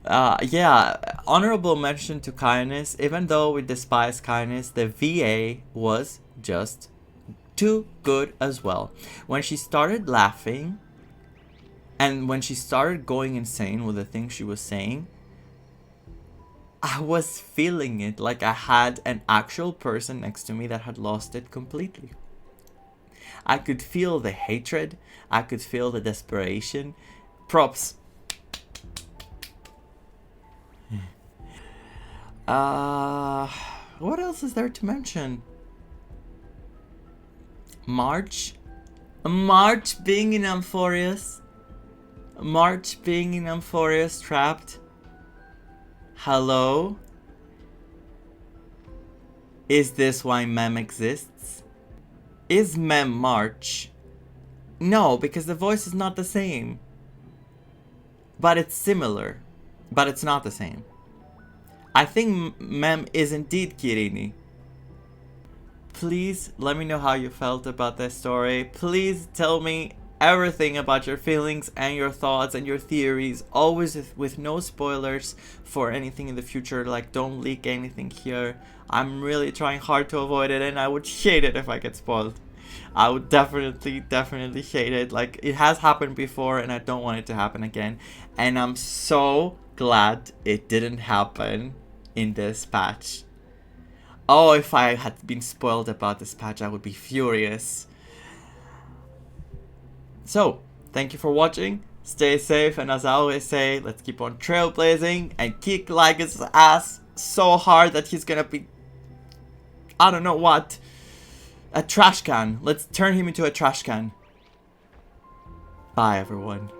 Yeah, honorable mention to Kindness. Even though we despise Kindness, the VA was just too good as well. When she started laughing and when she started going insane with the things she was saying, I was feeling it, like I had an actual person next to me that had lost it completely. I could feel the hatred, I could feel the desperation. Props. What else is there to mention? March being in Amphorius. March being in Amphorius trapped. Hello? Is this why Mem exists? Is Mem March? No, because the voice is not the same. But it's similar. But it's not the same. I think Mem is indeed Kirini. Please let me know how you felt about this story. Please tell me everything about your feelings and your thoughts and your theories, always with no spoilers for anything in the future. Like, don't leak anything here. I'm really trying hard to avoid it, and I would hate it if I get spoiled. I would definitely hate it. Like, it has happened before and I don't want it to happen again, and I'm so glad it didn't happen in this patch. Oh, if I had been spoiled about this patch, I would be furious. So, thank you for watching, stay safe, and as I always say, let's keep on trailblazing and kick Lygus' ass so hard that he's gonna be, I don't know what, a trash can. Let's turn him into a trash can. Bye everyone.